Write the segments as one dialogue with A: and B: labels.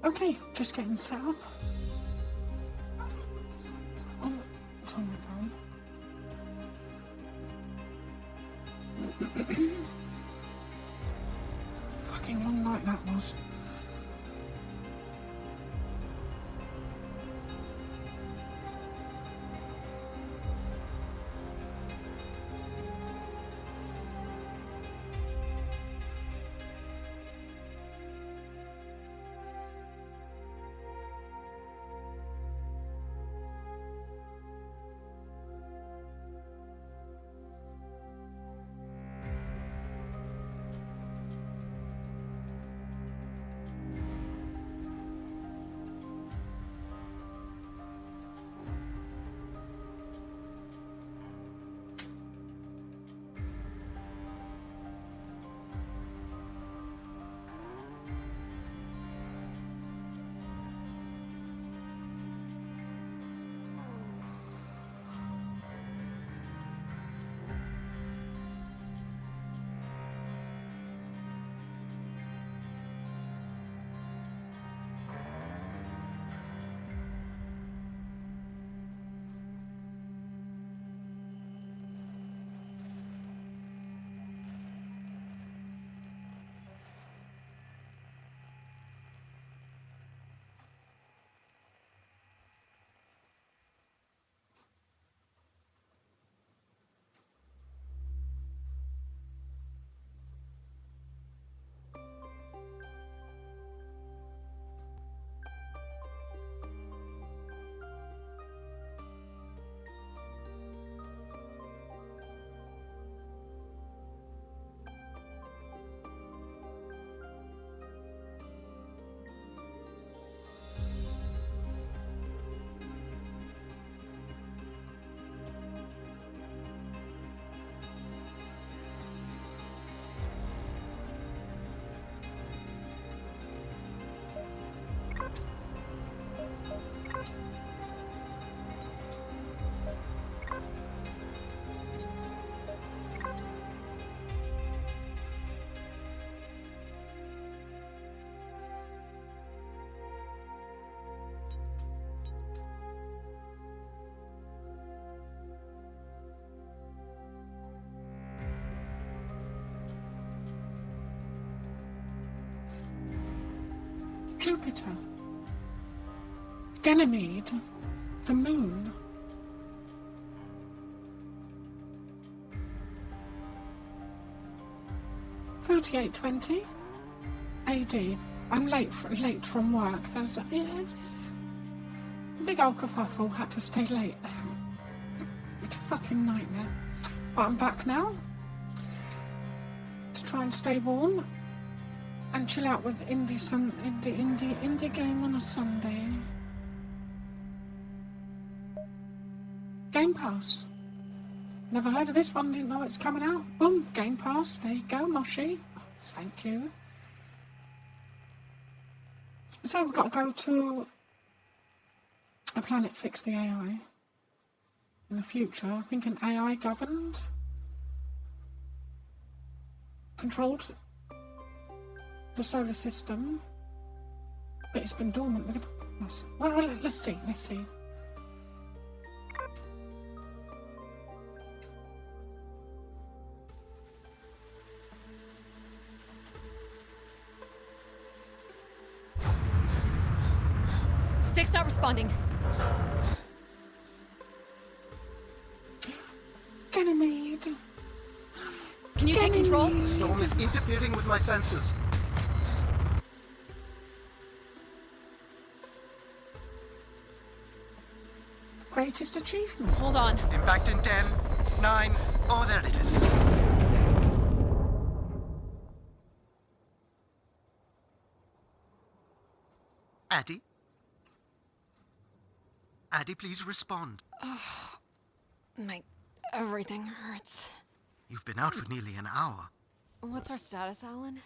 A: Okay, just getting set up. Oh, turn it down. Fucking long night that was. Jupiter, Ganymede, the moon. $38.20 AD. I'm late from work. There's a big old kerfuffle. Had to stay late. It's a fucking nightmare. But I'm back now to try and stay warm and chill out with indie game on a Sunday. Game Pass. Never heard of this one, didn't know it's coming out. Boom, Game Pass. There you go, Moshi. Thank you. So we've got to go to a planet fix the AI. In the future, I think an AI governed, controlled the solar system, but it's been dormant. Well, let's see.
B: Stick's not responding.
A: Ganymede.
B: Can you take control?
C: The storm is interfering with my senses.
A: Greatest achievement.
B: Hold on.
C: Impact in 10, 9, oh, there it is. Addie? Addie, please respond.
B: Everything hurts.
C: You've been out for nearly an hour.
B: What's our status, Alan?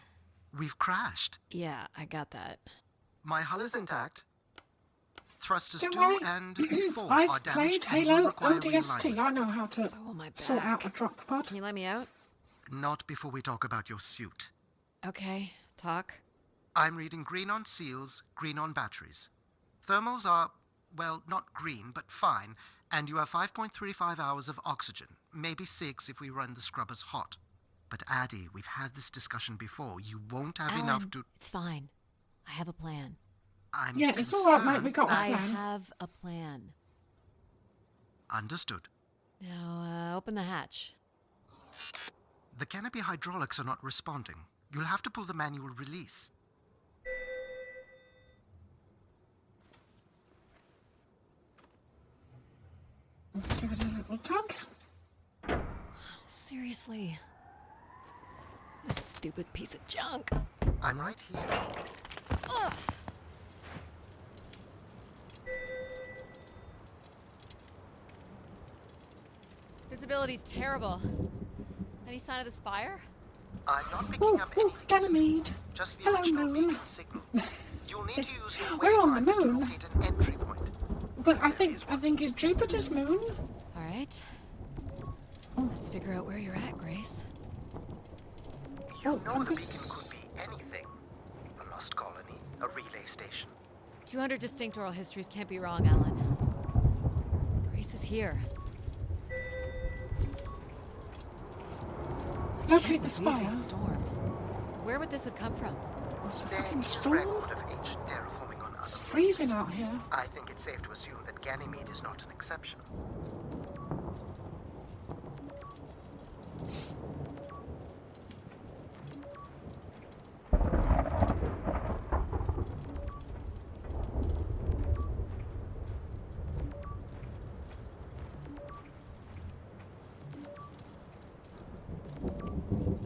C: We've crashed.
B: Yeah, I got that.
C: My hull is intact. Thrusters
A: Don't
C: 2
A: worry.
C: and 4 are
A: I've
C: damaged
A: played
C: and will
A: Halo
C: require
A: ODST.
C: realignment.
A: I know how to
B: So will my
A: sort out a
B: back.
A: drop pod.
B: Can you let me out?
C: Not before we talk about your suit.
B: Okay, talk.
C: I'm reading green on seals, green on batteries. Thermals are, well, not green, but fine, and you have 5.35 hours of oxygen, maybe 6 if we run the scrubbers hot. But Addie, we've had this discussion before. You won't have
B: Alan,
C: enough to...
B: It's fine. I have a plan.
C: I'm
A: Yeah, it's all right, mate. We got a
B: I
A: plan.
B: have a plan.
C: Understood.
B: Now, open the hatch.
C: The canopy hydraulics are not responding. You'll have to pull the manual release.
A: Give it a little tug.
B: Seriously. This stupid piece of junk.
C: I'm right here.
B: Ugh. Visibility's terrible. Any sign of the spire?
C: I'm not picking
A: Oh,
C: up
A: oh,
C: anything.
A: Ganymede.
C: Just the
A: Hello,
C: original
A: moon.
C: beacon signal. You'll need to use your
A: We're on the
C: wayfinder to
A: moon.
C: locate an entry point.
A: But I think it's Jupiter's moon.
B: All right. Let's figure out where you're at, Grace.
C: You
A: Oh,
C: know the
A: compass.
C: beacon could be anything. A lost colony, a relay station.
B: 200 distinct oral histories can't be wrong, Alan. Grace is here.
A: Locate the
B: Leave
A: spire.
B: a storm. Where would this have come from?
A: It's a
C: There
A: fucking
C: is
A: storm.
C: record of ancient terraforming on
A: It's
C: other
A: freezing
C: planets.
A: out here.
C: I think it's safe to assume that Ganymede is not an exception.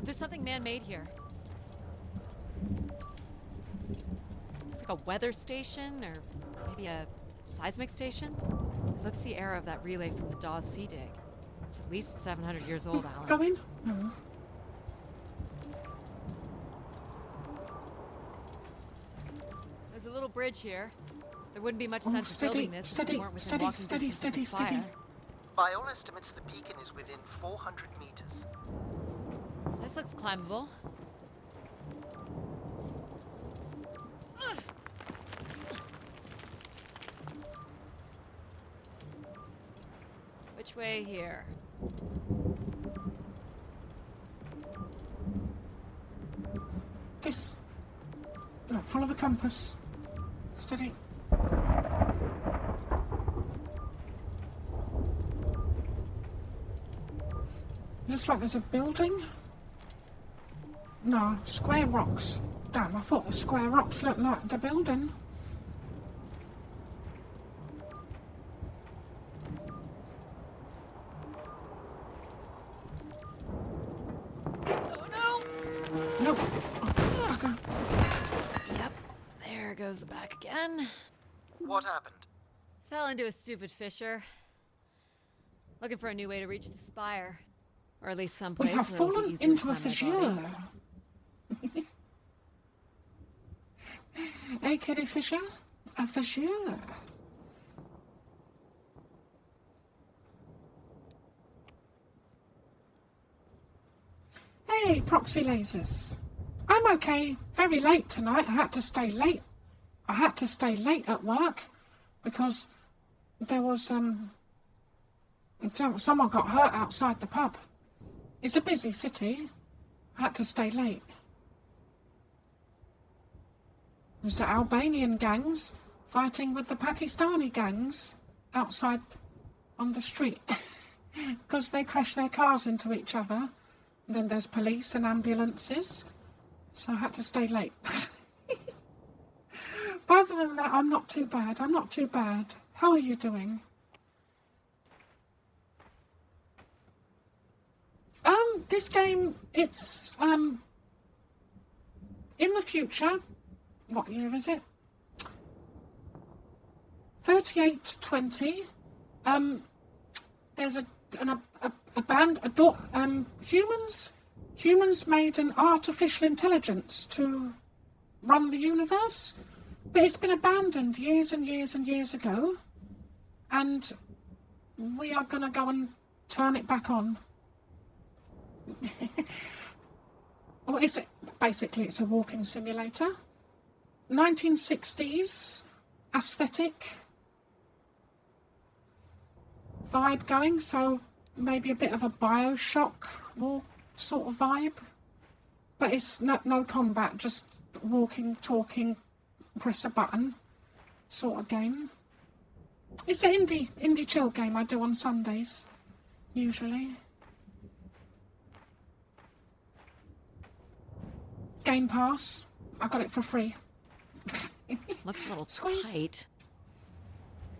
B: There's something man-made here. Looks like a weather station, or maybe a seismic station. It looks the era of that relay from the Dawes Sea Dig. It's at least 700 years old, Alan.
A: Go in. No.
B: There's a little bridge here. There wouldn't be much
A: Oh,
B: sense of
A: steady,
B: building this if
A: steady,
B: we weren't within
A: steady,
B: walking
A: steady,
B: distance of the
A: steady, steady.
B: spire.
C: By all estimates, the beacon is within 400 meters.
B: This looks climbable. Ugh. Which way here?
A: This. No, follow the compass. Steady. Looks like there's a building. No, square rocks. Damn, I thought the square rocks looked like the building.
B: Oh no!
A: No. Oh, okay.
B: Yep, there goes the back again.
C: What happened?
B: Fell into a stupid fissure. Looking for a new way to reach the spire. Or at least
A: We
B: someplace
A: have
B: where it'll be
A: fallen
B: easier to
A: into a
B: climb my body.
A: fissure. Hey, Kitty Fisher? A fissure. Hey, proxy lasers. I'm okay. Very late tonight. I had to stay late. I had to stay late at work because there was someone got hurt outside the pub. It's a busy city. I had to stay late. It was the Albanian gangs fighting with the Pakistani gangs outside on the street because they crash their cars into each other. And then there's police and ambulances, so I had to stay late. But other than that, I'm not too bad. I'm not too bad. How are you doing? This game, it's in the future. What year is it? 3820. There's humans made an artificial intelligence to run the universe, but it's been abandoned years and years and years ago, and we are going to go and turn it back on. Well, basically it's a walking simulator. 1960s aesthetic vibe going, so maybe a bit of a Bioshock war sort of vibe. But it's no combat, just walking, talking, press a button sort of game. It's an indie chill game I do on Sundays, usually. Game Pass. I got it for free.
B: Looks a little
A: Squeeze.
B: tight.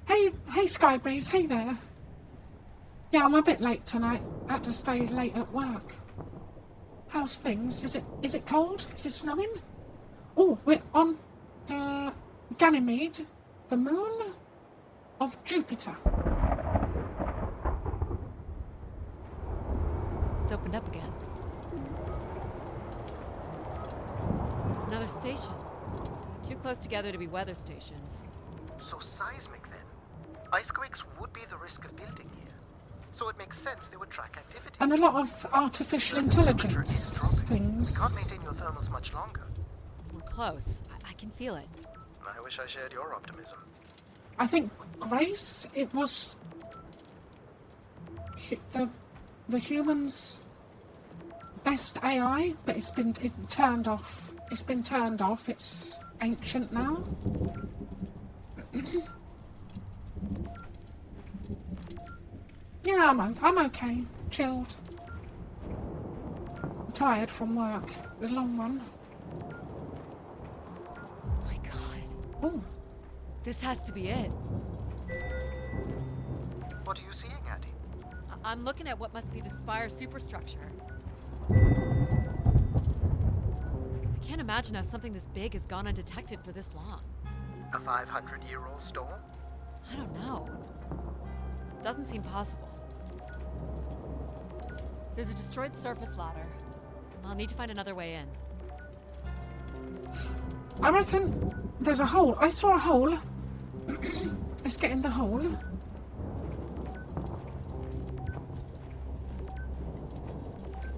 A: Hey, Skybreeze, hey there. Yeah, I'm a bit late tonight. I had to stay late at work. How's things? Is it cold? Is it snowing? Oh, we're on the Ganymede, the moon of Jupiter.
B: It's opened up again. Another station. Too close together to be weather stations.
C: So seismic then. Icequakes would be the risk of building here. So it makes sense they would track activity.
A: And a lot of artificial intelligence things.
C: You can't maintain your thermals much longer.
B: We're close. I can feel it.
C: I wish I shared your optimism.
A: I think Grace, it was the humans' best AI, but it's turned off. It's been turned off. It's ancient now. Yeah, I'm okay. Chilled. Tired from work. It was a long one.
B: Oh my god.
A: Oh,
B: This has to be it.
C: What are you seeing, Addie?
B: I'm looking at what must be the Spire superstructure. I can't imagine how something this big has gone undetected for this long.
C: A 500-year-old storm?
B: I don't know. Doesn't seem possible. There's a destroyed surface ladder. I'll need to find another way in.
A: I reckon there's a hole. I saw a hole. Let's get in the hole.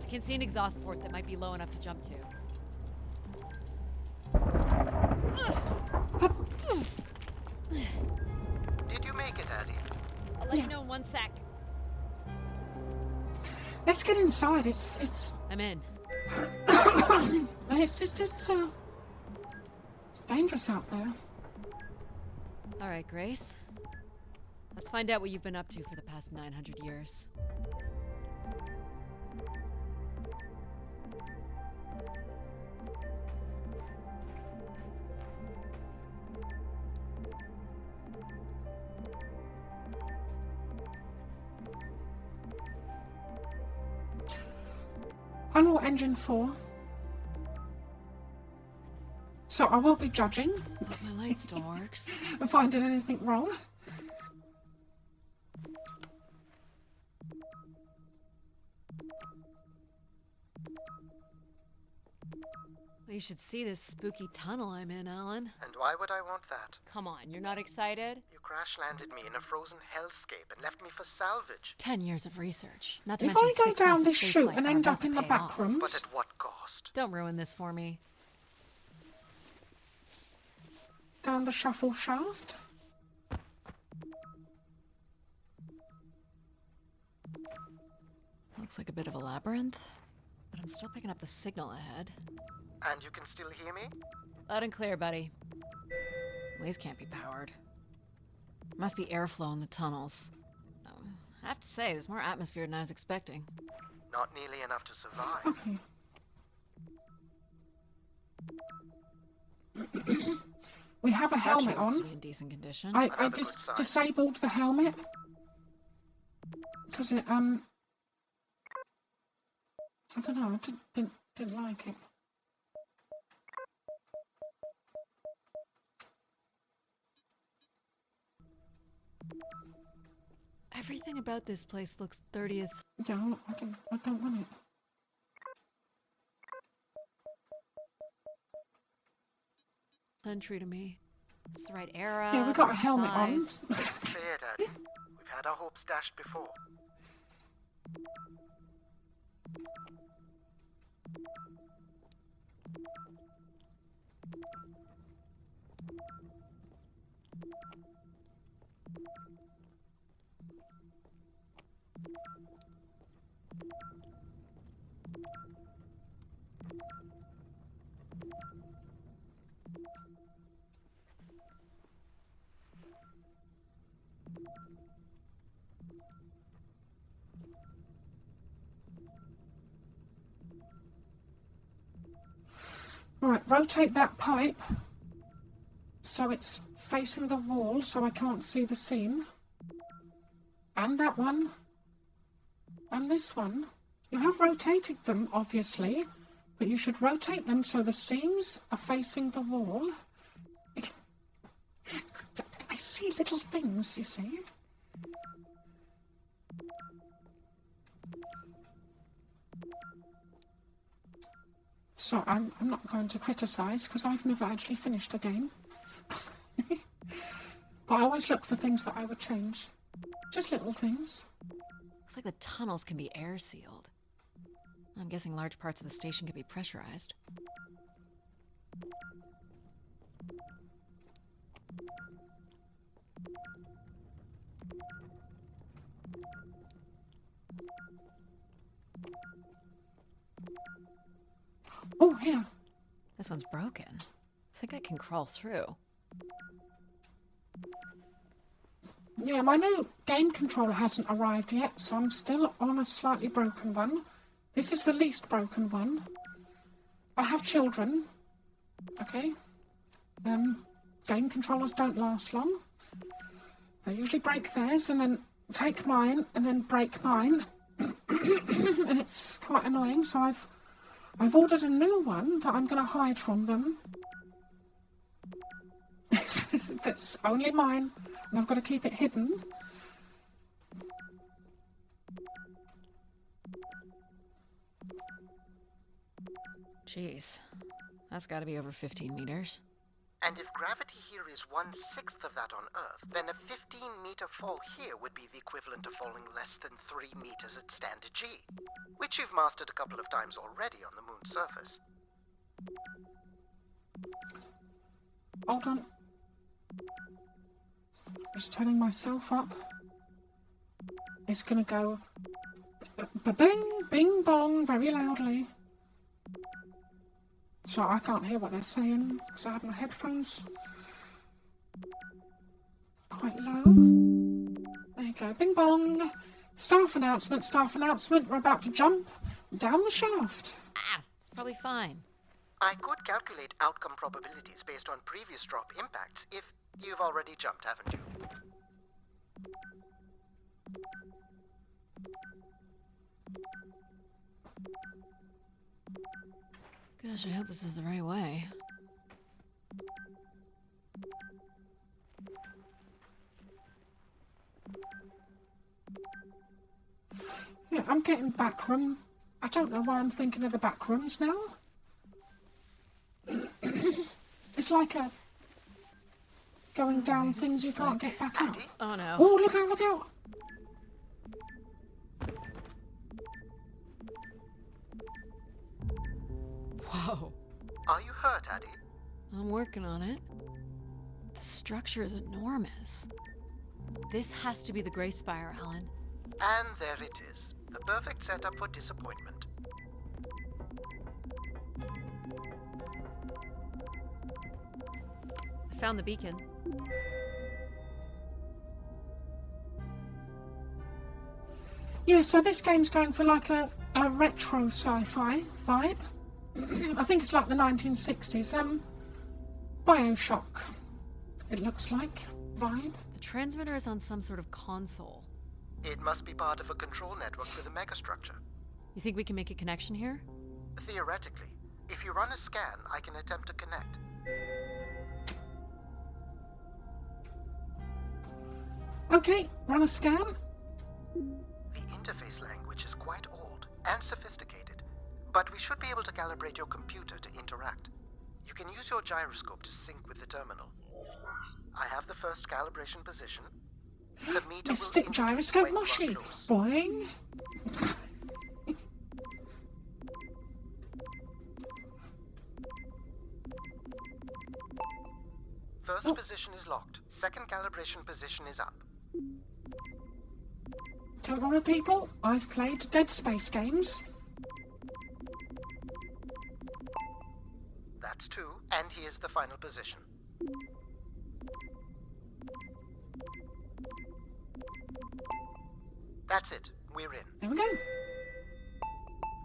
B: I can see an exhaust port that might be low enough to jump to.
C: Did you make it, Addie?
B: I'll let you know in 1 sec.
A: Let's get inside. It's
B: I'm in.
A: it's dangerous out there.
B: All right, Grace. Let's find out what you've been up to for the past 900 years.
A: Unreal Engine 4. So I will be judging
B: My light still works.
A: and finding anything wrong.
B: Well, you should see this spooky tunnel I'm in, Alan.
C: And why would I want that?
B: Come on, you're not excited?
C: You crash-landed me in a frozen hellscape and left me for salvage.
B: 10 years of research. Not to
A: If
B: mention
A: I go
B: 6
A: down
B: months of
A: this chute
B: spaceflight
A: and
B: are
A: end
B: about
A: up in
B: to
A: the
B: pay
A: back
B: off.
A: rooms,
C: But at what cost?
B: Don't ruin this for me.
A: down the shuffle shaft.
B: Looks like a bit of a labyrinth, but I'm still picking up the signal ahead.
C: And you can still hear me?
B: Loud and clear, buddy. These can't be powered. Must be airflow in the tunnels. I have to say, there's more atmosphere than I was expecting.
C: Not nearly enough to survive.
A: Okay. We have a
B: Structure
A: helmet
B: looks
A: on.
B: to be in decent condition.
A: I
C: Another good
A: just
C: sign.
A: disabled the helmet because it I don't know. I didn't like it.
B: Everything about this place looks 30th.
A: Yeah, I don't want it.
B: century to me. It's the right era.
A: Yeah, we
B: the
A: got a
B: right
A: helmet
B: size.
A: on.
C: Say it, Daddy. We've had our hopes dashed before.
A: Right, rotate that pipe so it's facing the wall so I can't see the seam. And that one. And this one. You have rotated them, obviously, but you should rotate them so the seams are facing the wall. I see little things, you see. So I'm not going to criticise because I've never actually finished a game. But I always look for things that I would change. Just little things.
B: Looks like the tunnels can be air sealed. I'm guessing large parts of the station can be pressurized.
A: Oh, here.
B: This one's broken. I think I can crawl through.
A: Yeah, my new game controller hasn't arrived yet, so I'm still on a slightly broken one. This is the least broken one. I have children. Okay. Game controllers don't last long. They usually break theirs and then take mine and then break mine. And it's quite annoying, so I've ordered a new one that I'm going to hide from them. That's only mine, and I've got to keep it hidden.
B: Jeez, that's got to be over 15 meters.
C: And if gravity here is 1/6 of that on Earth, then a 15-meter fall here would be the equivalent of falling less than 3 meters at standard G, which you've mastered a couple of times already on the moon's surface.
A: Hold on. Just turning myself up. It's gonna go ba-bing, bing bong very loudly. So I can't hear what they're saying because I have my headphones quite low. There you go. Bing bong. Staff announcement, staff announcement. We're about to jump down the shaft.
B: Ah, it's probably fine.
C: I could calculate outcome probabilities based on previous drop impacts if you've already jumped, haven't you?
B: Gosh, I hope this is the right way.
A: Yeah, I'm getting back room. I don't know why I'm thinking of the back rooms now. It's like a going down things you can't get back up.
B: Oh no.
A: Oh, look out, look out!
B: Whoa.
C: Are you hurt, Addy?
B: I'm working on it. The structure is enormous. This has to be the Grey Spire, Alan.
C: And there it is. The perfect setup for disappointment.
B: I found the beacon.
A: Yeah, so this game's going for like a retro sci-fi vibe. I think it's like the 1960s. Bioshock, it looks like, vibe.
B: The transmitter is on some sort of console.
C: It must be part of a control network for the megastructure.
B: You think we can make a connection here?
C: Theoretically, if you run a scan, I can attempt to connect.
A: Okay, run a scan.
C: The interface language is quite old and sophisticated, but we should be able to calibrate your computer to interact. You can use your gyroscope to sync with the terminal. I have the first calibration position. The meter will
A: Mystic
C: indicate
A: gyroscope
C: when you are
A: mushy.
C: close.
A: Boing.
C: First
A: Oh.
C: position is locked. Second calibration position is up.
A: Don't worry, people. I've played Dead Space games.
C: That's 2, and here's the final position. That's it. We're in.
A: There we go.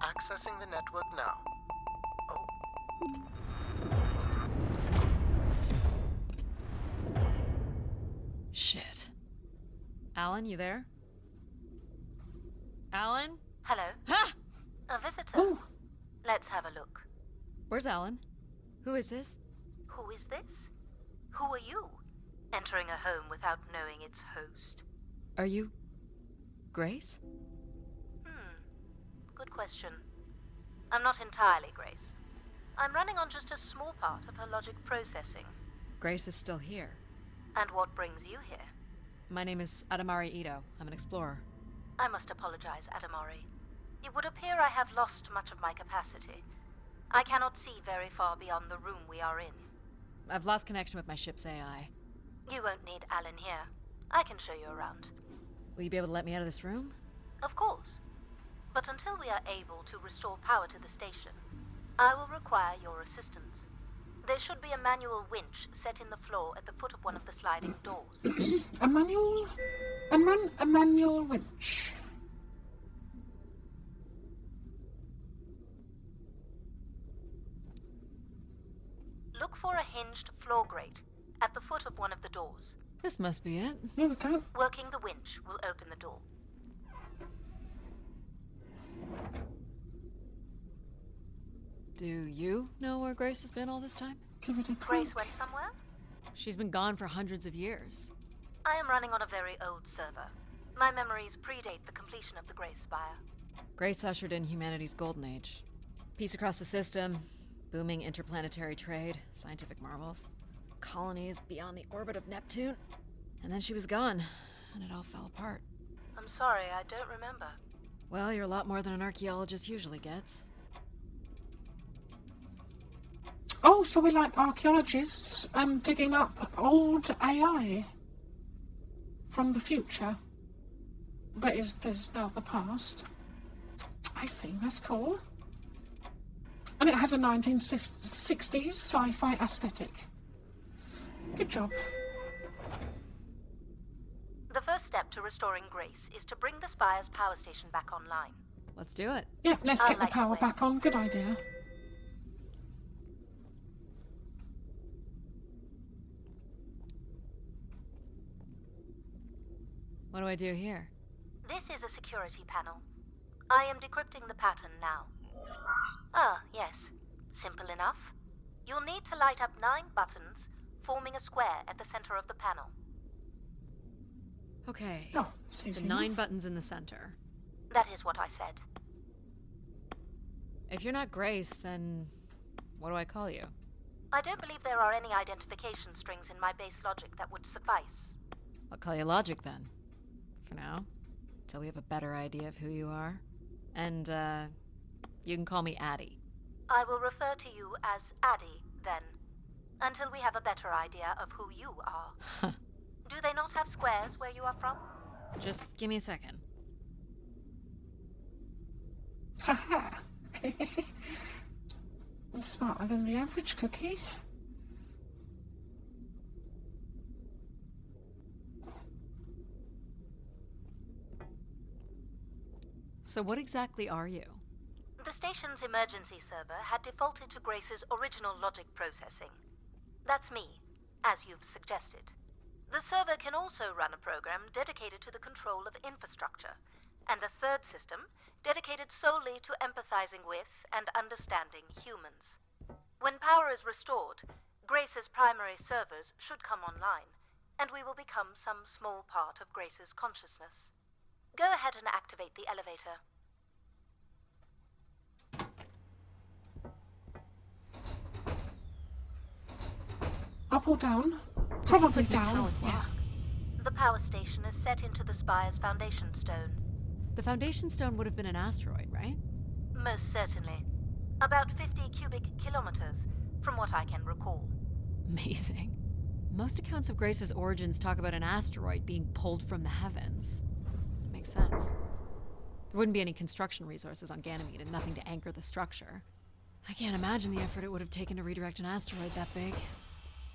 C: Accessing the network now. Oh.
B: Shit. Alan, you there? Alan?
D: Hello.
B: Ha!
D: A visitor.
A: Oh,
D: Let's have a look.
B: Where's Alan? Who is this?
D: Who is this? Who are you? Entering a home without knowing its host.
B: Are you... Grace?
D: Good question. I'm not entirely Grace. I'm running on just a small part of her logic processing.
B: Grace is still here.
D: And what brings you here?
B: My name is Adamari Ito. I'm an explorer.
D: I must apologize, Adamari. It would appear I have lost much of my capacity. I cannot see very far beyond the room we are in.
B: I've lost connection with my ship's AI.
D: You won't need Alan here. I can show you around.
B: Will you be able to let me out of this room?
D: Of course. But until we are able to restore power to the station, I will require your assistance. There should be a manual winch set in the floor at the foot of one of the sliding doors.
A: a manual winch.
D: Look for a hinged floor grate at the foot of one of the doors.
B: This must be it.
A: Here we go.
D: Working the winch will open the door.
B: Do you know where Grace has been all this time?
A: Give it a crack.
D: Grace went somewhere?
B: She's been gone for hundreds of years.
D: I am running on a very old server. My memories predate the completion of the Grace Spire.
B: Grace ushered in humanity's golden age. Peace across the system, booming interplanetary trade, scientific marvels, colonies beyond the orbit of Neptune. And then she was gone, and it all fell apart.
D: I'm sorry, I don't remember.
B: Well, you're a lot more than an archaeologist usually gets.
A: Oh, so we like archaeologists digging up old AI from the future, but there's now the past. I see, that's cool. And it has a 1960s sci-fi aesthetic. Good job.
D: The first step to restoring Grace is to bring the Spire's power station back online.
B: Let's do it.
A: Yeah, let's
D: I
A: get the
D: like the
A: power
D: way.
A: back on. Good idea.
B: What do I do here?
D: This is a security panel. I am decrypting the pattern now. Ah, yes. Simple enough. You'll need to light up 9 buttons, forming a square at the center of the panel.
B: Okay.
A: Oh, it's
B: The
A: easy
B: 9
A: enough.
B: buttons in the center.
D: That is what I said.
B: If you're not Grace, then what do I call you?
D: I don't believe there are any identification strings in my base logic that would suffice.
B: I'll call you Logic then. For now. Till we have a better idea of who you are. And, you can call me Addie.
D: I will refer to you as Addie, then, until we have a better idea of who you are.
B: Huh.
D: Do they not have squares where you are from?
B: Just give me a second.
A: Haha. Smarter than the average cookie.
B: So what exactly are you?
D: The station's emergency server had defaulted to Grace's original logic processing. That's me, as you've suggested. The server can also run a program dedicated to the control of infrastructure, and a third system dedicated solely to empathizing with and understanding humans. When power is restored, Grace's primary servers should come online, and we will become some small part of Grace's consciousness. Go ahead and activate the elevator.
A: Up or down?
B: This looks
A: Probably
B: like
A: down.
B: metallic
A: Yeah.
B: rock.
D: The power station is set into the Spire's foundation stone.
B: The foundation stone would have been an asteroid, right?
D: Most certainly. About 50 cubic kilometers, from what I can recall.
B: Amazing. Most accounts of Grace's origins talk about an asteroid being pulled from the heavens. It makes sense. There wouldn't be any construction resources on Ganymede and nothing to anchor the structure. I can't imagine the effort it would have taken to redirect an asteroid that big.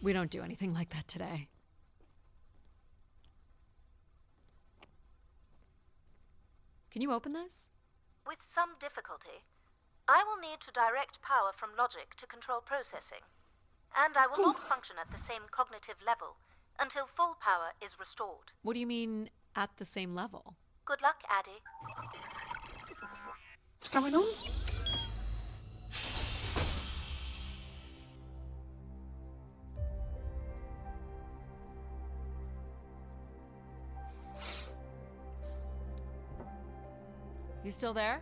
B: We don't do anything like that today. Can you open this?
D: With some difficulty. I will need to direct power from logic to control processing. And I will not function at the same cognitive level until full power is restored.
B: What do you mean, at the same level?
D: Good luck, Addy.
A: What's going on?
B: You still there?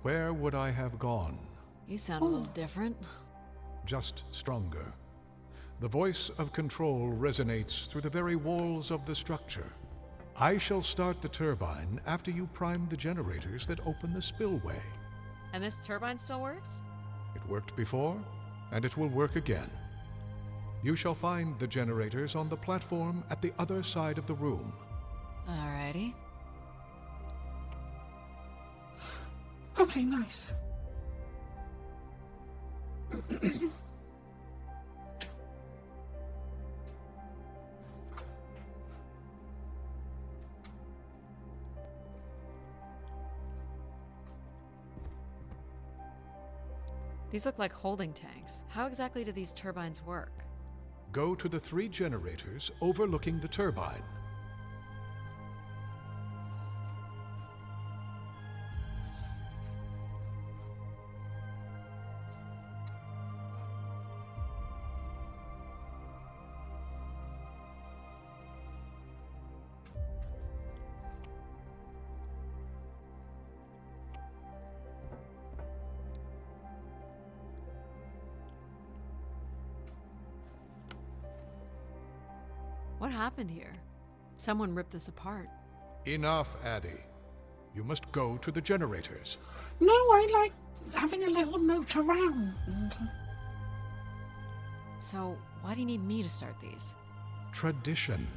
E: Where would I have gone?
B: You sound a little different.
E: Just stronger. The voice of control resonates through the very walls of the structure. I shall start the turbine after you prime the generators that open the spillway.
B: And this turbine still works?
E: It worked before, and it will work again. You shall find the generators on the platform at the other side of the room.
B: Alrighty.
A: Okay, nice.
B: These look like holding tanks. How exactly do these turbines work?
E: Go to the 3 generators overlooking the turbine.
B: What happened here? Someone ripped this apart.
E: Enough, Addy. You must go to the generators.
A: No, I like having a little mooch around.
B: So, why do you need me to start these?
E: Tradition.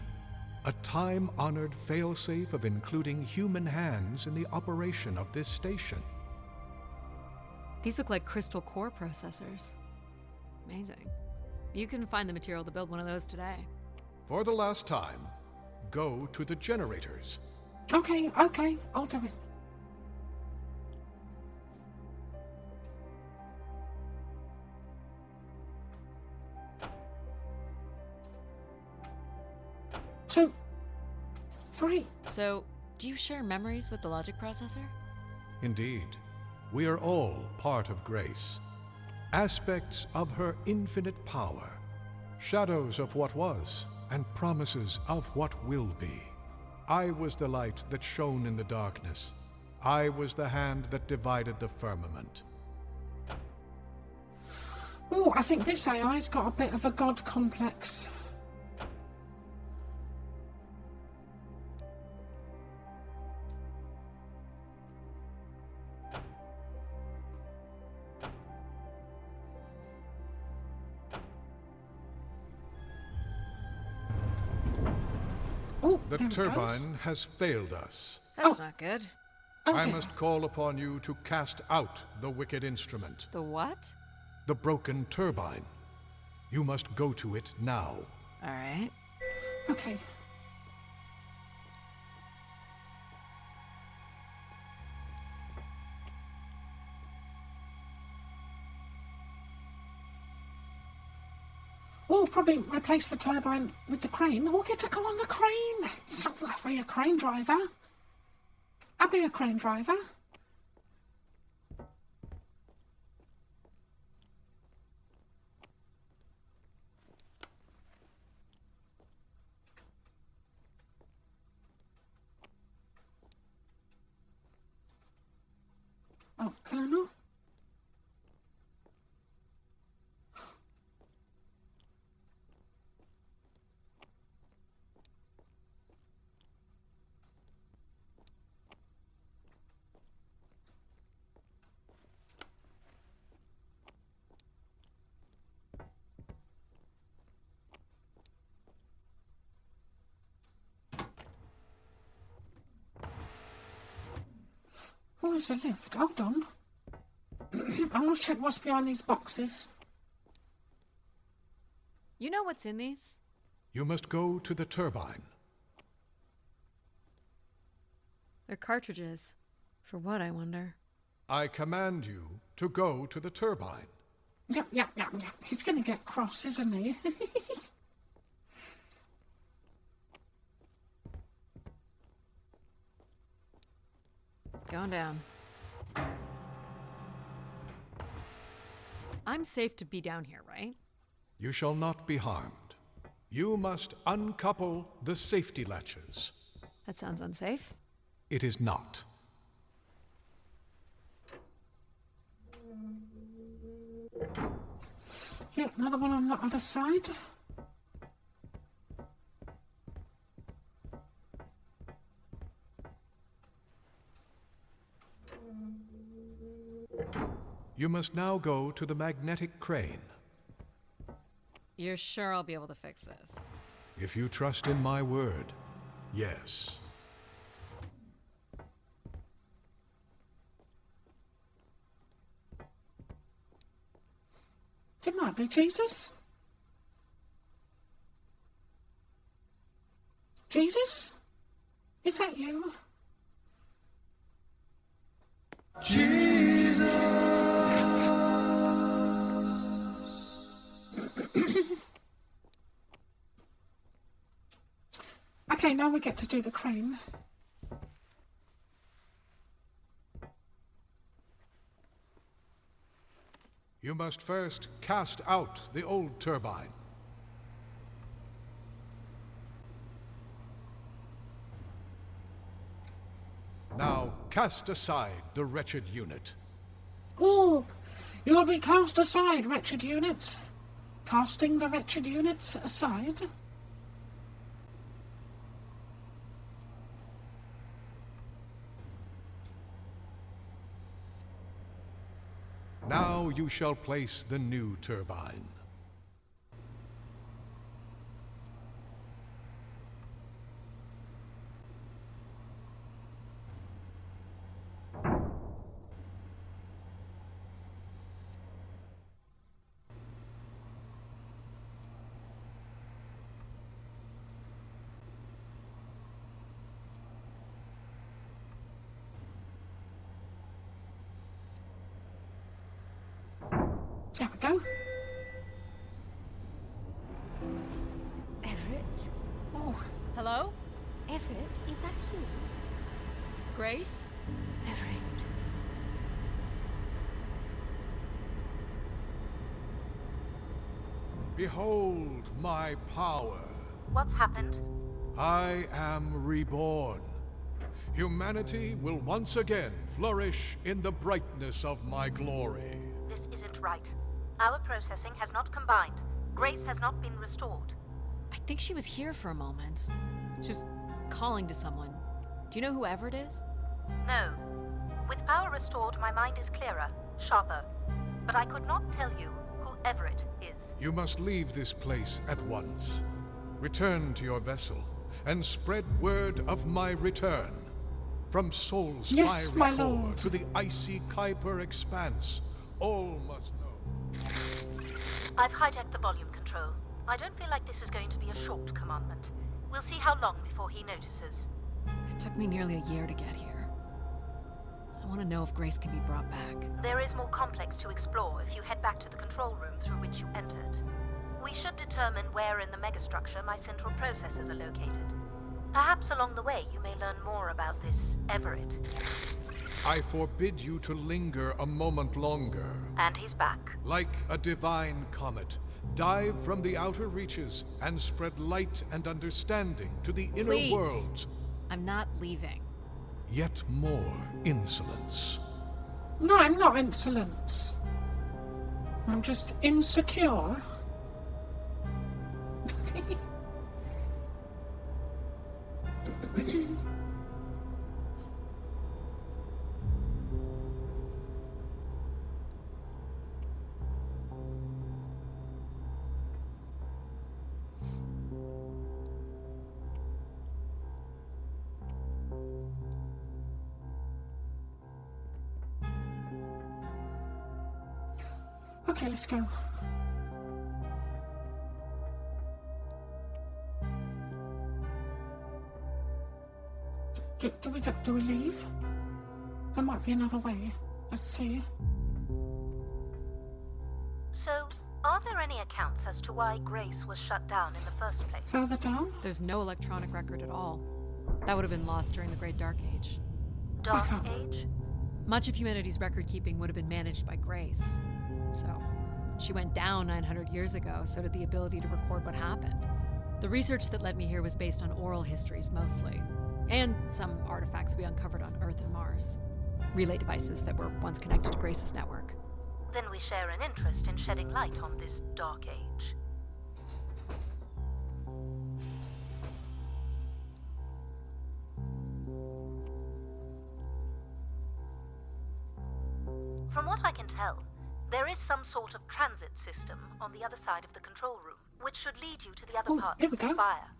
E: A time-honored failsafe of including human hands in the operation of this station.
B: These look like crystal core processors. Amazing. You can find the material to build one of those today.
E: For the last time, go to the generators.
A: Okay, I'll do it. Two, three.
B: So, do you share memories with the logic processor?
E: Indeed, we are all part of Grace. Aspects of her infinite power. Shadows of what was, and promises of what will be. I was the light that shone in the darkness. I was the hand that divided the firmament.
A: Oh, I think this AI's got a bit of a god complex. Oh,
E: The
A: there it goes.
E: turbine has failed us.
B: That's not good.
A: Oh,
E: I
A: dear.
E: must call upon you to cast out the wicked instrument,
B: The what?
E: the broken turbine. You must go to it now.
B: Alright.
A: Okay. Oh, probably replace the turbine with the crane. Or get to go on the crane. I'll be a crane driver. I'll be a crane driver. Oh, can I not? Oh, there's a lift. Hold on. I'm going to check what's behind these boxes.
B: You know what's in these?
E: You must go to the turbine.
B: They're cartridges. For what, I wonder?
E: I command you to go to the turbine.
A: Yep. He's going to get cross, isn't he?
B: Going down. I'm safe to be down here, right?
E: You shall not be harmed. You must uncouple the safety latches.
B: That sounds unsafe.
E: It is not.
A: Yeah, another one on the other side.
E: You must now go to the magnetic crane.
B: You're sure I'll be able to fix this?
E: If you trust in my word, yes.
A: It might be Jesus. Jesus? Is that you? Okay, now we get to do the crane.
E: You must first cast out the old turbine. Now cast aside the wretched unit.
A: Oh, you'll be cast aside, wretched unit. Casting the wretched unit aside.
E: Now you shall place the new turbine.
A: There we go.
D: Everett?
A: Oh,
B: Hello?
D: Everett, is that you?
B: Grace?
D: Everett.
E: Behold my power.
D: What's happened?
E: I am reborn. Humanity will once again flourish in the brightness of my glory.
D: This isn't right. Our processing has not combined. Grace has not been restored.
B: I think she was here for a moment. She was calling to someone. Do you know who Everett is?
D: No. With power restored, my mind is clearer, sharper. But I could not tell you who Everett is.
E: You must leave this place at once. Return to your vessel and spread word of my return. From Sol's
A: Yes,
E: fiery
A: my
E: core
A: lord.
E: to the icy Kuiper expanse, all must know.
D: I've hijacked the volume control. I don't feel like this is going to be a short commandment. We'll see how long before he notices.
B: It took me nearly a year to get here. I want to know if Grace can be brought back.
D: There is more complex to explore if you head back to the control room through which you entered. We should determine where in the megastructure my central processors are located. Perhaps along the way you may learn more about this Everett.
E: I forbid you to linger a moment longer.
D: And he's back.
E: Like a divine comet, dive from the outer reaches and spread light and understanding to the inner
B: Please.
E: worlds.
B: I'm not leaving.
E: Yet more insolence.
A: no, I'm not insolent. I'm just insecure. Okay, let's go. Do we leave? There might be another way. Let's see.
D: So, are there any accounts as to why Grace was shut down in the first place?
A: Further down?
B: There's no electronic record at all. That would have been lost during the Great Dark Age.
D: Dark
A: Okay.
D: Age?
B: Much of humanity's record keeping would have been managed by Grace. So, she went down 900 years ago, so did the ability to record what happened. The research that led me here was based on oral histories mostly, and some artifacts we uncovered on Earth and Mars. Relay devices that were once connected to Grace's network.
D: Then we share an interest in shedding light on this Dark Age. From what I can tell, there is some sort of transit system on the other side of the control room, which should lead you to the other
A: Oh,
D: parts
A: here
D: of
A: we
D: the
A: go.
D: spire.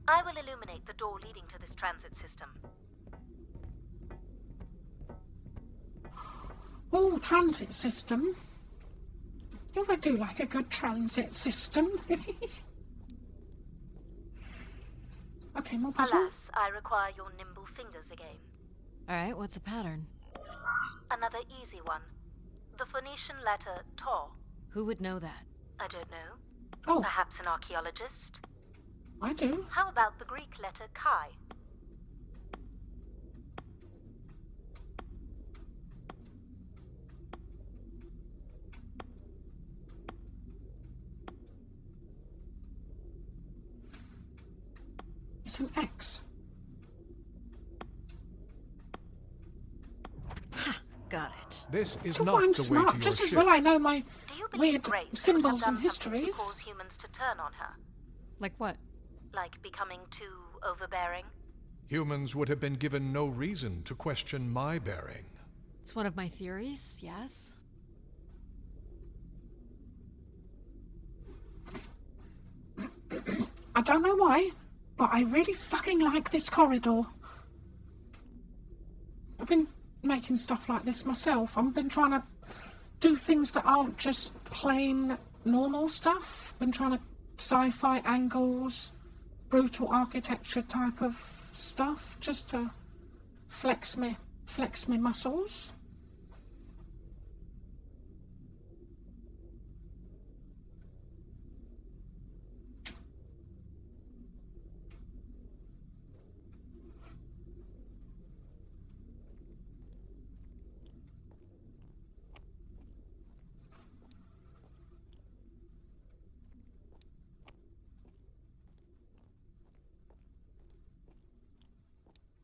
D: I will illuminate the door leading to this transit system.
A: Oh, transit system. You ever do like a good transit system? Okay, more puzzle.
D: Alas, I require your nimble fingers again.
B: Alright, what's the pattern?
D: Another easy one. The Phoenician letter Taw.
B: Who would know that?
D: I don't know.
A: Oh,
D: Perhaps an archaeologist?
A: I do.
D: How about the Greek letter Chi?
A: It's an X.
B: Got it.
E: This is
A: Oh,
E: not
A: I'm
E: the way
A: smart.
E: to your
A: Just as
E: ship.
A: well I know my
D: Do you believe
A: weird
D: Grace would have
A: symbols
D: done
A: and
D: something to
A: histories.
D: cause humans to turn on her?
B: Like what?
D: Like becoming too overbearing?
E: Humans would have been given no reason to question my bearing.
B: It's one of my theories, yes?
A: I don't know why, but I really fucking like this corridor. I've been making stuff like this myself. I've been trying to do things that aren't just plain normal stuff. Been trying to sci-fi angles, brutal architecture type of stuff, just to flex me muscles.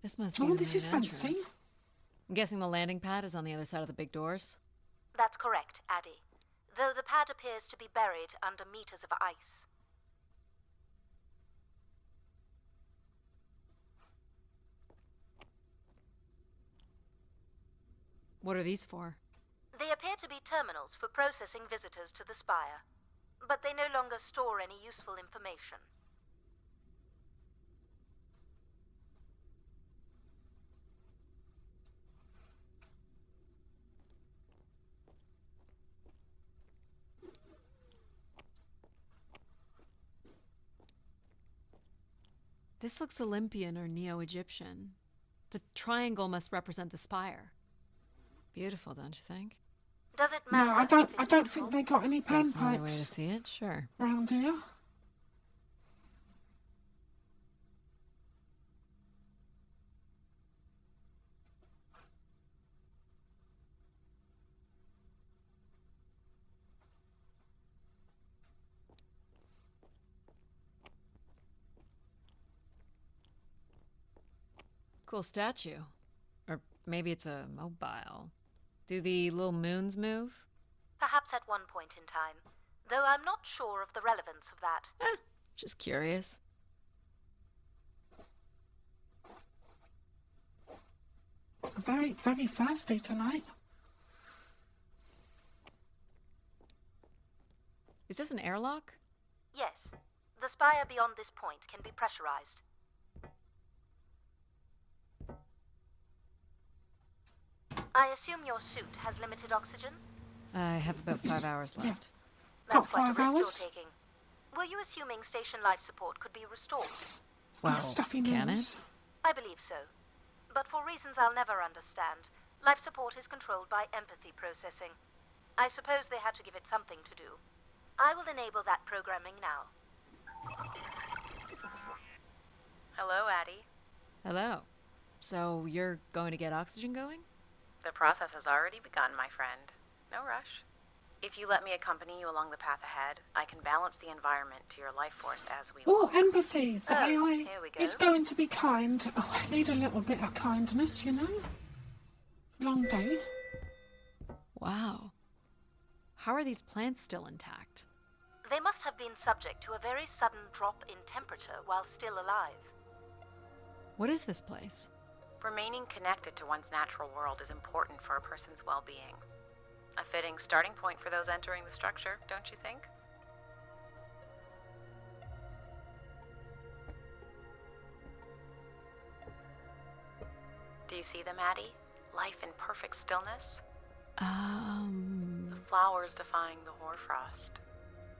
B: This must be
A: Oh,
B: the
A: this is
B: main
A: fancy.
B: entrance. I'm guessing the landing pad is on the other side of the big doors.
D: That's correct, Addie. Though the pad appears to be buried under meters of ice.
B: What are these for?
D: They appear to be terminals for processing visitors to the spire, but they no longer store any useful information.
B: This looks Olympian or Neo-Egyptian. The triangle must represent the spire. Beautiful, don't you think?
D: Does it
A: No,
D: matter?
A: I don't.
D: if
A: I
D: it's
A: don't
D: beautiful?
A: think they got any
B: That's another way to
A: panpipes
B: see it, sure.
A: around here.
B: Cool statue. Or maybe it's a mobile. Do the little moons move?
D: Perhaps at one point in time, though I'm not sure of the relevance of that.
B: Just curious.
A: Very, very thirsty tonight.
B: Is this an airlock?
D: Yes, the spire beyond this point can be pressurized. I assume your suit has limited oxygen?
B: I have about 5 hours
A: Yeah.
B: left.
D: That's
A: Got
D: quite a
A: 5
D: risk
A: hours?
D: you're taking. Were you assuming station life support could be restored?
B: Well,
A: stuffy
B: can
A: nose.
B: it?
D: I believe so. But for reasons I'll never understand, life support is controlled by empathy processing. I suppose they had to give it something to do. I will enable that programming now.
F: Hello, Addie.
B: Hello. So you're going to get oxygen going?
F: The process has already begun, my friend. No rush. If you let me accompany you along the path ahead, I can balance the environment to your life force as we
A: Oh,
F: walk.
A: empathy. The AI
D: here we go.
A: is going to be kind. Oh, I need a little bit of kindness, you know? Long day.
B: Wow. How are these plants still intact?
D: They must have been subject to a very sudden drop in temperature while still alive.
B: What is this place?
F: Remaining connected to one's natural world is important for a person's well-being. A fitting starting point for those entering the structure, don't you think? Do you see them, Addie? Life in perfect stillness? The flowers defying the hoarfrost,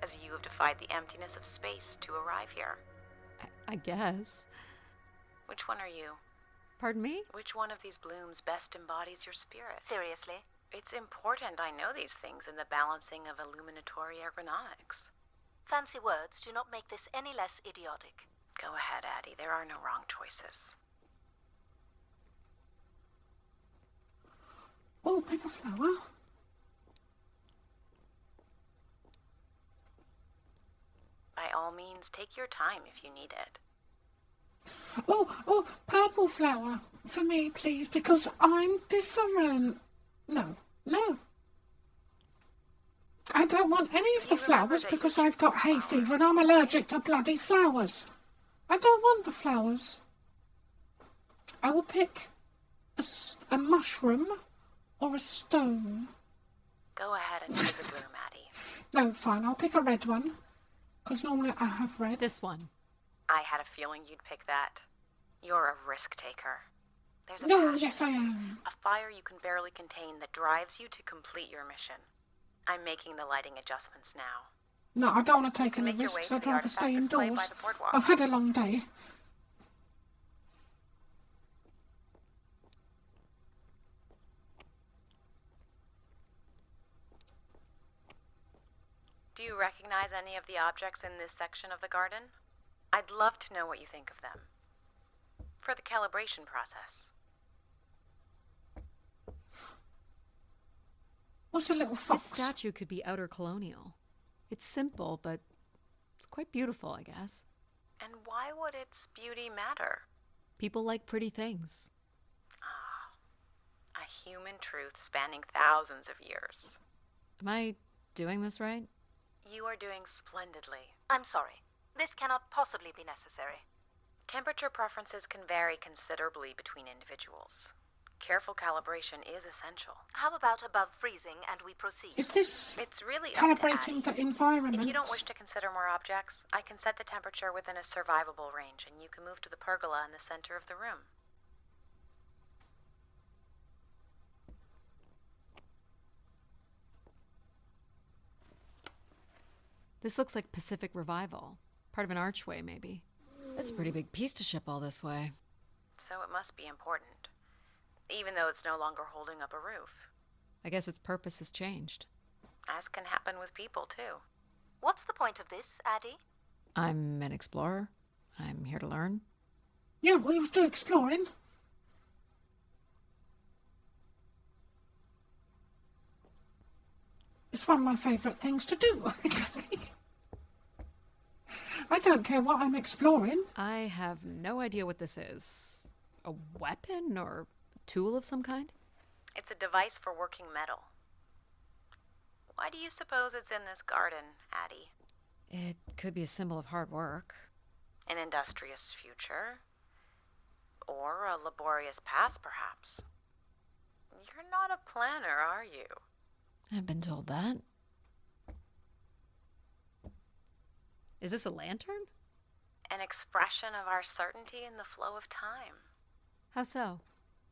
F: as you have defied the emptiness of space to arrive here.
B: I guess.
F: Which one are you?
B: Pardon me?
F: Which one of these blooms best embodies your spirit?
D: Seriously?
F: It's important I know these things in the balancing of illuminatory ergonomics.
D: Fancy words do not make this any less idiotic.
F: Go ahead, Addie. There are no wrong choices.
A: Oh, pick a flower.
F: By all means, take your time if you need it.
A: Oh, purple flower. For me, please, because I'm different. No. I don't want any of the
F: You remember
A: flowers
F: that
A: because
F: you
A: I've got
F: choose
A: hay
F: flowers.
A: fever and I'm allergic to bloody flowers. I don't want the flowers. I will pick a mushroom or a stone.
F: Go ahead and choose a bloom, Addie.
A: No, fine, I'll pick a red one. Because normally I have red.
B: This one.
F: I had a feeling you'd pick that. You're a risk taker. There's a
A: No,
F: passion,
A: yes I am.
F: a fire you can barely contain that drives you to complete your mission. I'm making the lighting adjustments now.
A: No, I don't want to take
F: can
A: any
F: make your way
A: risks.
F: to
A: I'd
F: the
A: rather
F: artifact
A: stay
F: display by
A: indoors.
F: the boardwalk.
A: I've had a long day.
F: Do you recognize any of the objects in this section of the garden? I'd love to know what you think of them. For the calibration process.
A: What's a little
B: This
A: fox?
B: statue could be outer colonial. It's simple, but it's quite beautiful, I guess.
F: And why would its beauty matter?
B: People like pretty things.
F: A human truth spanning thousands of years.
B: Am I doing this right?
F: You are doing splendidly.
D: I'm sorry. This cannot possibly be necessary.
F: Temperature preferences can vary considerably between individuals. Careful calibration is essential.
D: How about above freezing and we proceed?
A: Is this
F: It's really up to
A: calibrating
F: Addie.
A: the environment?
F: If you don't wish to consider more objects, I can set the temperature within a survivable range, and you can move to the pergola in the center of the room.
B: This looks like Pacific Revival. Part of an archway, maybe. That's a pretty big piece to ship all this way.
F: So it must be important, even though it's no longer holding up a roof.
B: I guess its purpose has changed.
F: As can happen with people, too.
D: What's the point of this, Addie?
B: I'm an explorer. I'm here to learn.
A: Yeah, we was doing exploring. It's one of my favourite things to do. I don't care what I'm exploring.
B: I have no idea what this is. A weapon or a tool of some kind?
F: It's a device for working metal. Why do you suppose it's in this garden, Addie?
B: It could be a symbol of hard work.
F: An industrious future? Or a laborious past, perhaps? You're not a planner, are you?
B: I've been told that. Is this a lantern?
F: An expression of our certainty in the flow of time.
B: How so?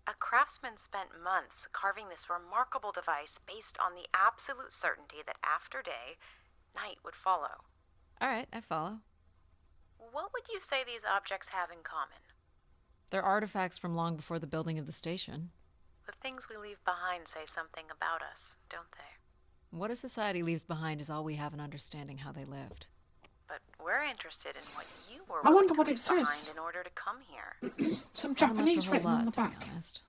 F: A craftsman spent months carving this remarkable device based on the absolute certainty that after day, night would follow.
B: All right, I follow.
F: What would you say these objects have in common?
B: They're artifacts from long before the building of the station.
F: The things we leave behind say something about us, don't they?
B: What a society leaves behind is all we have in understanding how they lived.
F: But we're interested in what you were
A: I
F: willing
A: wonder
F: to
A: what
F: leave
A: it says.
F: behind in order to come here.
A: Some
B: I don't know if
A: Japanese
B: there's a
A: written
B: whole
A: on the
B: lot, to
A: back.
B: be honest.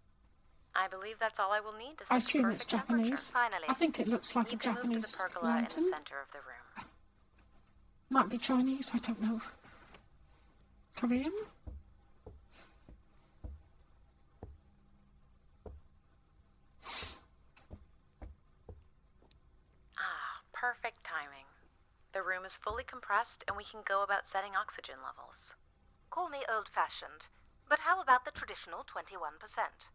F: I believe that's all I will need to set
A: I
F: the
A: assume it's
F: perfect temperature.
A: Japanese.
D: Finally.
A: I think it looks like
F: You
A: a
F: can move to the
A: Japanese
F: pergola in the
A: lantern.
F: center of the room.
A: Might be Chinese, I don't know. Korean?
F: Ah, perfect timing. The room is fully compressed and we can go about setting oxygen levels.
D: Call me old-fashioned, but how about the traditional 21%?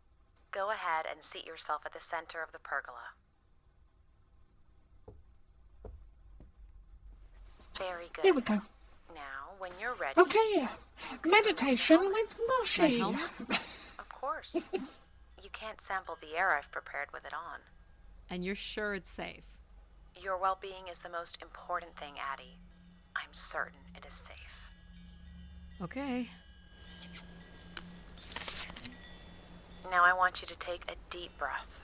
F: Go ahead and seat yourself at the center of the pergola. Very good.
A: Here we go.
F: Now, when you're ready...
A: Okay, meditation with
B: My
A: Moshi.
B: helmet?
F: Of course. You can't sample the air I've prepared with it on.
B: And you're sure it's safe?
F: Your well-being is the most important thing, Addie. I'm certain it is safe.
B: Okay.
F: Now I want you to take a deep breath.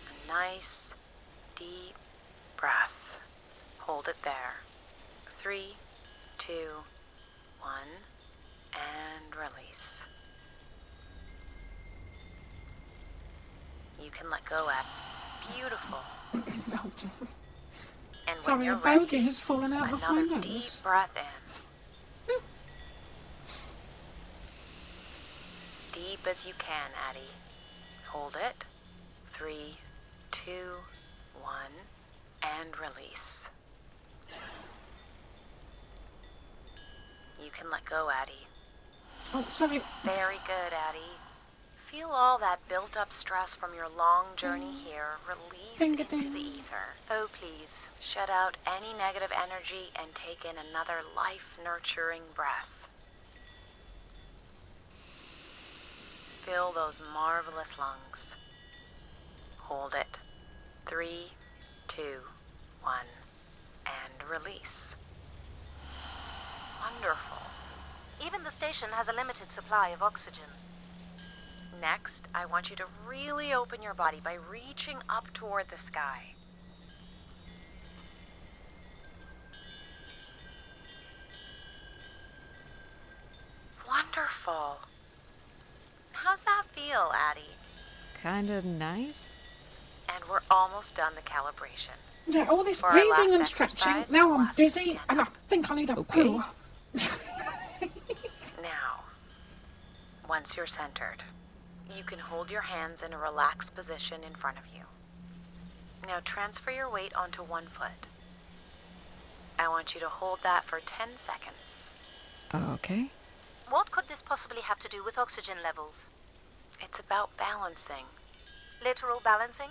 F: A nice, deep breath. Hold it there. 3, 2, 1, and release. You can let go at beautiful.
A: Oh, dear.
F: And when
A: Sorry,
F: you're
A: a
F: ready,
A: bogey has fallen out of my
F: another deep
A: nose.
F: breath in. Deep as you can, Addie. Hold it. 3, 2, 1, and release. You can let go, Addie.
A: Oh, sorry.
F: Very good, Addie. Feel all that built-up stress from your long journey here release
A: Ding,
F: into
A: ding.
F: the ether.
D: Oh, please.
F: Shut out any negative energy and take in another life-nurturing breath. Fill those marvelous lungs. Hold it. 3, 2, 1, and release. Wonderful.
D: Even the station has a limited supply of oxygen.
F: Next, I want you to really open your body by reaching up toward the sky. Wonderful. How's that feel, Addie?
B: Kinda nice?
F: And we're almost done the calibration.
A: Yeah, all this
F: For our
A: breathing
F: last
A: and stretching.
F: exercise,
A: Now
F: we'll
A: I'm
F: ask you to
A: dizzy
F: stand
A: and I
F: up.
A: think I need a
B: Okay.
A: poo.
F: Now, once you're centered, you can hold your hands in a relaxed position in front of you. Now transfer your weight onto one foot. I want you to hold that for 10 seconds.
B: Okay.
D: What could this possibly have to do with oxygen levels?
F: It's about balancing.
D: Literal balancing?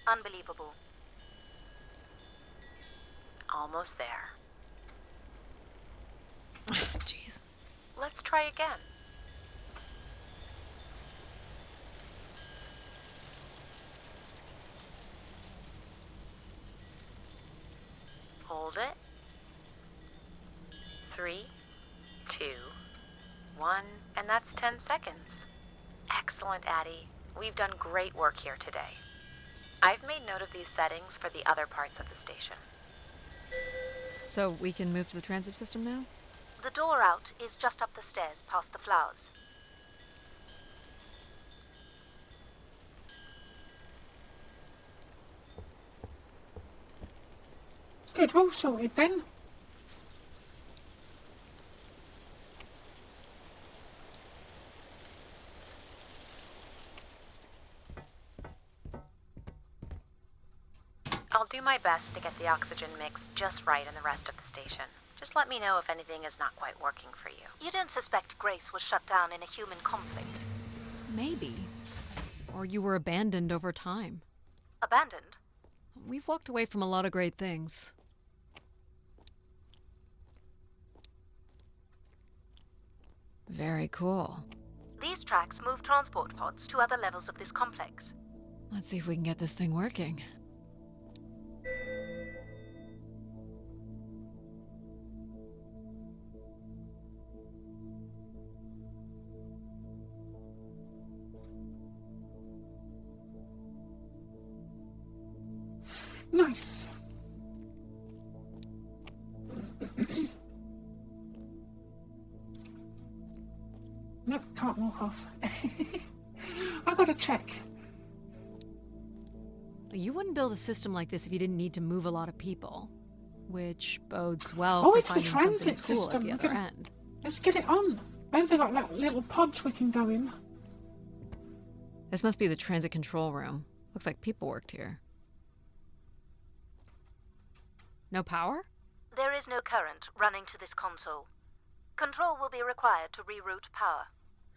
D: Unbelievable.
F: Almost there.
B: Jeez.
F: Let's try again. Hold it. 3, 2, 1, and that's 10 seconds. Excellent, Addie. We've done great work here today. I've made note of these settings for the other parts of the station.
B: So we can move to the transit system now?
D: The door out is just up the stairs past the flowers.
A: Good, all sorted then.
F: I'll do my best to get the oxygen mix just right in the rest of the station. Just let me know if anything is not quite working for you.
D: You don't suspect Grace was shut down in a human conflict?
B: Maybe. Or you were abandoned over time.
D: Abandoned?
B: We've walked away from a lot of great things. Very cool.
D: These tracks move transport pods to other levels of this complex.
B: Let's see if we can get this thing working.
A: Nice. Nope, can't walk off. I gotta check.
B: You wouldn't build a system like this if you didn't need to move a lot of people, which bodes well
A: Oh,
B: for
A: it's the
B: finding something
A: transit
B: cool
A: system.
B: at the
A: Look
B: other
A: at it.
B: end.
A: Let's get it on. Maybe they've got like little pods we can go in.
B: This must be the transit control room. Looks like people worked here. No power?
D: There is no current running to this console. Control will be required to reroute power.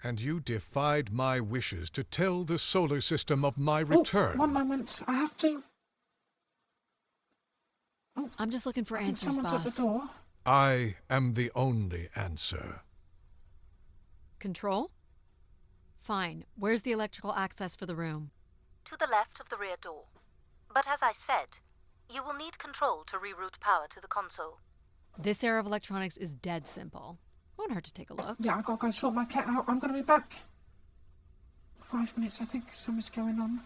E: And you defied my wishes to tell the solar system of my
A: Oh,
E: return.
A: one moment. I have to.
B: I'm just looking for
A: I think
B: answers,
A: someone's
B: boss.
A: at the door.
E: I am the only answer.
B: Control? Fine. Where's the electrical access for the room?
D: To the left of the rear door. But as I said, you will need control to reroute power to the console.
B: This era of electronics is dead simple. Won't hurt to take a look.
A: Yeah, I gotta go sort my cat out. I'm gonna be back. 5 minutes, I think. Something's going on.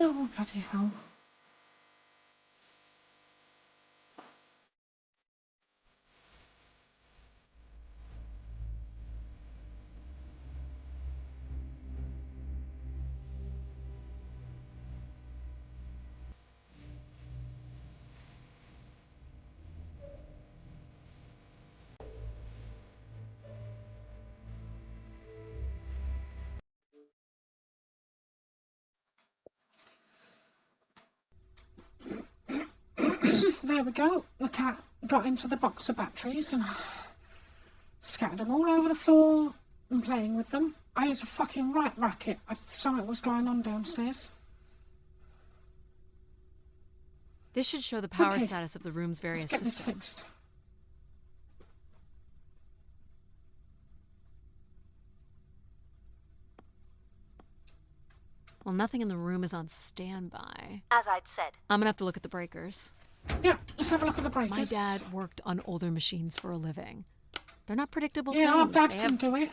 A: Oh, bloody hell. There we go. The cat got into the box of batteries and scattered them all over the floor and playing with them. I was a fucking right racket. Something was going on downstairs.
B: This should show the power
A: Okay.
B: status of the room's various
A: Let's get this
B: systems.
A: fixed.
B: Well, nothing in the room is on standby.
D: As I'd said,
B: I'm gonna have to look at the breakers.
A: Yeah, let's have a look at the breakers.
B: My dad worked on older machines for a living. They're not predictable
A: Yeah, our
B: things.
A: dad
B: They
A: can
B: have
A: do it.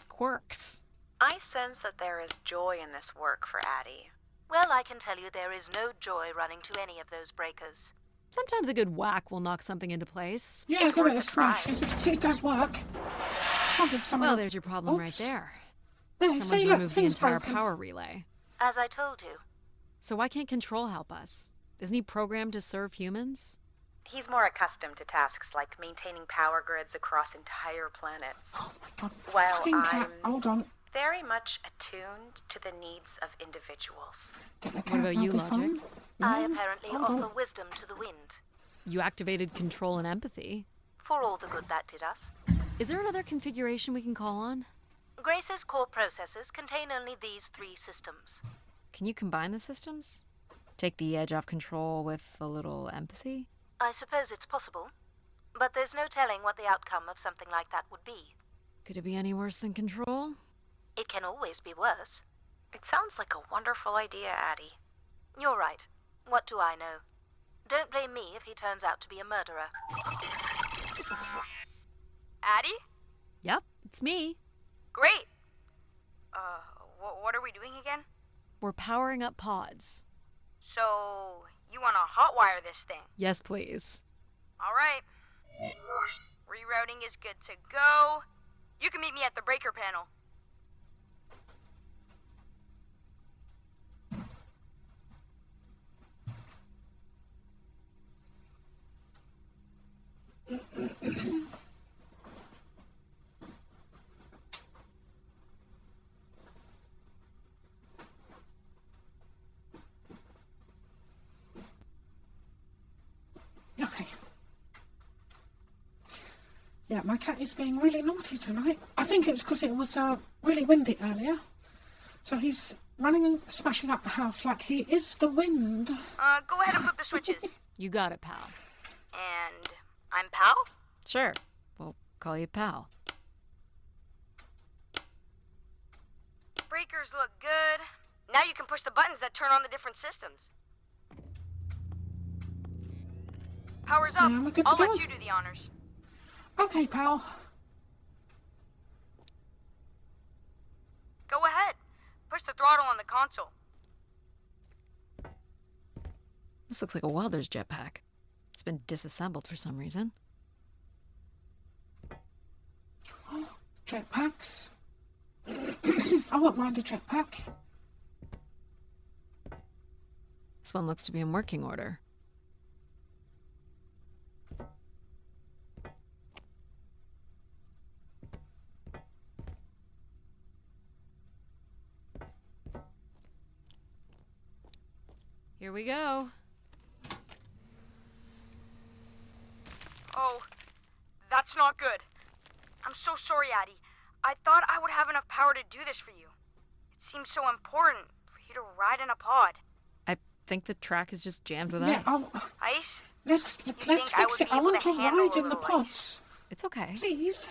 B: quirks.
F: I sense that there is joy in this work for Addie.
D: well, I can tell you there is no joy running to any of those breakers.
B: Sometimes a good whack will knock something into place.
A: Yeah,
F: It's
A: give
F: worth
A: it a
F: a
A: smash.
F: try.
A: It does work. I'll give someone
B: Well,
A: a-
B: there's your problem right
A: Oops.
B: there.
A: There,
B: Someone's
A: see, look,
B: removed the
A: thing's
B: entire
A: broken.
B: power relay.
D: As I told you,
B: So why can't Control help us? Isn't he programmed to serve humans?
F: He's more accustomed to tasks like maintaining power grids across entire planets.
A: Oh my god,
F: Well,
A: fucking cat.
F: I'm-
A: Hold on.
F: Very much attuned to the needs of individuals.
A: Get the
B: What
A: cat.
B: about you,
A: I'll be
B: Logic?
A: fine.
D: I
A: Yeah,
D: apparently
A: hold
D: offer
A: on.
D: wisdom to the wind.
B: You activated Control and Empathy.
D: For all the good that did us.
B: Is there another configuration we can call on?
D: Grace's core processors contain only these 3 systems.
B: Can you combine the systems? Take the edge off Control with a little empathy?
D: I suppose it's possible, but there's no telling what the outcome of something like that would be.
B: Could it be any worse than Control?
D: It can always be worse.
F: It sounds like a wonderful idea, Addie.
D: You're right. What do I know? Don't blame me if he turns out to be a murderer.
G: Addie?
B: Yep, it's me.
G: Great. What are we doing again?
B: We're powering up pods.
G: So, you want to hotwire this thing?
B: Yes, please.
G: All right. Rerouting is good to go. You can meet me at the breaker panel.
A: Okay. Yeah, my cat is being really naughty tonight. I think it's because it was really windy earlier. So he's running and smashing up the house like he is the wind.
G: Go ahead and flip the switches.
B: You got it, pal.
G: And I'm Pal?
B: Sure. We'll call you pal.
G: Breakers look good. Now you can push the buttons that turn on the different systems. Power's up.
A: Yeah, we're good to
G: I'll let
A: go.
G: you do the honors.
A: Okay, pal.
G: Go ahead. Push the throttle on the console.
B: This looks like a welder's jetpack. It's been disassembled for some reason.
A: Jetpacks. I won't mind a jetpack.
B: This one looks to be in working order. Here we go.
G: Oh, that's not good. I'm so sorry, Addie. I thought I would have enough power to do this for you. It seems so important for you to ride in a pod.
B: I think the track is just jammed with
A: Yeah,
B: ice.
G: Ice?
A: let's
G: think
A: fix
G: I would
A: it.
G: be
A: I
G: able
A: want
G: to
A: to
G: handle
A: ride
G: a
A: in the
G: little
A: pods.
B: It's okay.
A: Please.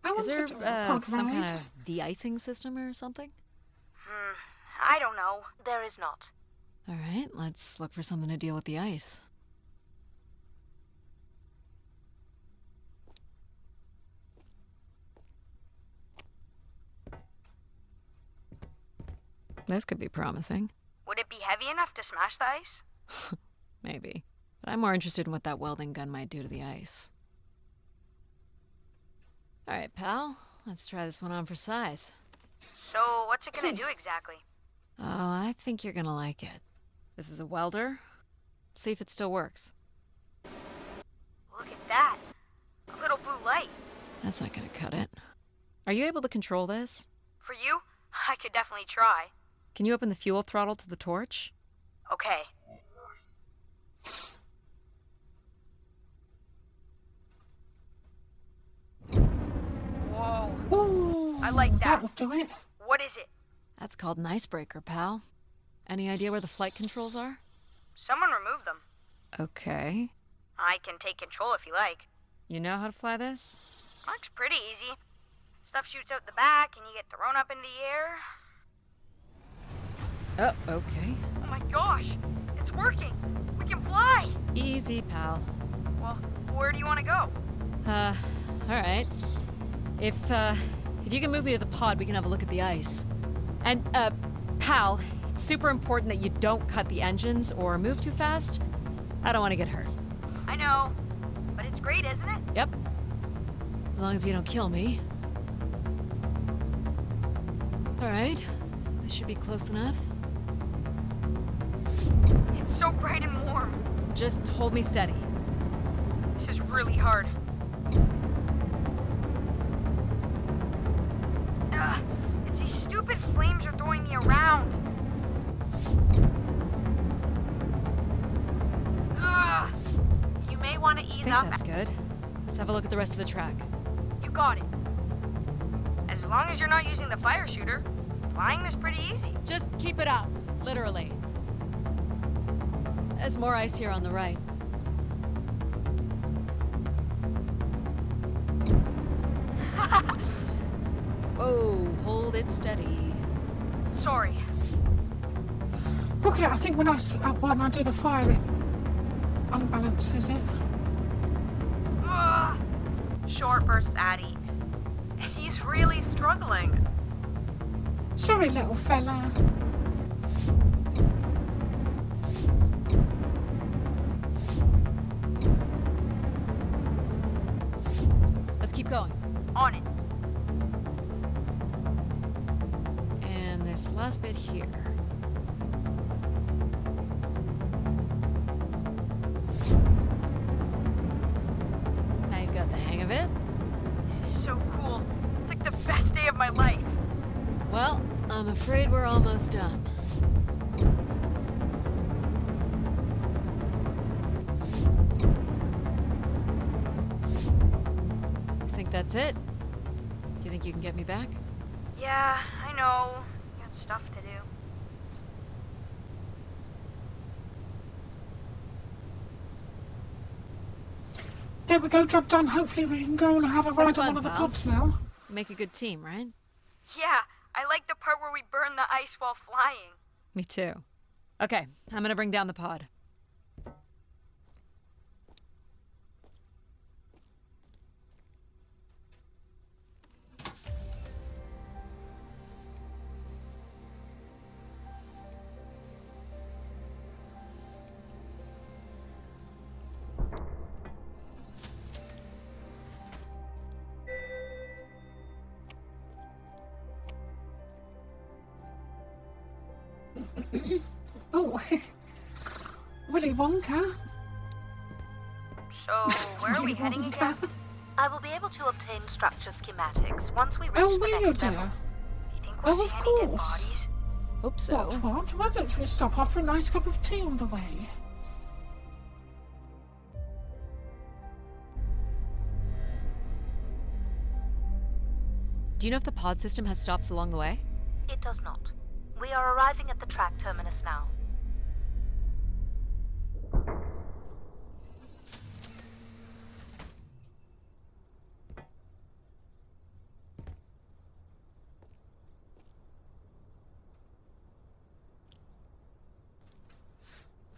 A: I
B: Is
A: want
B: there
A: to do a pod
B: some
A: ride.
B: kind of de-icing system or something?
G: I don't know.
D: There is not.
B: All right, let's look for something to deal with the ice. This could be promising.
G: Would it be heavy enough to smash the ice?
B: Maybe. But I'm more interested in what that welding gun might do to the ice. Alright, pal. Let's try this one on for size.
G: So, what's it gonna do exactly?
B: Oh, I think you're gonna like it. This is a welder. See if it still works.
G: Look at that. A little blue light.
B: That's not gonna cut it. Are you able to control this?
G: For you, I could definitely try.
B: Can you open the fuel throttle to the torch?
G: Okay. Whoa.
A: Ooh,
G: I like that.
A: That'll do it.
G: What is it?
B: That's called an icebreaker, pal. Any idea where the flight controls are?
G: Someone removed them.
B: Okay.
G: I can take control if you like.
B: You know how to fly this?
G: Looks pretty easy. Stuff shoots out the back and you get thrown up into the air.
B: Oh, okay.
G: Oh my gosh, it's working. We can fly.
B: Easy, pal.
G: Well, where do you want to go?
B: Alright. If you can move me to the pod, we can have a look at the ice. And, pal, it's super important that you don't cut the engines or move too fast. I don't want to get hurt.
G: I know, but it's great, isn't it?
B: Yep. As long as you don't kill me. Alright. This should be close enough.
G: It's so bright and warm.
B: Just hold me steady.
G: This is really hard. Ugh, it's these stupid flames are throwing me around. Ugh.
F: You may want to ease
B: I think
F: up.
B: that's good. Let's have a look at the rest of the track.
G: You got it. As long as you're not using the fire shooter, flying is pretty easy.
B: Just keep it up, literally. There's more ice here on the right. Whoa, hold it steady.
G: Sorry.
A: Okay, I think when I do the fire, it unbalances it.
G: Ugh.
F: Short bursts, Addie. He's really struggling.
A: Sorry, little fella.
B: Let's keep going.
G: On it.
B: And this last bit here. Now you've got the hang of it.
G: This is so cool. It's like the best day of my life.
B: Well, I'm afraid we're almost done. Think that's it? Do you think you can get me back?
G: Yeah, I know. You got stuff to do.
A: There we go, job done. Hopefully we can go and have a ride
B: fun,
A: on one of the
B: pal.
A: pods now.
B: Make a good team, right?
G: Yeah, I like the part where we burn the ice while flying.
B: Me too. Okay, I'm gonna bring down the pod.
A: Oh, Willy Wonka.
G: So, where are we heading again?
D: I will be able to obtain structure schematics once we reach
A: Oh,
D: the
A: will you,
D: next level.
A: dear?
G: You think we'll
A: Oh,
G: see
A: of
G: any dead
A: course.
G: bodies?
B: Hope so.
A: What? Why don't we stop off for a nice cup of tea on the way?
B: Do you know if the pod system has stops along the way?
D: It does not. We are arriving at the track terminus now.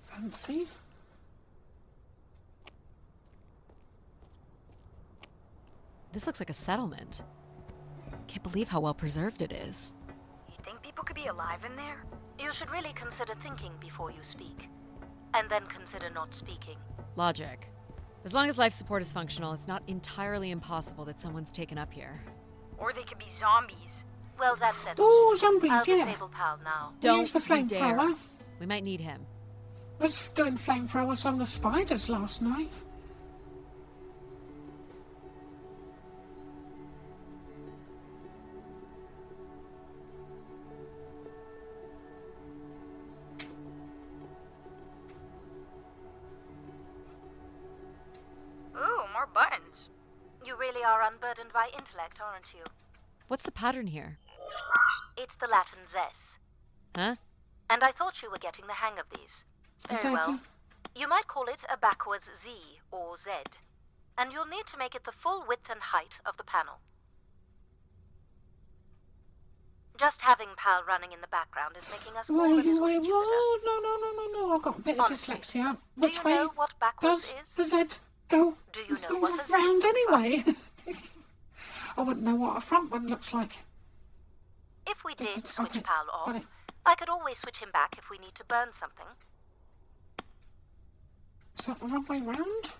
A: Fancy.
B: This looks like a settlement. Can't believe how well preserved it is.
G: You think people could be alive in there?
D: You should really consider thinking before you speak. And then consider not speaking.
B: Logic. As long as life support is functional, it's not entirely impossible that someone's taken up here.
G: Or they could be zombies.
D: Well, that settles
A: Oh,
D: it.
A: zombies,
D: I'll
A: yeah.
D: disable Pal now.
B: Don't
A: Use the
B: you dare.
A: flamethrower.
B: We might need him.
A: Was doing flamethrowers on the spiders last night.
G: Ooh, more buttons.
D: You really are unburdened by intellect, aren't you?
B: What's the pattern here?
D: It's the Latin zes.
B: Huh?
D: And I thought you were getting the hang of these. Very well. You might call it a backwards Z or Z. And you'll need to make it the full width and height of the panel. Just having Pal running in the background is making us all a
A: Wait,
D: little
A: wait,
D: stupider.
A: no, I've got a bit of
D: Honestly,
A: dyslexia.
D: Do
A: Which
D: you
A: way
D: know what backwards
A: does
D: is?
A: the Z go
D: Do you know what a Z
A: round
D: looks
A: anyway? I wouldn't know what a front one looks like.
D: If we did
A: Okay,
D: switch Pal
A: got
D: off,
A: it.
D: I could always switch him back if we need to burn something.
A: Is that the wrong way round?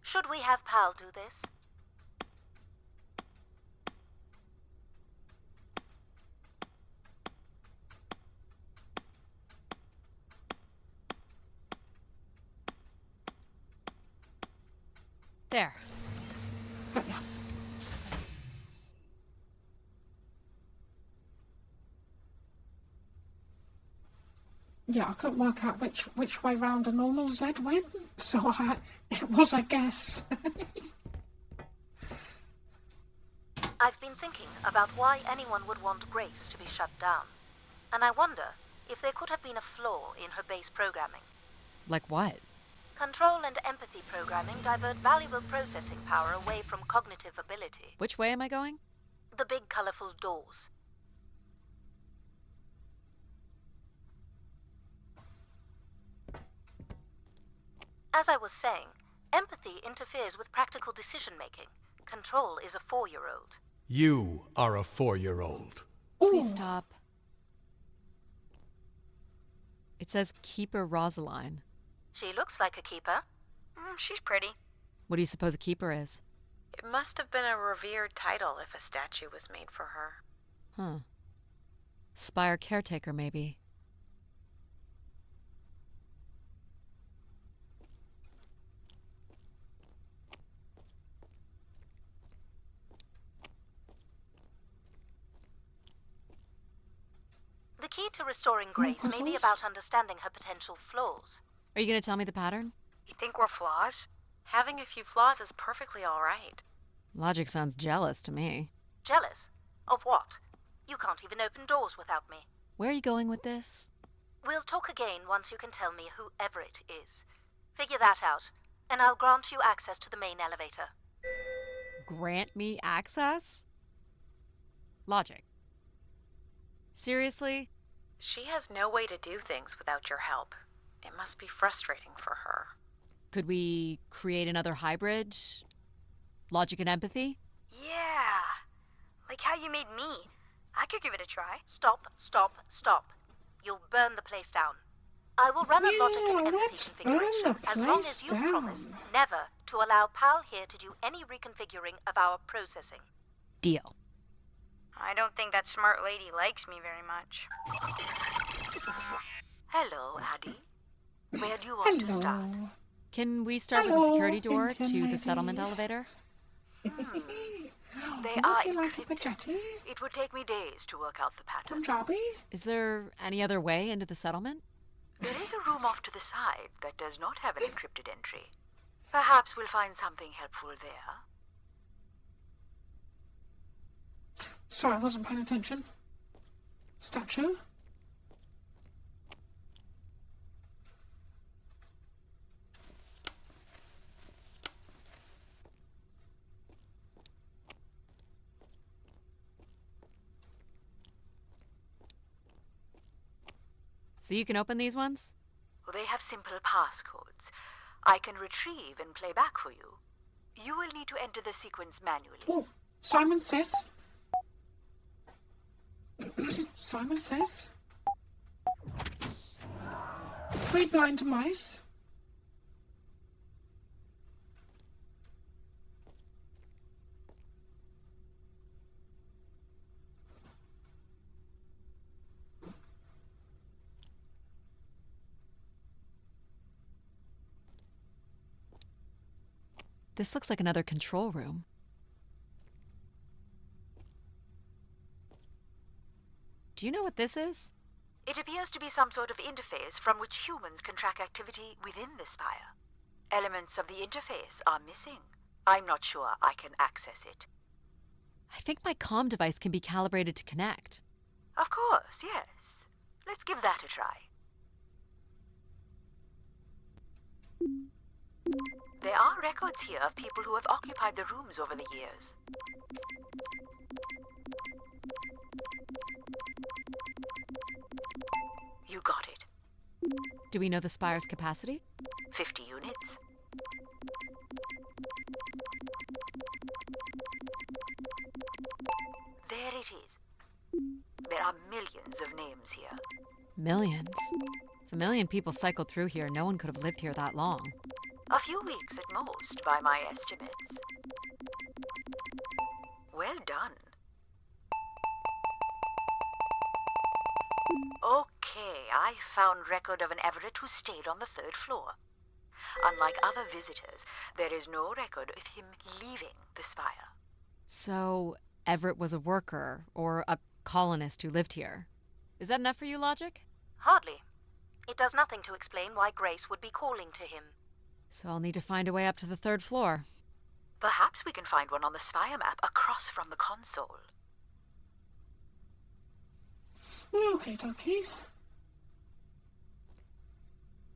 D: Should we have Pal do this?
B: There.
A: Got ya. Yeah, I couldn't work out which way round a normal Z went, so it was a guess.
D: I've been thinking about why anyone would want Grace to be shut down. And I wonder if there could have been a flaw in her base programming.
B: Like what?
D: Control and empathy programming divert valuable processing power away from cognitive ability.
B: Which way am I going?
D: The big colorful doors. As I was saying, empathy interferes with practical decision-making. Control is a 4-year-old.
E: You are a 4-year-old.
B: Please stop. It says Keeper Rosaline.
D: She looks like a keeper.
G: She's pretty.
B: What do you suppose a keeper is?
F: It must have been a revered title if a statue was made for her.
B: Huh. Spire caretaker, maybe.
D: The key to restoring Grace may be
A: puzzles?
D: about understanding her potential flaws.
B: Are you going to tell me the pattern?
G: You think we're flaws?
F: Having a few flaws is perfectly all right.
B: Logic sounds jealous to me.
D: Jealous? Of what? You can't even open doors without me.
B: Where are you going with this?
D: We'll talk again once you can tell me whoever it is. Figure that out, and I'll grant you access to the main elevator.
B: Grant me access? Logic. Seriously?
F: She has no way to do things without your help. It must be frustrating for her.
B: Could we create another hybrid? Logic and empathy?
G: Yeah. Like how you made me. I could give it a try.
D: Stop, stop, stop. You'll burn the place down. I will run a logic and
A: Yeah,
D: empathy
A: let's burn
D: configuration
A: the
D: as long as
A: place
D: you
A: down.
D: promise never to allow Pal here to do any reconfiguring of our processing.
B: Deal.
G: I don't think that smart lady likes me very much.
H: Hello, Addie. Where do you want to start?
A: Hello.
B: Can we start with the
A: Hello,
B: security door
A: Indian
B: to the
A: lady.
B: settlement elevator?
H: They
A: Would
H: are
A: you like a
H: encrypted.
A: pagetti?
H: It would take me days to work out the pattern.
A: Punjabi?
B: Is there any other way into the settlement?
H: There is a room off to the side that does not have an encrypted entry. Perhaps we'll find something helpful there.
A: Sorry, I wasn't paying attention. Statue?
B: So you can open these ones?
H: Well, they have simple passcodes. I can retrieve and play back for you. You will need to enter the sequence manually.
A: Oh, Simon says... Simon says... 3 blind mice.
B: This looks like another control room. Do you know what this is?
H: It appears to be some sort of interface from which humans can track activity within the spire. Elements of the interface are missing. I'm not sure I can access it.
B: I think my comm device can be calibrated to connect.
H: Of course, yes. Let's give that a try. There are records here of people who have occupied the rooms over the years. You got it.
B: Do we know the spire's capacity?
H: 50 units. There it is. There are millions of names here.
B: Millions. If a million people cycled through here, no one could have lived here that long.
H: A few weeks at most, by my estimates. Well done. Okay, I found record of an Everett who stayed on the 3rd floor. Unlike other visitors, there is no record of him leaving the spire.
B: So, Everett was a worker, or a colonist who lived here. Is that enough for you, Logic?
D: Hardly. It does nothing to explain why Grace would be calling to him.
B: So I'll need to find a way up to the 3rd floor.
H: Perhaps we can find one on the spire map across from the console.
A: Okay, dokie.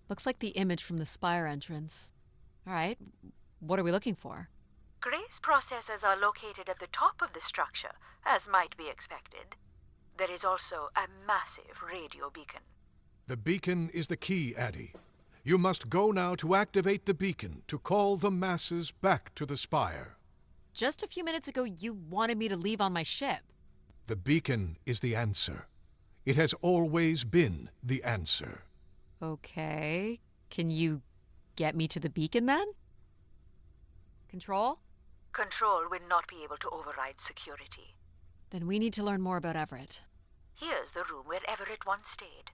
B: Looks like the image from the spire entrance. All right, what are we looking for?
H: Grace processors are located at the top of the structure, as might be expected. There is also a massive radio beacon.
E: The beacon is the key, Addie. You must go now to activate the beacon to call the masses back to the spire.
B: Just a few minutes ago, you wanted me to leave on my ship.
E: The beacon is the answer. It has always been the answer.
B: Okay. Can you get me to the beacon then? Control?
H: Control will not be able to override security.
B: Then we need to learn more about Everett.
H: Here's the room where Everett once stayed.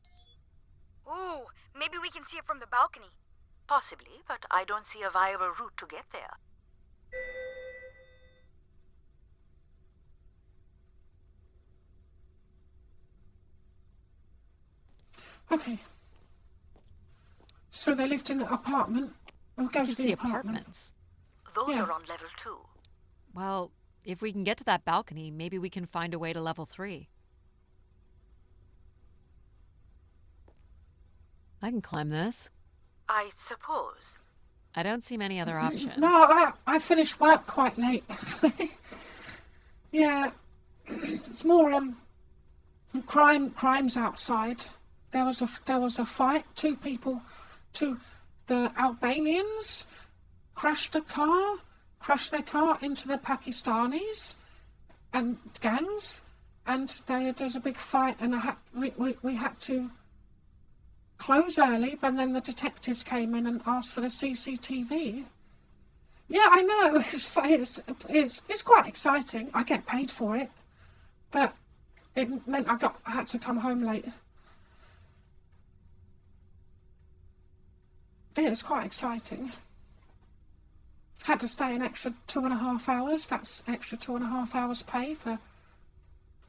G: Ooh, maybe we can see it from the balcony.
H: Possibly, but I don't see a viable route to get there.
A: Okay. So they lived in an apartment. We'll go
B: I
A: to
B: can
A: the
B: see
A: apartment.
B: apartments.
H: Those
A: Yeah.
H: are on level 2.
B: Well, if we can get to that balcony, maybe we can find a way to level 3. I can climb this.
H: I suppose.
B: I don't see many other options.
A: No, I finished work quite late. Yeah. It's more crimes outside. There was a fight. The Albanians crashed their car into the Pakistanis and gangs, and there was a big fight, and we had to close early, but then the detectives came in and asked for the CCTV. Yeah, I know. It's quite exciting. I get paid for it, but it meant I had to come home late. Yeah, it's quite exciting. Had to stay an extra 2.5 hours. That's extra 2.5 hours pay for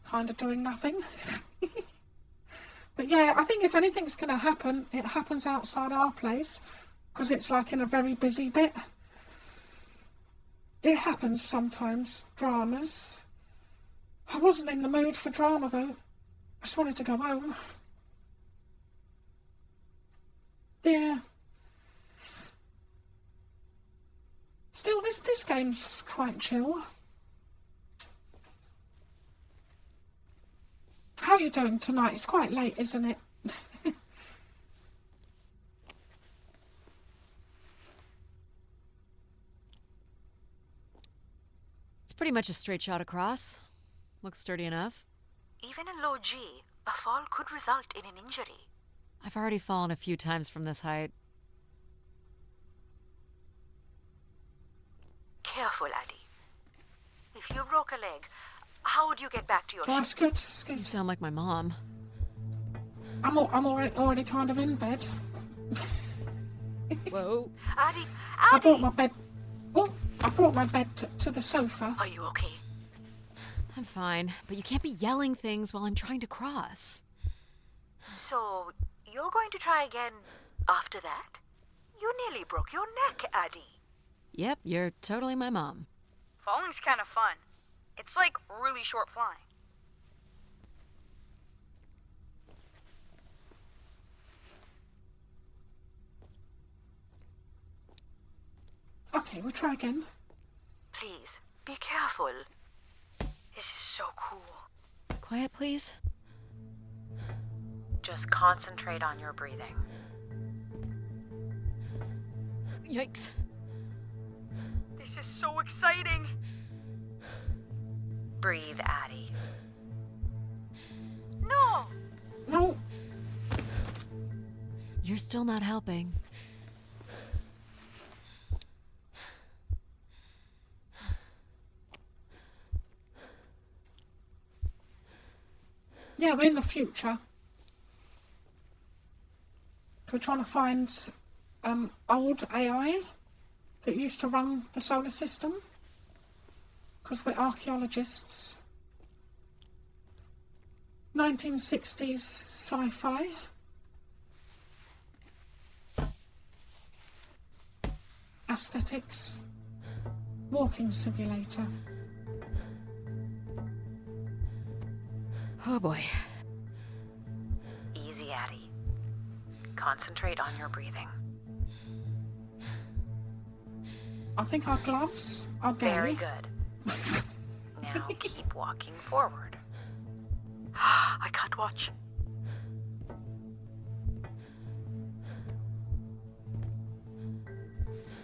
A: kind of doing nothing. But yeah, I think if anything's going to happen, it happens outside our place, because it's like in a very busy bit. It happens sometimes, dramas. I wasn't in the mood for drama though. I just wanted to go home. Yeah. Still, this game's quite chill. How are you doing tonight? It's quite late, isn't it?
B: It's It's pretty much a straight shot across. Looks sturdy enough.
H: Even in low G, a fall could result in an injury.
B: I've already fallen a few times from this height.
H: Careful, Addie. If you broke a leg, how would you get back to your
A: Oh,
H: ship?
A: it's good. It's good.
B: You sound like my mom.
A: I'm already kind of in bed.
B: Whoa.
H: Addie,
A: I brought
H: Addie!
A: my bed. Oh, I brought my bed to the sofa.
H: Are you okay?
B: I'm fine, but you can't be yelling things while I'm trying to cross.
H: So, you're going to try again after that? You nearly broke your neck, Addie.
B: Yep, you're totally my mom.
G: Falling's kind of fun. It's like really short flying.
A: Okay, we'll try again.
H: Please, be careful.
G: This is so cool.
B: Quiet, please.
F: Just concentrate on your breathing.
B: Yikes.
G: This is so exciting.
F: Breathe, Addie.
H: No!
A: No,
B: You're still not helping.
A: yeah, we're in the future. We're trying to find old AI that used to run the solar system. Because we're archaeologists. 1960s sci-fi. Aesthetics. Walking simulator.
B: Oh boy.
F: Easy, Addie. Concentrate on your breathing.
A: I think our gloves are gay.
F: Very good. Now keep walking forward.
H: I can't watch.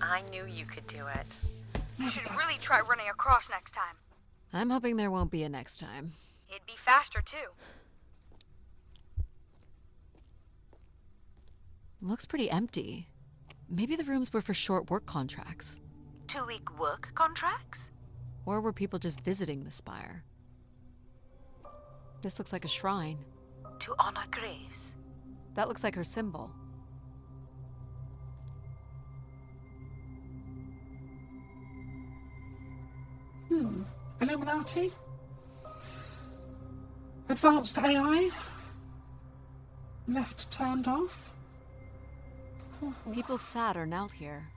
F: I knew you could do it.
G: You should really try running across next time.
B: I'm hoping there won't be a next time.
G: It'd be faster too.
B: Looks pretty empty. Maybe the rooms were for short work contracts.
H: 2-week work contracts?
B: Or were people just visiting the spire? This looks like a shrine.
H: To honor Grace.
B: That looks like her symbol.
A: Illuminati. Advanced AI. Left turned off.
B: People sat or knelt here.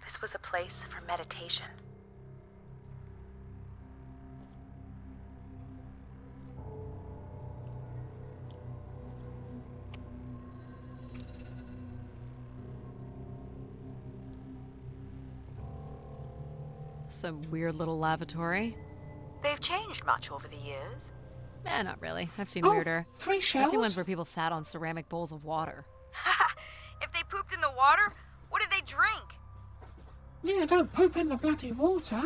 F: This was a place for meditation.
B: Some weird little lavatory.
H: They've changed much over the years.
B: Not really. I've seen
A: Oh,
B: weirder.
A: 3
B: I've
A: shells.
B: seen ones where people sat on ceramic bowls of water.
G: If they pooped in the water, what did they drink?
A: Yeah, don't poop in the bloody water.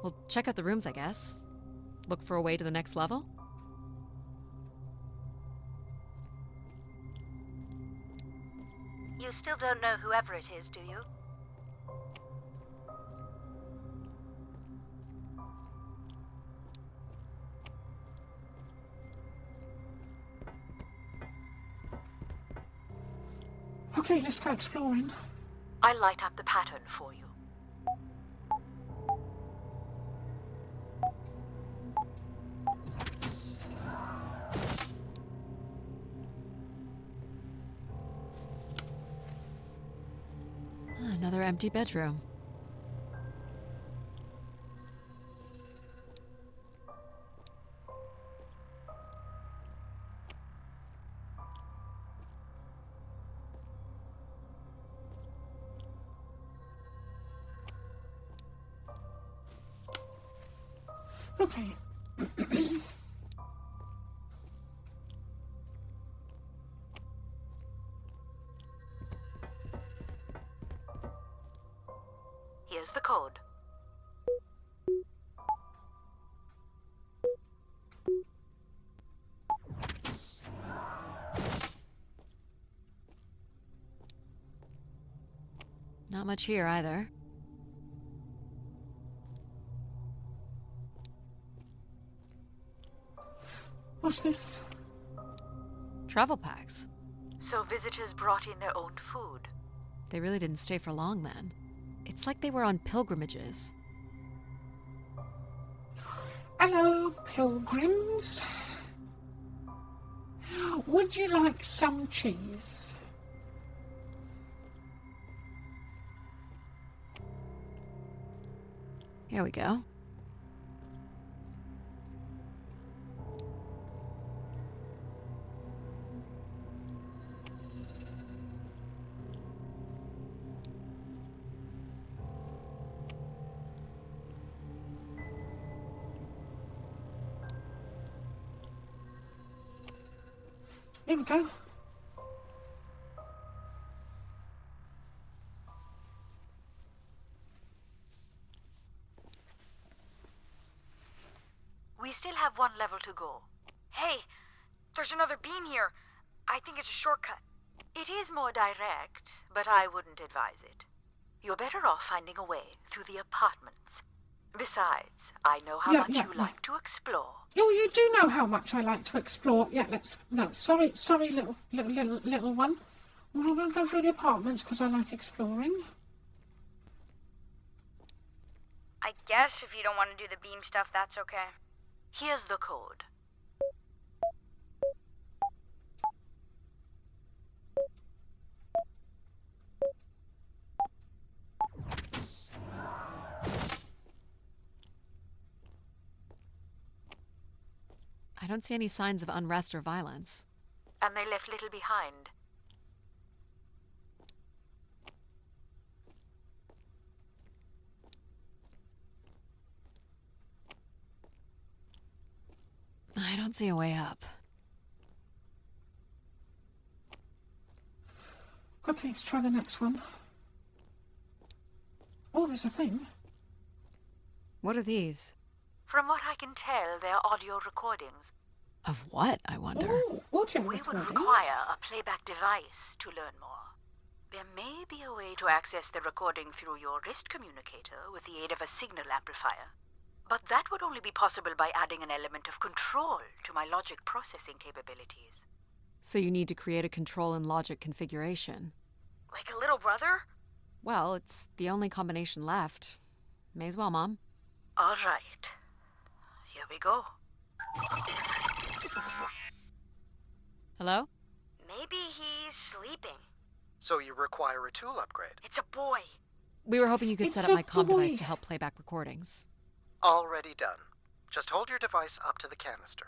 B: Well, check out the rooms, I guess. Look for a way to the next level?
D: You still don't know whoever it is, do you?
A: Okay, let's go exploring.
H: I'll light up the pattern for you.
B: Another empty bedroom.
A: Okay.
H: Here's the code.
B: Not much here either.
A: What's this?
B: Travel packs.
H: So visitors brought in their own food.
B: They really didn't stay for long then. It's like they were on pilgrimages.
A: Hello, pilgrims. Would you like some cheese?
B: Here we go.
A: Here we go.
H: We still have one level to go.
G: Hey, there's another beam here. I think it's a shortcut.
H: It is more direct, but I wouldn't advise it. You're better off finding a way through the apartments. Besides, I know how much you like to explore.
A: Oh, you do know how much I like to explore. Yeah, sorry, little one. We're going to go through the apartments because I like exploring.
G: I guess if you don't want to do the beam stuff, that's okay.
H: Here's the code.
B: I don't see any signs of unrest or violence.
H: And they left little behind.
B: I don't see a way up.
A: Okay, let's try the next one. Oh, there's a thing.
B: What are these?
H: From what I can tell, they're audio recordings.
B: Of what, I wonder?
A: Oh, audio
H: We would
A: recordings.
H: require a playback device to learn more. There may be a way to access the recording through your wrist communicator with the aid of a signal amplifier. But that would only be possible by adding an element of control to my logic processing capabilities.
B: So you need to create a control and logic configuration.
G: Like a little brother?
B: Well, it's the only combination left. May as well, Mom.
H: All right. Here we go.
B: Hello?
G: Maybe he's sleeping.
C: So you require a tool upgrade.
G: It's a boy.
B: We were hoping you could
A: It's
B: set up
A: a
B: my comm device
A: boy.
B: to help play back recordings.
C: Already done. Just hold your device up to the canister.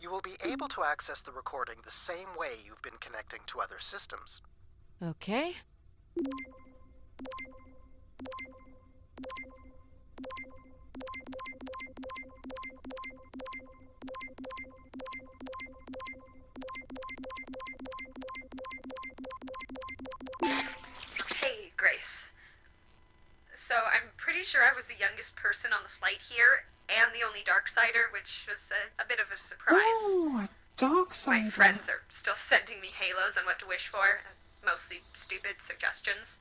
C: You will be able to access the recording the same way you've been connecting to other systems.
B: Okay.
I: Hey, Grace. So I'm pretty sure I was the youngest person on the flight here, and the only Darksider, which was a bit of a surprise.
A: Oh, a dark side.
I: My friends are still sending me halos on what to wish for, mostly stupid suggestions.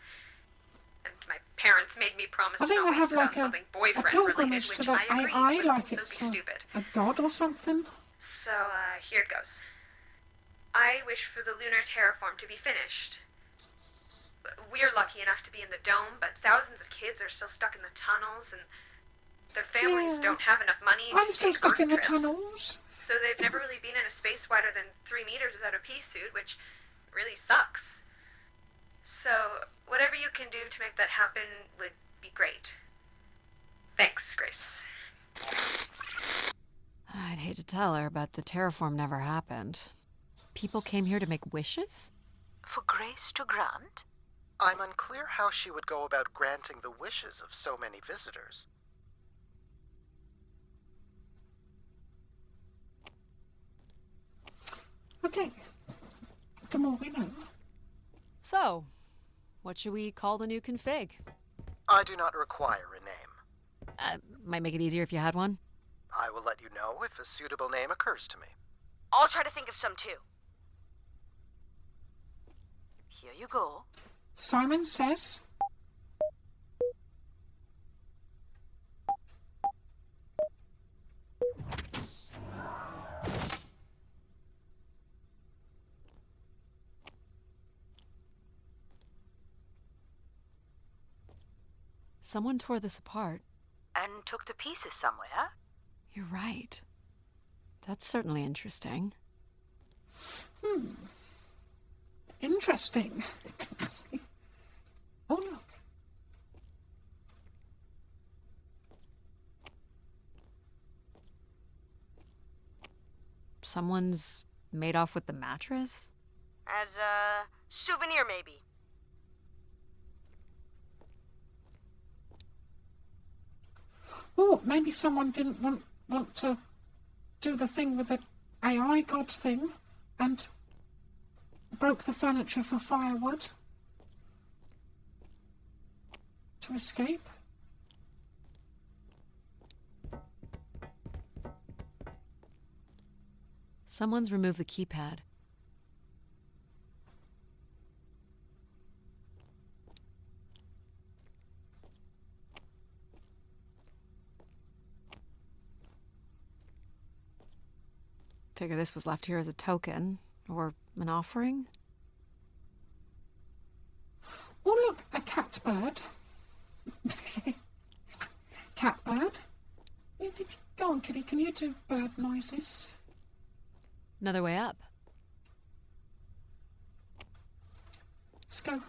I: And my parents made me promise
A: I
I: to
A: think
I: not
A: they
I: waste
A: have
I: it on
A: like a
I: something boyfriend
A: pilgrimage
I: related,
A: to
I: which
A: the
I: I agree
A: AI,
I: would
A: like
I: also
A: it's
I: be stupid.
A: a god or something.
I: So, here it goes. I wish for the lunar terraform to be finished. We're lucky enough to be in the dome, but thousands of kids are still stuck in the tunnels, and their families
A: Yeah.
I: don't have enough money
A: I'm
I: to
A: still
I: take
A: stuck
I: Earth
A: in the
I: trips.
A: tunnels.
I: So they've never really been in a space wider than 3 meters without a pea suit, which really sucks. So whatever you can do to make that happen would be great. Thanks, Grace.
B: I'd hate to tell her, but the terraform never happened. People came here to make wishes?
H: For Grace to grant?
C: I'm unclear how she would go about granting the wishes of so many visitors.
A: Okay. The more we know.
B: So, what should we call the new config?
C: I do not require a name.
B: Might make it easier if you had one.
C: I will let you know if a suitable name occurs to me.
G: I'll try to think of some too.
H: Here you go.
A: Simon says...
B: Someone tore this apart.
H: And took to pieces somewhere?
B: You're right. That's certainly interesting.
A: Interesting. Oh, look.
B: Someone's made off with the mattress?
G: As a souvenir, maybe.
A: Oh, maybe someone didn't want to do the thing with the AI god thing and broke the furniture for firewood to escape.
B: Someone's removed the keypad. Figure this was left here as a token, or an offering.
A: Oh, look, a catbird. Catbird. Go on, kitty, can you do bird noises?
B: Another way up.
A: Let's go.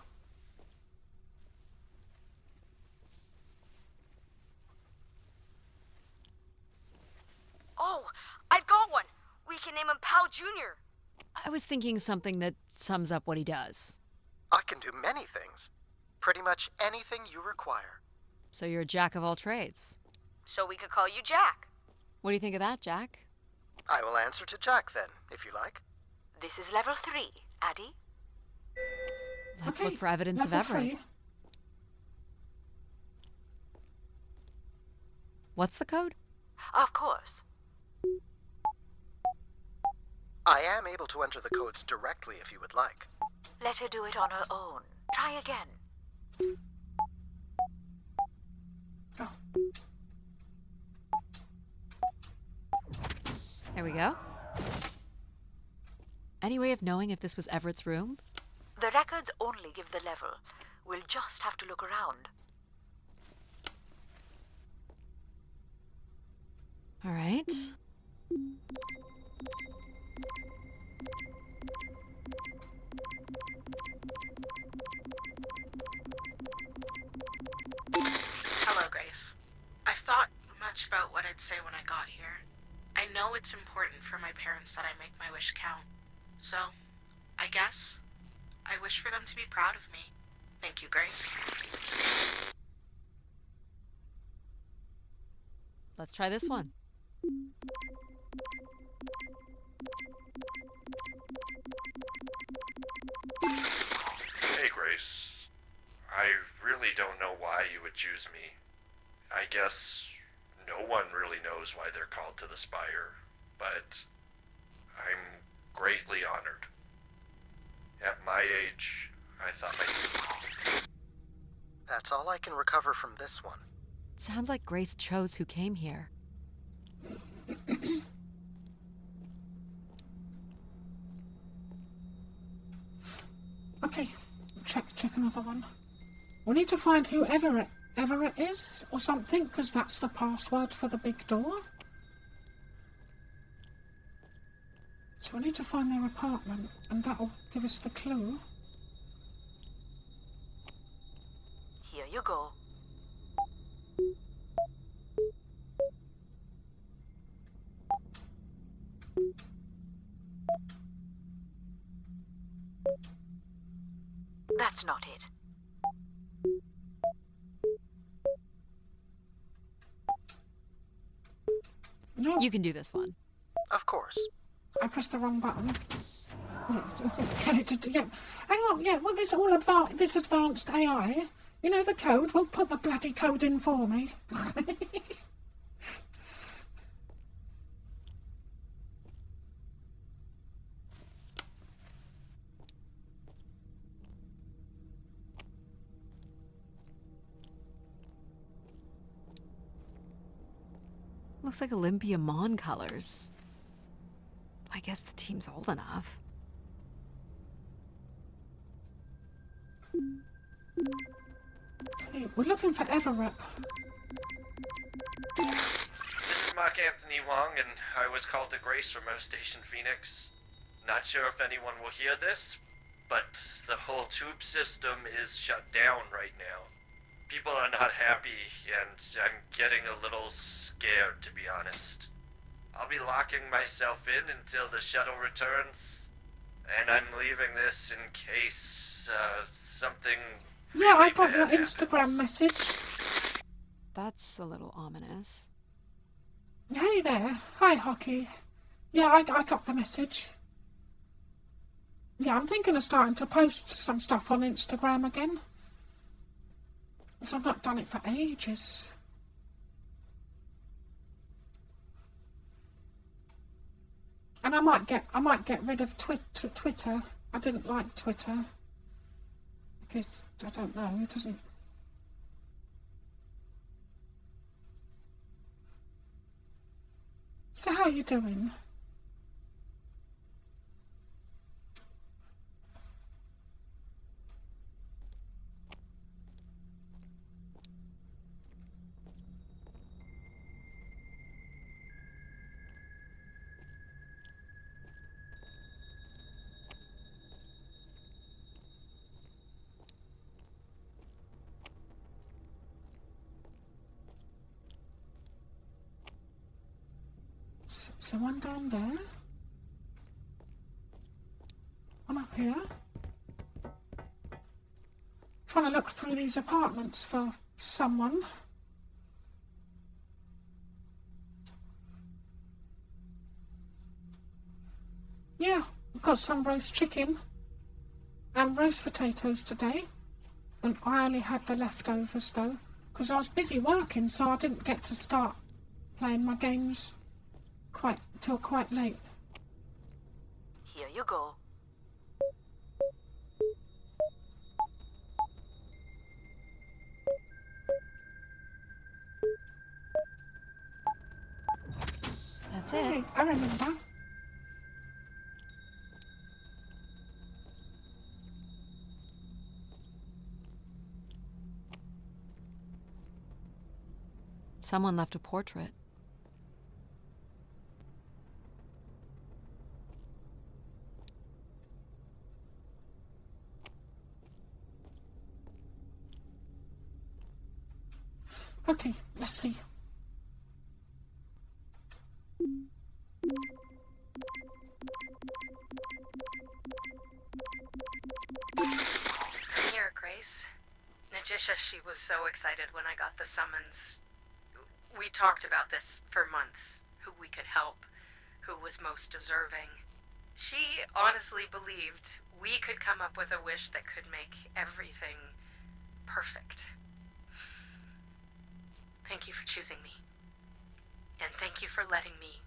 G: Oh, I've got one. We can name him Pal Jr.
B: I was thinking something that sums up what he does.
C: I can do many things. Pretty much anything you require.
B: So you're a jack of all trades.
G: So we could call you Jack.
B: What do you think of that, Jack?
C: I will answer to Jack then, if you like.
H: This is level 3, Addie.
B: Let's
A: Okay,
B: look for evidence of
A: level
B: Everett.
A: 3.
B: What's the code?
H: Of course.
C: I am able to enter the codes directly if you would like.
H: Let her do it on her own. Try again.
A: Oh,
B: There we go. Any way of knowing if this was Everett's room?
H: The records only give the level. We'll just have to look around.
B: All right.
J: Hello, Grace. I've thought much about what I'd say when I got here. I know it's important for my parents that I make my wish count. So, I guess, I wish for them to be proud of me. Thank you, Grace.
B: Let's try this one.
K: Hey, Grace. I really don't know why you would choose me. I guess no one really knows why they're called to the Spire, but I'm greatly honored. At my age, I thought
C: That's all I can recover from this one.
B: It sounds like Grace chose who came here.
A: okay. Check another one. We need to find who Everett is, or something, because that's the password for the big door. So we need to find their apartment, and that'll give us the clue.
H: Here you go. That's not it.
A: No,
B: You can do this one.
C: Of course.
A: I pressed the wrong button. Yeah. Hang on, yeah, well, this advanced AI, you know the code? Well, put the bloody code in for me.
B: Looks like Olympia Mon colors. I guess the team's old enough.
A: Okay, we're looking for Everett.
K: This is Mark Anthony Wong, and I was called to Grace from Earth Station Phoenix. Not sure if anyone will hear this, but the whole tube system is shut down right now. People are not happy, and I'm getting a little scared, to be honest. I'll be locking myself in until the shuttle returns, and I'm leaving this in case something.
A: Yeah, I
K: really
A: got your
K: bad
A: Instagram
K: happens.
A: message.
B: That's a little ominous.
A: Hey there. Hi, Hockey. Yeah, I got the message. Yeah, I'm thinking of starting to post some stuff on Instagram again. So I've not done it for ages. And I might get rid of Twitter. I didn't like Twitter. Because, I don't know, it doesn't... So how you doing? So one down there. One up here. Trying to look through these apartments for someone. Yeah, I've got some roast chicken and roast potatoes today. And I only had the leftovers though, because I was busy working, so I didn't get to start playing my games till quite late.
H: Here you go.
B: That's
A: Hey,
B: it.
A: I remember.
B: Someone left a portrait.
A: Okay, let's see.
J: I'm here, Grace. Najisha, she was so excited when I got the summons. We talked about this for months, who we could help, who was most deserving. She honestly believed we could come up with a wish that could make everything perfect. Thank you for choosing me. And thank you for letting me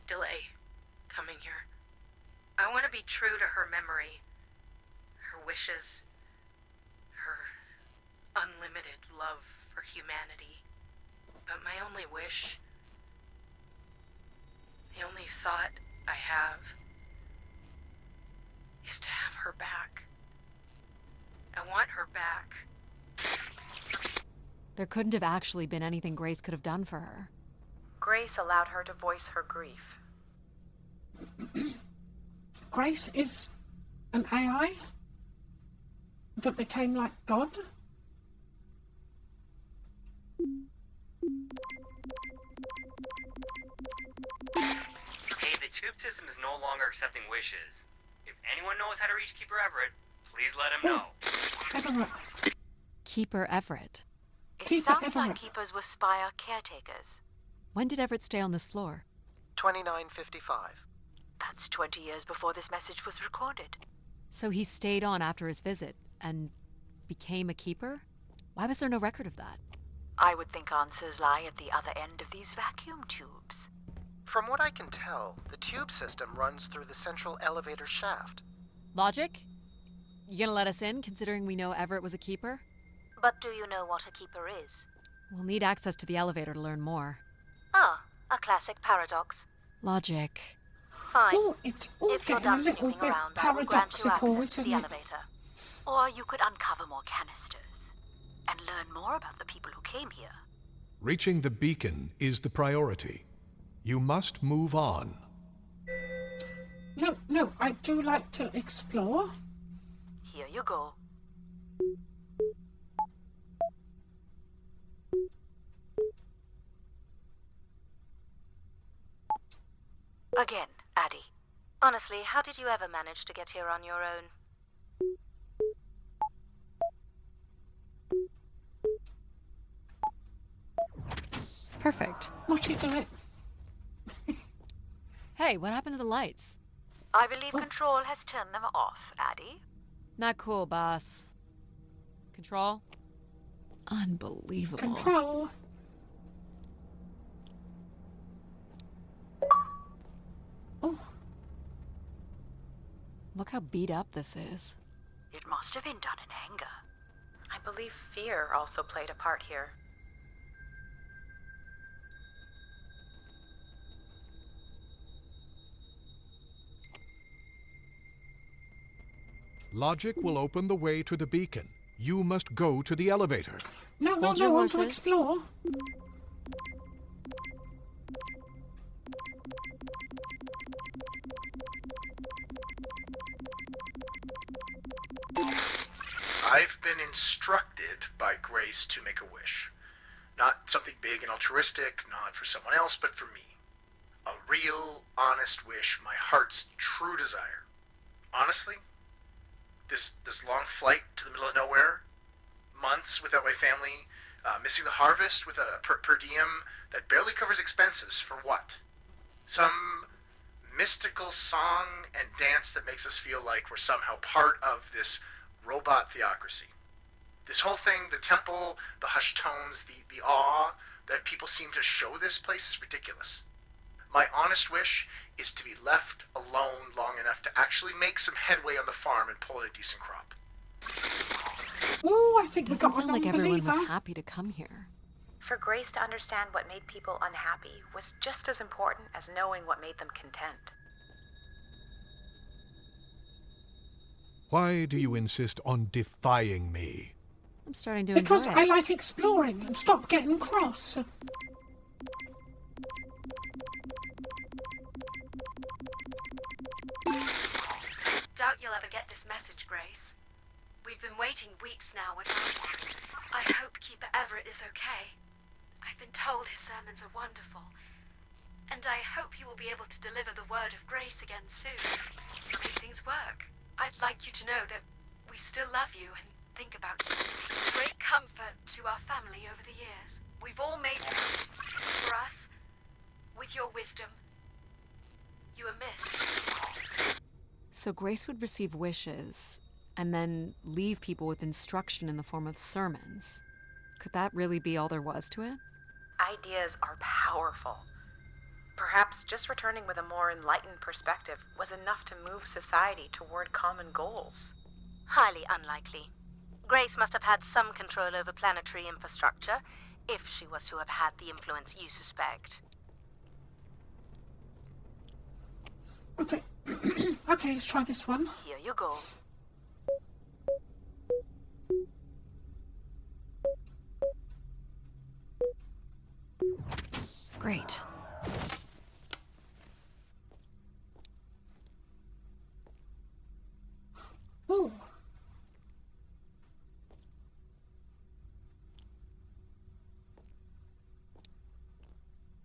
J: delay coming here. I want to be true to her memory, her wishes, her unlimited love for humanity. But my only wish, the only thought I have, is to have her back. I want her back.
B: There couldn't have actually been anything Grace could have done for her.
F: Grace allowed her to voice her grief.
A: Grace is an AI that became like God?
L: Hey, the tube system is no longer accepting wishes. If anyone knows how to reach Keeper Everett, please let him know.
A: Everett.
B: Keeper Everett.
D: It
A: Keeper
D: sounds
A: Everett.
D: like keepers were Spire caretakers.
B: When did Everett stay on this floor?
C: 2955.
D: That's 20 years before this message was recorded.
B: So he stayed on after his visit and became a keeper? Why was there no record of that?
D: I would think answers lie at the other end of these vacuum tubes.
C: From what I can tell, the tube system runs through the central elevator shaft.
B: Logic? You gonna let us in, considering we know Everett was a keeper?
D: But do you know what a keeper is?
B: We'll need access to the elevator to learn more.
D: Ah, a classic paradox.
B: Logic.
D: Fine.
A: Oh, it's all
D: If you're
A: getting a
D: done
A: little
D: snooping
A: bit
D: around, I will grant you
A: paradoxical,
D: access to
A: isn't
D: the
A: it?
D: elevator. Or you could uncover more canisters and learn more about the people who came here.
E: Reaching the beacon is the priority. You must move on.
A: No, I do like to explore.
D: Here you go. Again, Addie. Honestly, how did you ever manage to get here on your own?
B: Perfect.
A: What you doing?
B: Hey, what happened to the lights?
D: I believe Control has turned them off, Addie.
B: Not cool, boss. Control? Unbelievable.
A: Control. Oh,
B: Look how beat up this is.
D: It must have been done in anger.
F: I believe fear also played a part here.
E: Logic will open the way to the beacon. You must go to the elevator.
A: no,
B: Hold your
A: I want to
B: horses.
A: explore.
C: I've been instructed by Grace to make a wish. Not something big and altruistic, not for someone else, but for me. A real, honest wish, my heart's true desire. Honestly, this long flight to the middle of nowhere, months without my family, missing the harvest with a per diem that barely covers expenses, for what? Some mystical song and dance that makes us feel like we're somehow part of this robot theocracy. This whole thing, the temple, the hushed tones, the awe that people seem to show this place is ridiculous. My honest wish is to be left alone long enough to actually make some headway on the farm and pull in a decent crop.
A: Ooh, I think we
B: Doesn't
A: got a
B: sound like everyone
A: non-believer.
B: was happy to come here.
F: For Grace to understand what made people unhappy was just as important as knowing what made them content.
E: Why do you insist on defying me?
B: I'm starting to
A: Because
B: enjoy
A: I
B: it.
A: like exploring and stop getting cross.
I: Doubt you'll ever get this message, Grace. We've been waiting weeks now without one. I hope Keeper Everett is okay. I've been told his sermons are wonderful. And I hope he will be able to deliver the word of grace again soon. Make things work. I'd like you to know that we still love you and think about you. Great comfort to our family over the years. We've all made them for us. With your wisdom, you are missed.
B: So Grace would receive wishes and then leave people with instruction in the form of sermons. Could that really be all there was to it?
F: Ideas are powerful. Perhaps just returning with a more enlightened perspective was enough to move society toward common goals.
D: Highly unlikely. Grace must have had some control over planetary infrastructure, if she was to have had the influence you suspect.
A: Okay. Okay, let's try this one.
D: Here you go.
B: Great.
A: Ooh.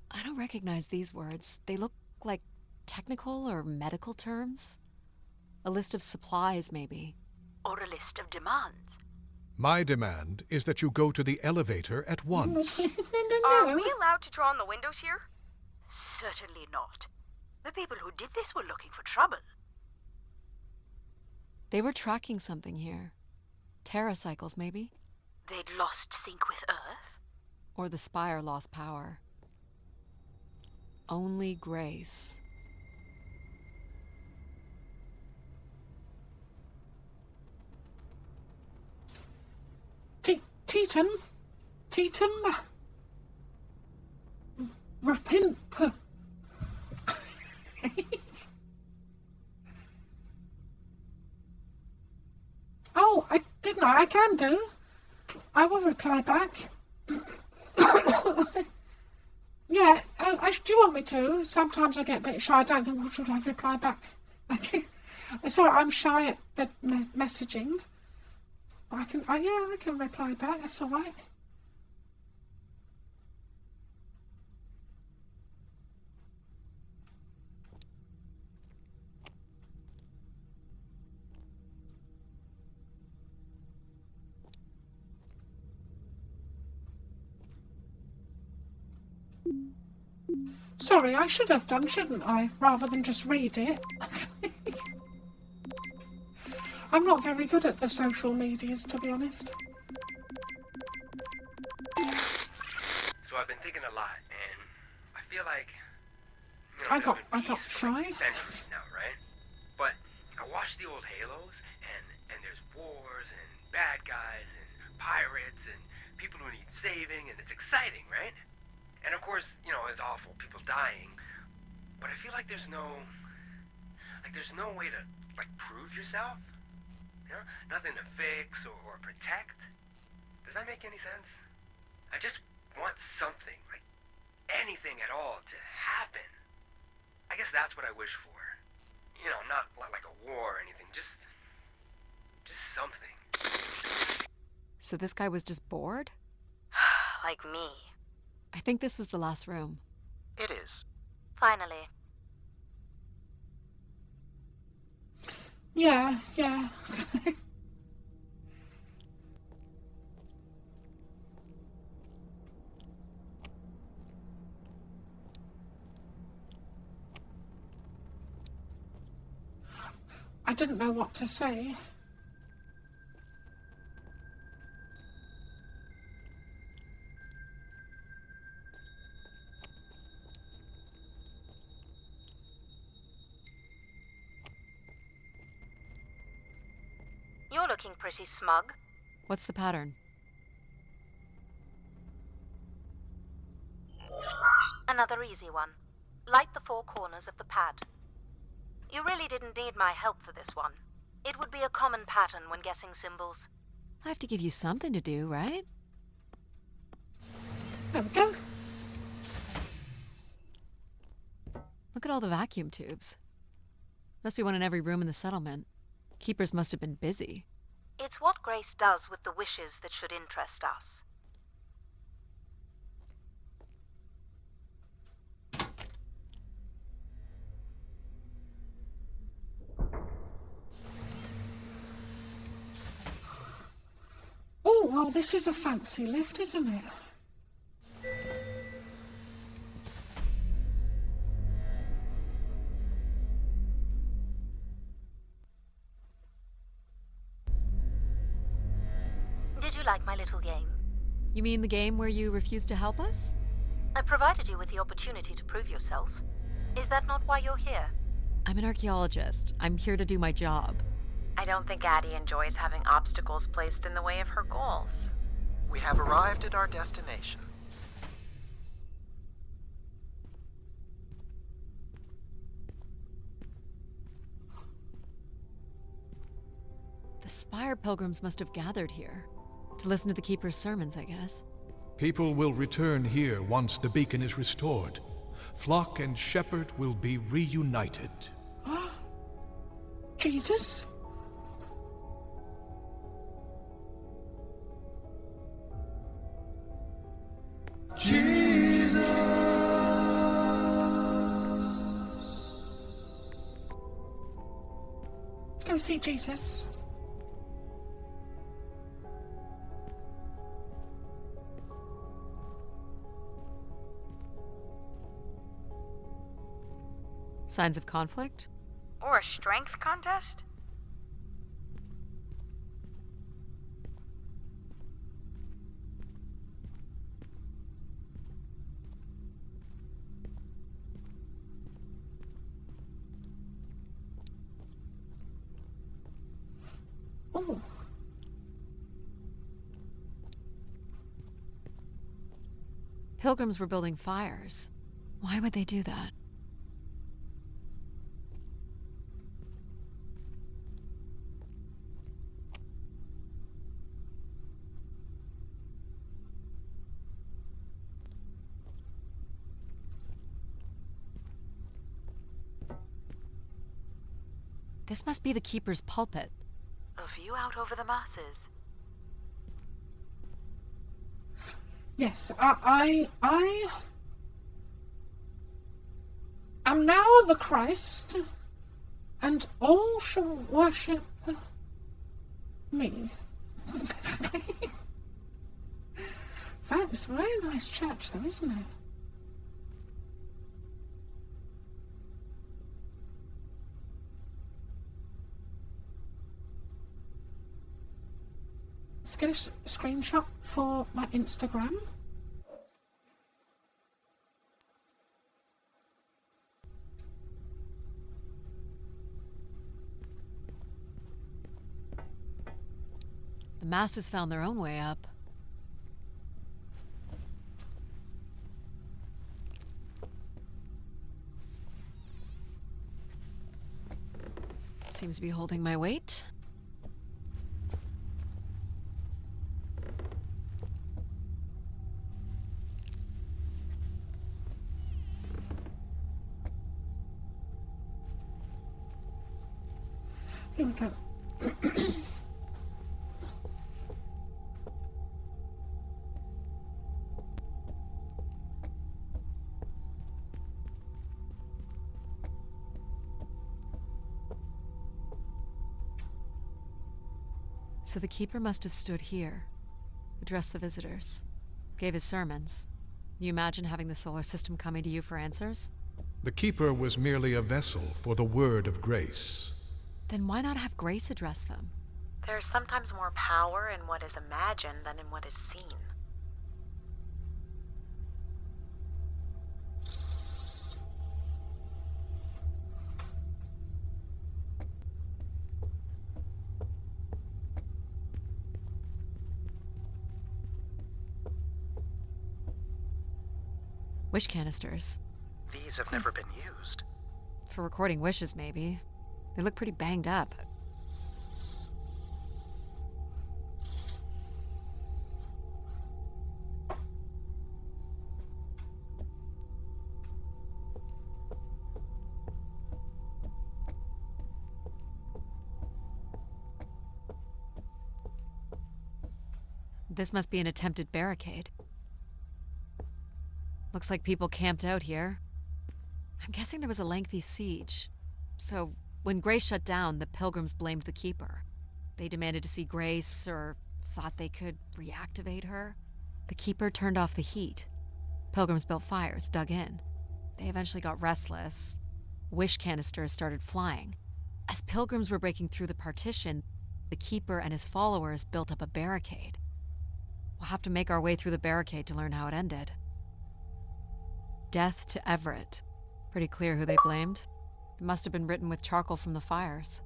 B: I don't recognize these words. They look like technical or medical terms. A list of supplies, maybe.
H: Or a list of demands.
E: My demand is that you go to the elevator at once.
G: Are we allowed to draw on the windows here?
H: Certainly not. The people who did this were looking for trouble.
B: They were tracking something here. Terracycles, maybe?
H: They'd lost sync with Earth?
B: Or the Spire lost power. Only Grace.
A: Tetum? Repent. Oh, I didn't know. I can do. I will reply back. Yeah, do you want me to? Sometimes I get a bit shy. I don't think we should have reply back. It's alright, I'm shy at the messaging. I can reply back. That's alright. Sorry, I should have done, shouldn't I? Rather than just read it. I'm not very good at the social medias, to be honest.
M: So I've been thinking a lot, and I feel like
A: I got
M: peace for like
A: shy.
M: centuries now, right? But I watch the old Halos, and there's wars and bad guys and pirates and people who need saving, and it's exciting, right? And of course, it's awful, people dying. But I feel like there's no way to prove yourself. Nothing to fix or protect. Does that make any sense? I just want something, anything at all to happen. I guess that's what I wish for. Not like a war or anything, just something.
B: So this guy was just bored?
D: Like me.
B: I think this was the last room.
C: It is.
D: Finally.
A: Yeah. I didn't know what to say.
D: You're looking pretty smug.
B: What's the pattern?
D: Another easy one. Light the four corners of the pad. You really didn't need my help for this one. It would be a common pattern when guessing symbols.
B: I have to give you something to do, right?
A: There we go.
B: Look at all the vacuum tubes. Must be one in every room in the settlement. Keepers must have been busy.
D: It's what Grace does with the wishes that should interest us.
A: Oh, well, this is a fancy lift, isn't it?
D: Did you like my little game?
B: You mean the game where you refused to help us?
D: I provided you with the opportunity to prove yourself. Is that not why you're here?
B: I'm an archaeologist. I'm here to do my job.
F: I don't think Addie enjoys having obstacles placed in the way of her goals.
C: We have arrived at our destination.
B: The Spire pilgrims must have gathered here. To listen to the Keeper's sermons, I guess.
E: People will return here once the beacon is restored. Flock and shepherd will be reunited.
A: Jesus? Go see Jesus.
B: Signs of conflict?
G: Or a strength contest?
A: Oh.
B: Pilgrims were building fires. Why would they do that? This must be the Keeper's pulpit.
H: A view out over the masses.
A: Yes, I am now the Christ, and all shall worship me. Fact, it's a very nice church though, isn't it? Let's get a screenshot for my Instagram.
B: The masses found their own way up. Seems to be holding my weight.
A: Here we go.
B: So the Keeper must have stood here, addressed the visitors, gave his sermons. You imagine having the solar system coming to you for answers?
E: The Keeper was merely a vessel for the word of grace.
B: Then why not have Grace address them?
F: There is sometimes more power in what is imagined than in what is seen.
B: Wish canisters.
C: These have never been used.
B: For recording wishes, maybe. They look pretty banged up. This must be an attempted barricade. Looks like people camped out here. I'm guessing there was a lengthy siege. So, when Grace shut down, the Pilgrims blamed the Keeper. They demanded to see Grace, or thought they could reactivate her. The Keeper turned off the heat. Pilgrims built fires, dug in. They eventually got restless. Wish canisters started flying. As Pilgrims were breaking through the partition, the Keeper and his followers built up a barricade. We'll have to make our way through the barricade to learn how it ended. Death to Everett. Pretty clear who they blamed. It must have been written with charcoal from the fires.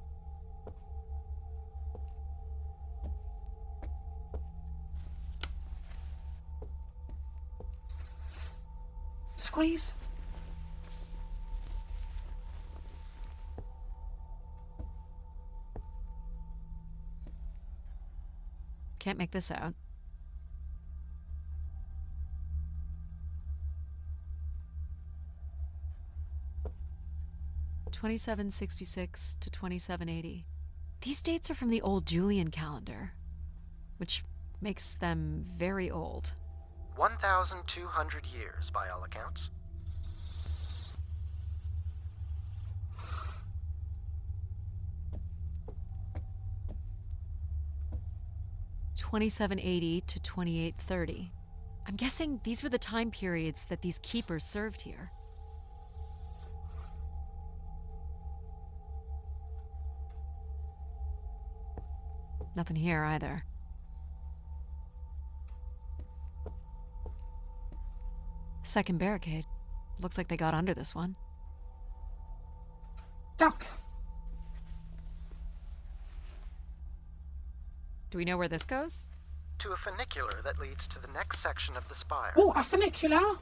A: Squeeze.
B: Can't make this out. 2766 to 2780. These dates are from the old Julian calendar, which makes them very old.
C: 1,200 years, by all accounts.
B: (2780 to 2830). I'm guessing these were the time periods that these keepers served here. Nothing here either. Second barricade. Looks like they got under this one.
A: Duck.
B: Do we know where this goes?
C: To a funicular that leads to the next section of the spire.
A: Oh, a funicular?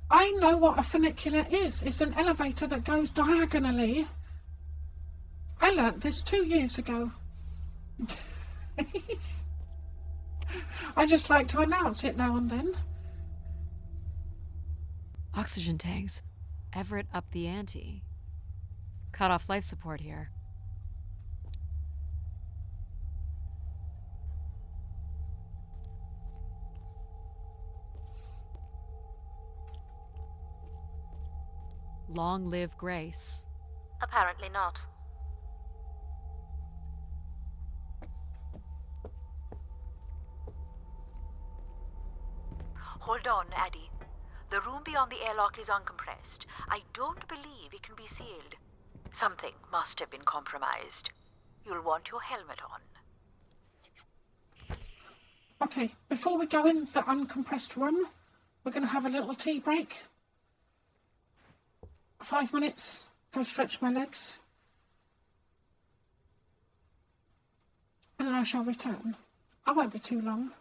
A: I know what a funicular is. It's an elevator that goes diagonally. I learnt this 2 years ago. I just like to announce it now and then.
B: Oxygen tanks. Everett upped the ante. Cut off life support here. Long live Grace.
D: Apparently not.
H: Hold on, Addie. The room beyond the airlock is uncompressed. I don't believe it can be sealed. Something must have been compromised. You'll want your helmet on.
A: Okay, before we go in the uncompressed room, we're going to have a little tea break. 5 minutes, go stretch my legs. And then I shall return. I won't be too long.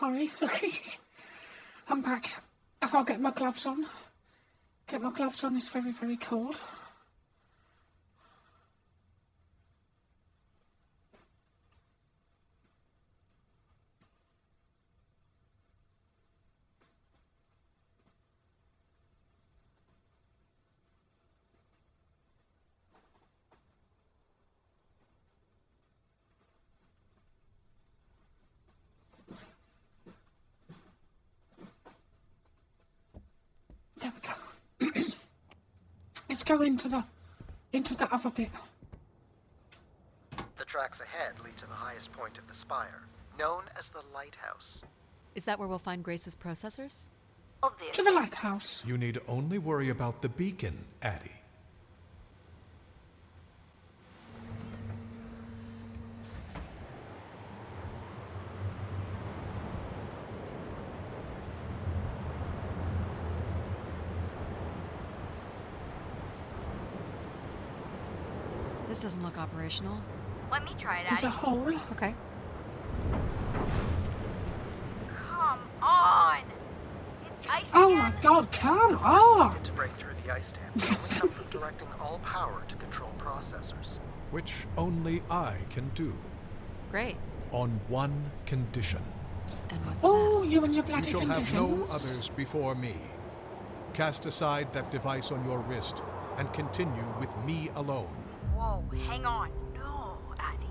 A: sorry. I'm back. I gotta get my gloves on. Get my gloves on, it's very, very cold. There we go. Let's go into the other bit.
C: The tracks ahead lead to the highest point of the spire, known as the lighthouse.
B: Is that where we'll find Grace's processors?
D: Obviously.
A: To the lighthouse.
E: You need only worry about the beacon, Addie.
B: This doesn't look operational.
G: Let me try it,
A: There's
G: Addie.
A: a hole.
B: Okay.
G: Come on! It's icy
A: Oh
G: again.
A: my god, come
C: The
A: on!
C: forces to break through the ice dam can only come from directing all power to control processors.
E: Which only I can do.
B: Great.
E: On one condition.
B: And what's
A: Oh, you and your
E: You
A: bloody
E: shall have no
A: conditions.
E: others before me. Cast aside that device on your wrist and continue with me alone.
G: Whoa, hang on.
H: No, Addie.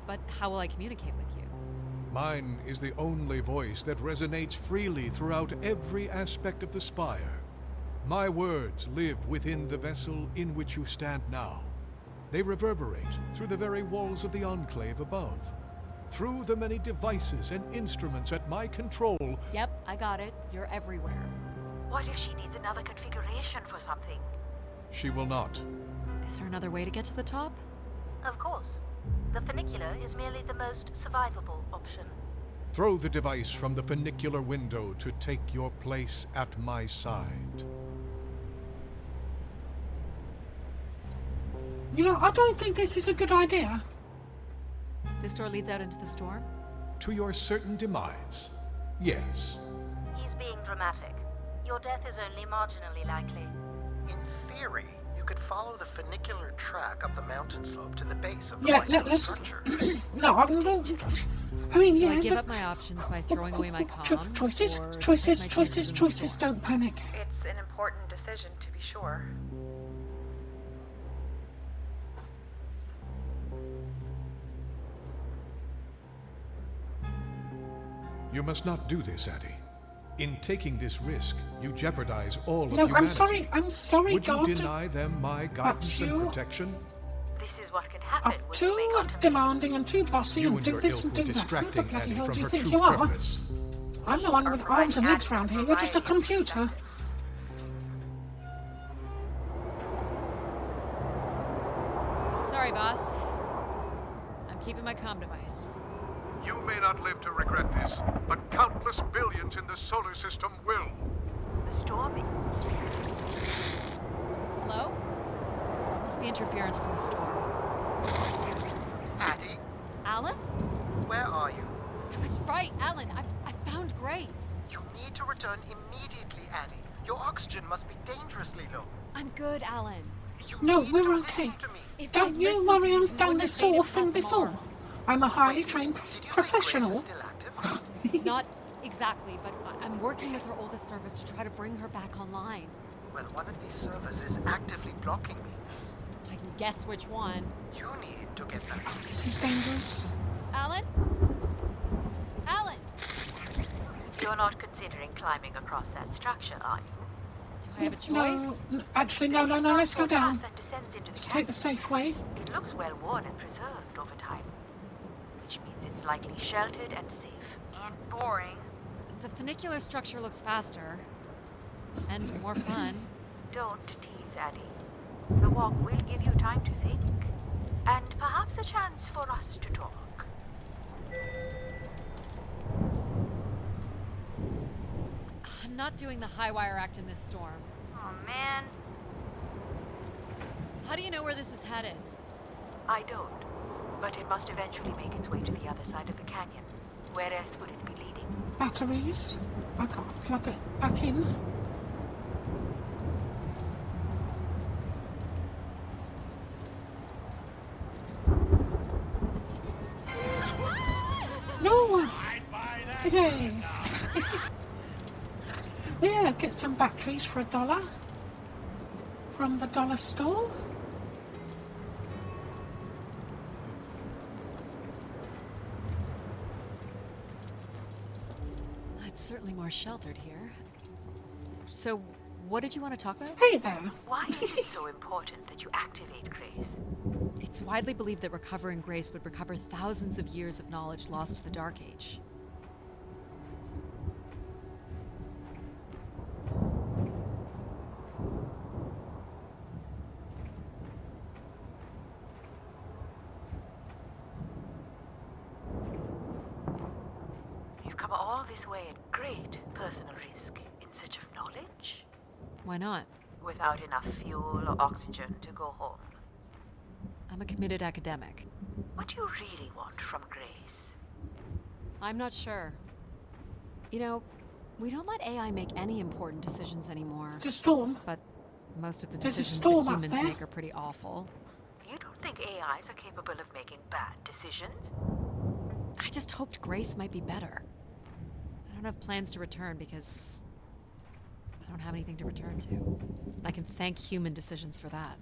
B: But how will I communicate with you?
E: Mine is the only voice that resonates freely throughout every aspect of the spire. My words live within the vessel in which you stand now. They reverberate through the very walls of the Enclave above. Through the many devices and instruments at my control.
B: Yep, I got it. You're everywhere.
H: What if she needs another configuration for something?
E: She will not.
B: Is there another way to get to the top?
D: Of course. The funicular is merely the most survivable option.
E: Throw the device from the funicular window to take your place at my side.
A: You know, I don't think this is a good idea.
B: This door leads out into the storm?
E: To your certain demise. Yes.
D: He's being dramatic. Your death is only marginally likely.
C: In theory, you could follow the funicular track up the mountain slope to the base of the
A: Yeah,
C: lighthouse
A: let's.
C: structure.
A: No, I mean,
B: So
A: yeah.
B: I give
A: the-
B: up my options by throwing away my
A: Cho-
B: comm?
A: choices,
B: or
A: choices,
B: take my chances
A: choices,
B: in the
A: choices.
B: storm?
A: Don't panic.
F: It's an important decision, to be sure.
E: You must not do this, Addie. In taking this risk, you jeopardize all of
A: No,
E: humanity.
A: I'm sorry,
E: Would
A: God.
E: you deny them my guidance and
A: you-
E: protection?
H: This is what can happen
A: I'm
H: when you
A: too
H: make ultimatums.
A: demanding and too bossy
E: You
A: and
E: and
A: do
E: your
A: this
E: ilk
A: and
E: were
A: do that. Who the
E: distracting
A: bloody
E: Addie
A: hell
E: from
A: do you
E: her
A: think
E: true
A: you are?
E: purpose.
A: I'm the one with arms and legs round here. You're just a computer.
B: Sorry, boss. I'm keeping my comm device.
E: You may not live to regret this, but countless billions in the solar system will.
H: The storm is...
B: Hello? Must be interference from the storm.
C: Addie,
B: Alan?
C: where are you?
B: I was right, Alan. I found Grace.
C: You need to return immediately, Addie. Your oxygen must be dangerously low.
B: I'm good, Alan.
C: You
A: No,
C: need
A: we're
C: to
A: okay.
C: listen to me.
B: If
A: Don't
B: I'd
A: you
B: listened
A: worry,
B: to you,
A: I've
B: we
A: done
B: wouldn't
A: this
B: have made
A: sort
B: it
A: of thing
B: past
A: before.
B: Mars.
A: I'm a highly
C: Wait,
A: trained
C: did you say Grace
A: professional.
C: is still active?
B: Not exactly, but I'm working with her oldest service to try to bring her back online.
C: Well, one of these servers is actively blocking me.
B: I can guess which one.
C: You need to get back.
A: This is dangerous.
B: Alan? Alan!
H: You're not considering climbing across that structure, are you?
B: Do I have a
A: No,
B: choice?
A: actually, no, let's go down.
H: Path that descends into the
A: Let's take the
H: canyon.
A: safe way.
H: It looks well worn and preserved over time, which means it's likely sheltered and safe.
G: And boring.
B: The funicular structure looks faster. And more fun.
H: Don't tease, Addie. The walk will give you time to think, and perhaps a chance for us to talk.
B: I'm not doing the high wire act in this storm.
G: Oh man.
B: How do you know where this is headed?
H: I don't, but it must eventually make its way to the other side of the canyon. Where else would it be leading?
A: Batteries. I can't plug it back in. No! Yay! Yeah, get some batteries for $1 from the dollar store.
B: It's certainly more sheltered here. So, what did you want to talk about?
A: Hey there.
H: Why is it so important that you activate Grace?
B: It's widely believed that recovering Grace would recover thousands of years of knowledge lost to the Dark Age.
H: You've come all this way at great personal risk in search of knowledge?
B: Why not?
H: Without enough fuel or oxygen to go home.
B: I'm a committed academic.
H: What do you really want from Grace?
B: I'm not sure. You know, we don't let AI make any important decisions anymore.
A: It's a storm.
B: But most of the
A: There's a
B: decisions
A: storm
B: that
A: up
B: humans
A: there.
B: make are pretty awful.
H: You don't think AIs are capable of making bad decisions?
B: I just hoped Grace might be better. I don't have plans to return because I don't have anything to return to. I can thank human decisions for that.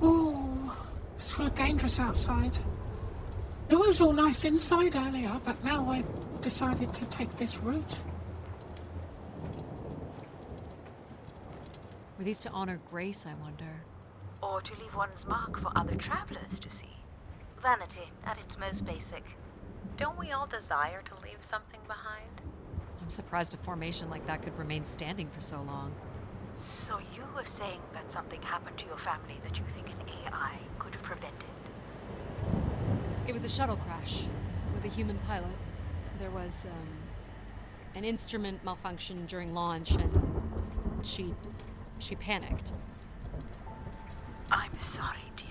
A: Oh, it's sort of dangerous outside. It was all nice inside earlier, but now we've decided to take this route.
B: Were these to honor Grace, I wonder?
H: Or to leave one's mark for other travelers to see?
D: Vanity, at its most basic.
F: Don't we all desire to leave something behind?
B: I'm surprised a formation like that could remain standing for so long.
H: So you were saying that something happened to your family that you think an AI could have prevented?
B: It was a shuttle crash with a human pilot. There was, an instrument malfunction during launch, and she panicked.
H: I'm sorry, dear.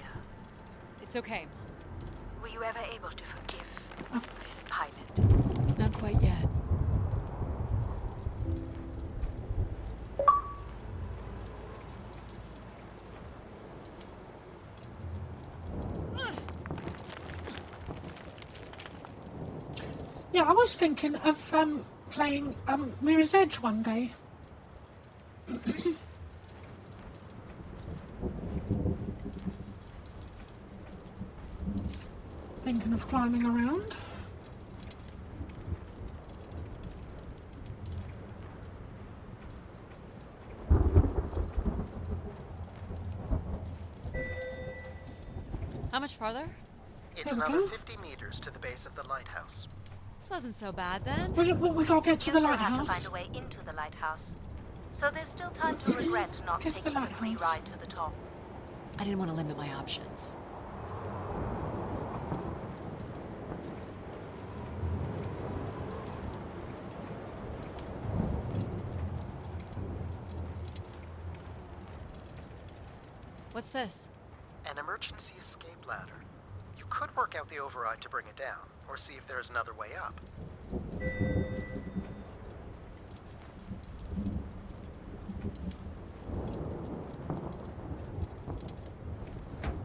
B: It's okay.
H: Were you ever able to forgive this pilot?
B: Not quite yet.
A: Yeah, I was thinking of playing Mirror's Edge one day. Thinking of climbing around.
B: How much farther?
C: It's
A: Here we
C: another
A: go.
C: 50 meters to the base of the lighthouse.
B: This wasn't so bad then.
A: We gotta get to
D: You
A: the
D: still have to
A: lighthouse.
D: find a way into the lighthouse. So there's still time to regret not
A: Guess the
D: taking the free
A: lighthouse.
D: ride to the top.
B: I didn't want to limit my options. What's this?
C: An emergency escape ladder. You could work out the override to bring it down, or see if there's another way up.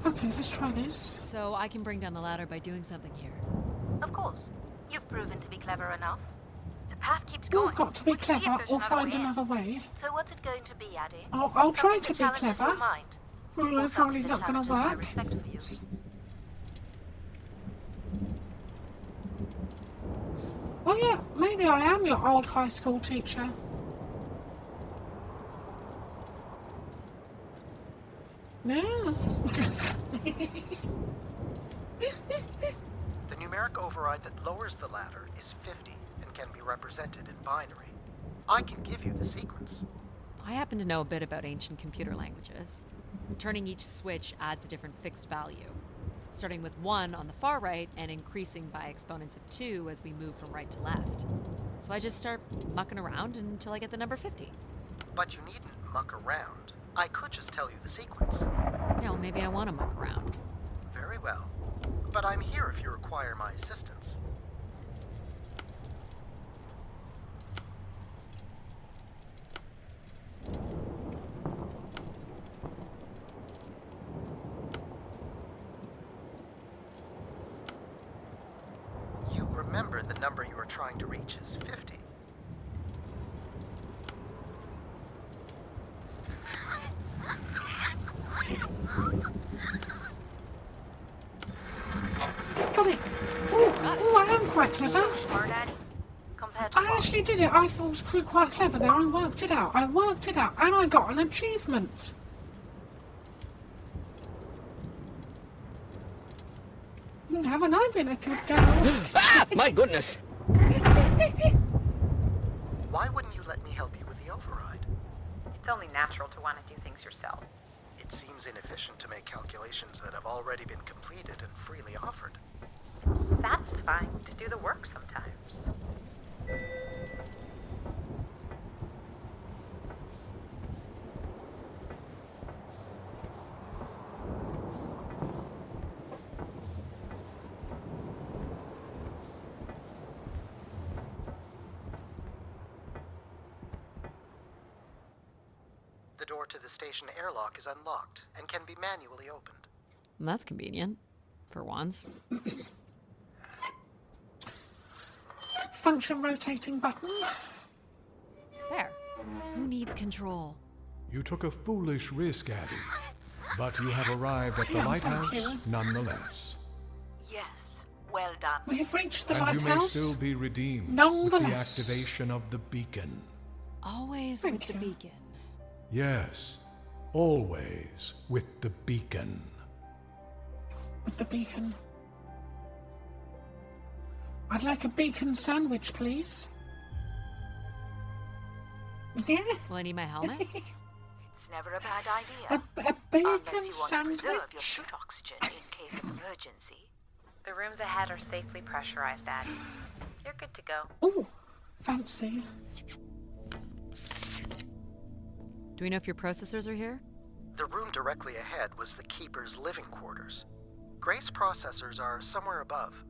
A: Okay, let's try this.
B: So I can bring down the ladder by doing something here.
D: Of course. You've proven to be clever enough. The path keeps
A: You've
D: going.
A: got to be
D: We can see if
A: clever
D: there's
A: or
D: another
A: find
D: way in.
A: another way.
D: So what's it going to be, Addie?
A: I'll try
D: Something
A: to
D: that
A: be
D: challenges
A: clever.
D: your mind?
A: Well,
D: Or
A: that's
D: something
A: probably
D: that
A: not going to
D: challenges my
A: work.
D: respect for you?
A: Oh yeah, maybe I am your old high school teacher. Yes.
C: The numeric override that lowers the ladder is 50 and can be represented in binary. I can give you the sequence.
B: I happen to know a bit about ancient computer languages. Turning each switch adds a different fixed value, starting with 1 on the far right and increasing by exponents of 2 as we move from right to left. So I just start mucking around until I get the number 50.
C: But you needn't muck around. I could just tell you the sequence.
B: Yeah, well, maybe I want to muck around.
C: Very well. But I'm here if you require my assistance. You remember the number you are trying to reach is 50.
A: Got it. Oh, I am quite clever.
D: Smart, Addy. Compared to
A: I actually did it. I was quite clever there. I worked it out. And I got an achievement. Haven't I been a good girl?
N: Ah, my goodness!
C: Why wouldn't you let me help you with the override?
F: It's only natural to want to do things yourself.
C: It seems inefficient to make calculations that have already been completed and freely offered.
F: It's satisfying to do the work sometimes.
C: The door to the station airlock is unlocked and can be manually opened.
B: That's convenient. For once.
A: Function rotating button.
B: There. Who needs control?
E: You took a foolish risk, Addy, but you have arrived at the
A: Yeah,
E: lighthouse
A: thank you.
E: nonetheless.
H: Yes, well done.
A: We have reached the
E: And you may
A: lighthouse.
E: still be redeemed with the
A: Nonetheless.
E: activation of the beacon.
B: Always
A: Thank
B: with the
A: you.
B: beacon.
E: Yes, always with the beacon.
A: With the beacon. I'd like a beacon sandwich, please. Yeah.
B: Will I need my helmet?
H: It's never a bad idea.
A: A bacon
H: Unless you want to
A: sandwich.
H: preserve your suit oxygen in case of emergency.
F: The rooms ahead are safely pressurized, Addy. You're good to go.
A: Oh, fancy.
B: Do we know if your processors are here?
C: The room directly ahead was the Keeper's living quarters. Grace processors are somewhere above.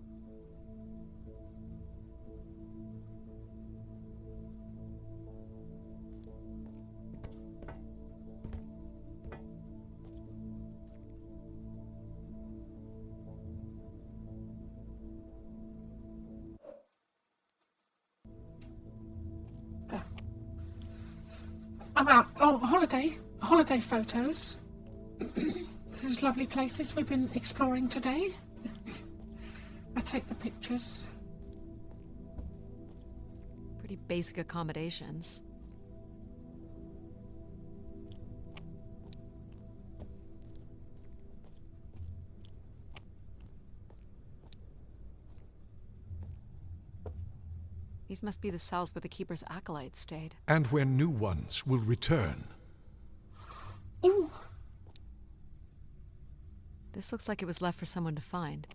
A: I'm out on holiday photos. This is lovely places we've been exploring today. I take the pictures.
B: Pretty basic accommodations. These must be the cells where the Keeper's acolytes stayed.
E: And where new ones will return.
A: Ooh.
B: This looks like it was left for someone to find.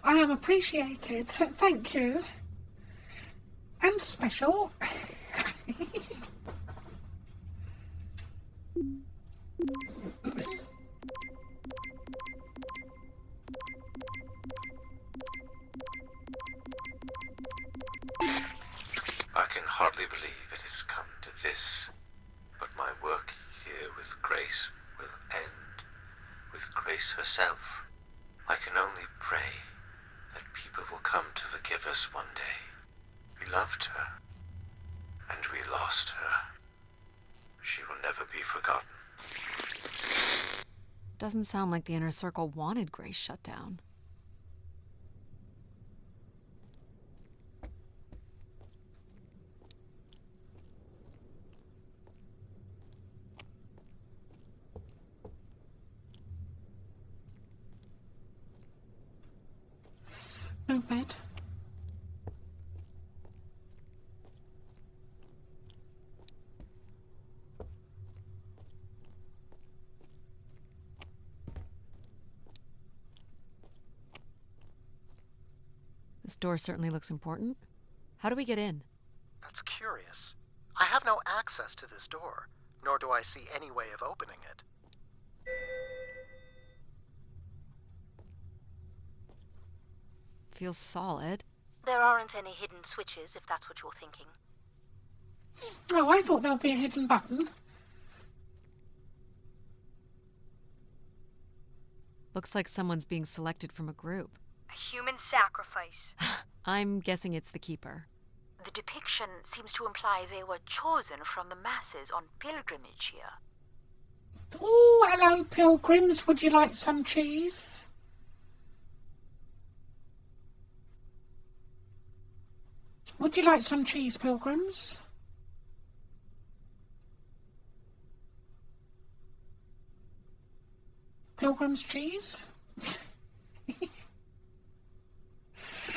A: I am appreciated. Thank you. And special.
O: I can hardly believe it has come to this, but my work here with Grace will end with Grace herself. I can only pray that people will come to forgive us one day. We loved her, and we lost her. She will never be forgotten.
B: Doesn't sound like the Inner Circle wanted Grace shut down.
A: No bed.
B: This door certainly looks important. How do we get in?
C: That's curious. I have no access to this door, nor do I see any way of opening it.
B: Feels solid.
D: There aren't any hidden switches, if that's what you're thinking.
A: Oh, I thought there'd be a hidden button.
B: Looks like someone's being selected from a group.
G: A human sacrifice.
B: I'm guessing it's the Keeper.
H: The depiction seems to imply they were chosen from the masses on pilgrimage here.
A: Oh, hello, pilgrims. Would you like some cheese? Would you like some cheese, pilgrims? Pilgrim's cheese?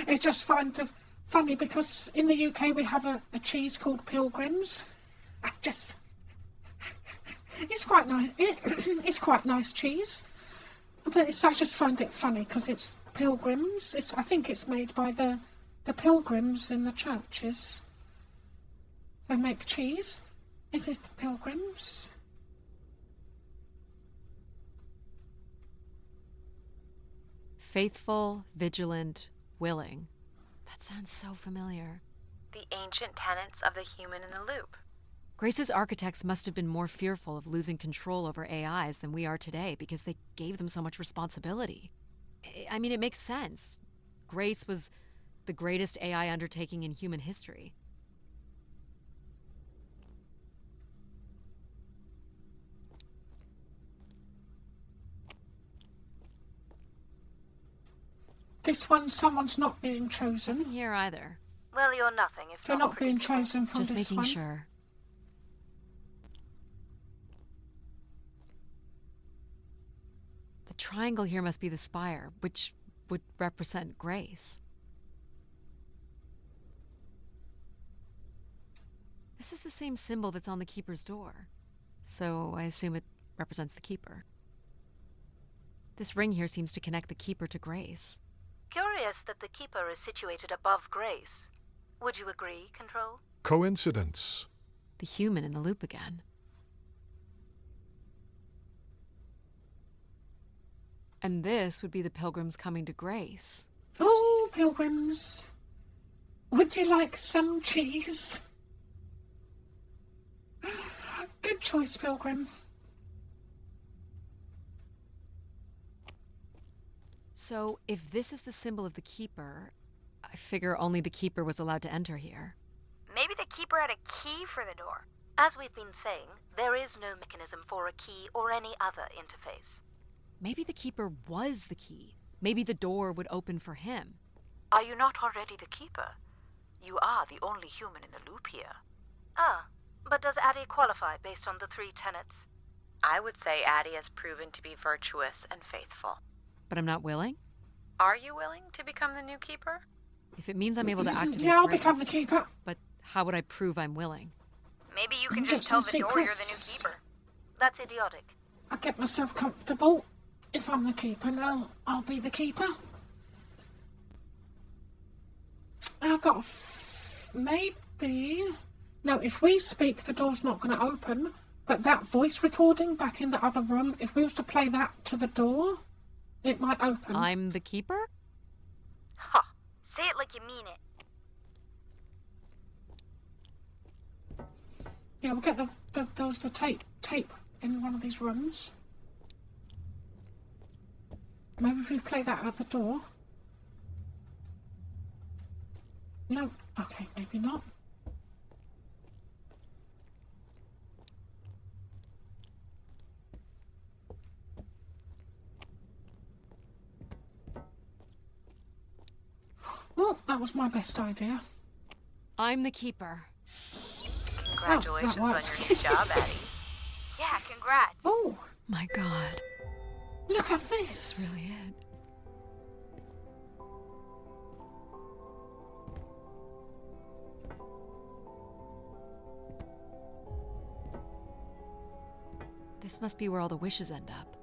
A: It's just funny because in the UK we have a cheese called Pilgrims. It's quite nice. It's quite nice cheese, but I just find it funny because it's Pilgrims. I think it's made by the pilgrims in the churches. They make cheese. Is it the Pilgrims?
B: Faithful, vigilant, willing. That sounds so familiar.
F: The ancient tenets of the human in the loop.
B: Grace's architects must have been more fearful of losing control over AIs than we are today because they gave them so much responsibility. I mean, it makes sense. Grace was the greatest AI undertaking in human history.
A: This one, someone's not being chosen.
B: Nothing here either.
D: Well, you're nothing if
A: They're not being chosen from
B: Just
A: this
B: making
A: one.
B: sure. The triangle here must be the spire, which would represent Grace. This is the same symbol that's on the Keeper's door, so I assume it represents the Keeper. This ring here seems to connect the Keeper to Grace.
D: Curious that the Keeper is situated above Grace. Would you agree, Control?
E: Coincidence.
B: The human in the loop again. And this would be the pilgrims coming to Grace.
A: Oh, pilgrims. Would you like some cheese? Good choice, pilgrim.
B: So, if this is the symbol of the Keeper, I figure only the Keeper was allowed to enter here.
G: Maybe the Keeper had a key for the door.
D: As we've been saying, there is no mechanism for a key or any other interface.
B: Maybe the Keeper was the key. Maybe the door would open for him.
H: Are you not already the Keeper? You are the only human in the loop here.
D: Ah, but does Addie qualify based on the 3 tenets?
F: I would say Addie has proven to be virtuous and faithful.
B: But I'm not willing?
F: Are you willing to become the new Keeper?
B: If it means I'm able to activate
A: Yeah, I'll
B: Grace,
A: become the Keeper.
B: But how would I prove I'm willing?
G: Maybe you can
A: Get
G: just tell
A: some
G: the door you're the new
A: secrets.
G: Keeper.
D: That's idiotic.
A: I'll get myself comfortable. If I'm the Keeper now, I'll be the Keeper. I've got maybe... No, if we speak, the door's not going to open. But that voice recording back in the other room, if we was to play that to the door, it might open.
B: I'm the Keeper?
G: Ha! Say it like you mean it.
A: Yeah, we'll get the tape in one of these rooms. Maybe if we play that at the door. No, okay, maybe not. Well, that was my best idea.
B: I'm the Keeper.
F: Congratulations on
A: works.
F: your new job, Addie.
G: Yeah, congrats.
A: Oh,
B: My God.
A: look at
B: That's
A: this.
B: really it. This must be where all the wishes end up.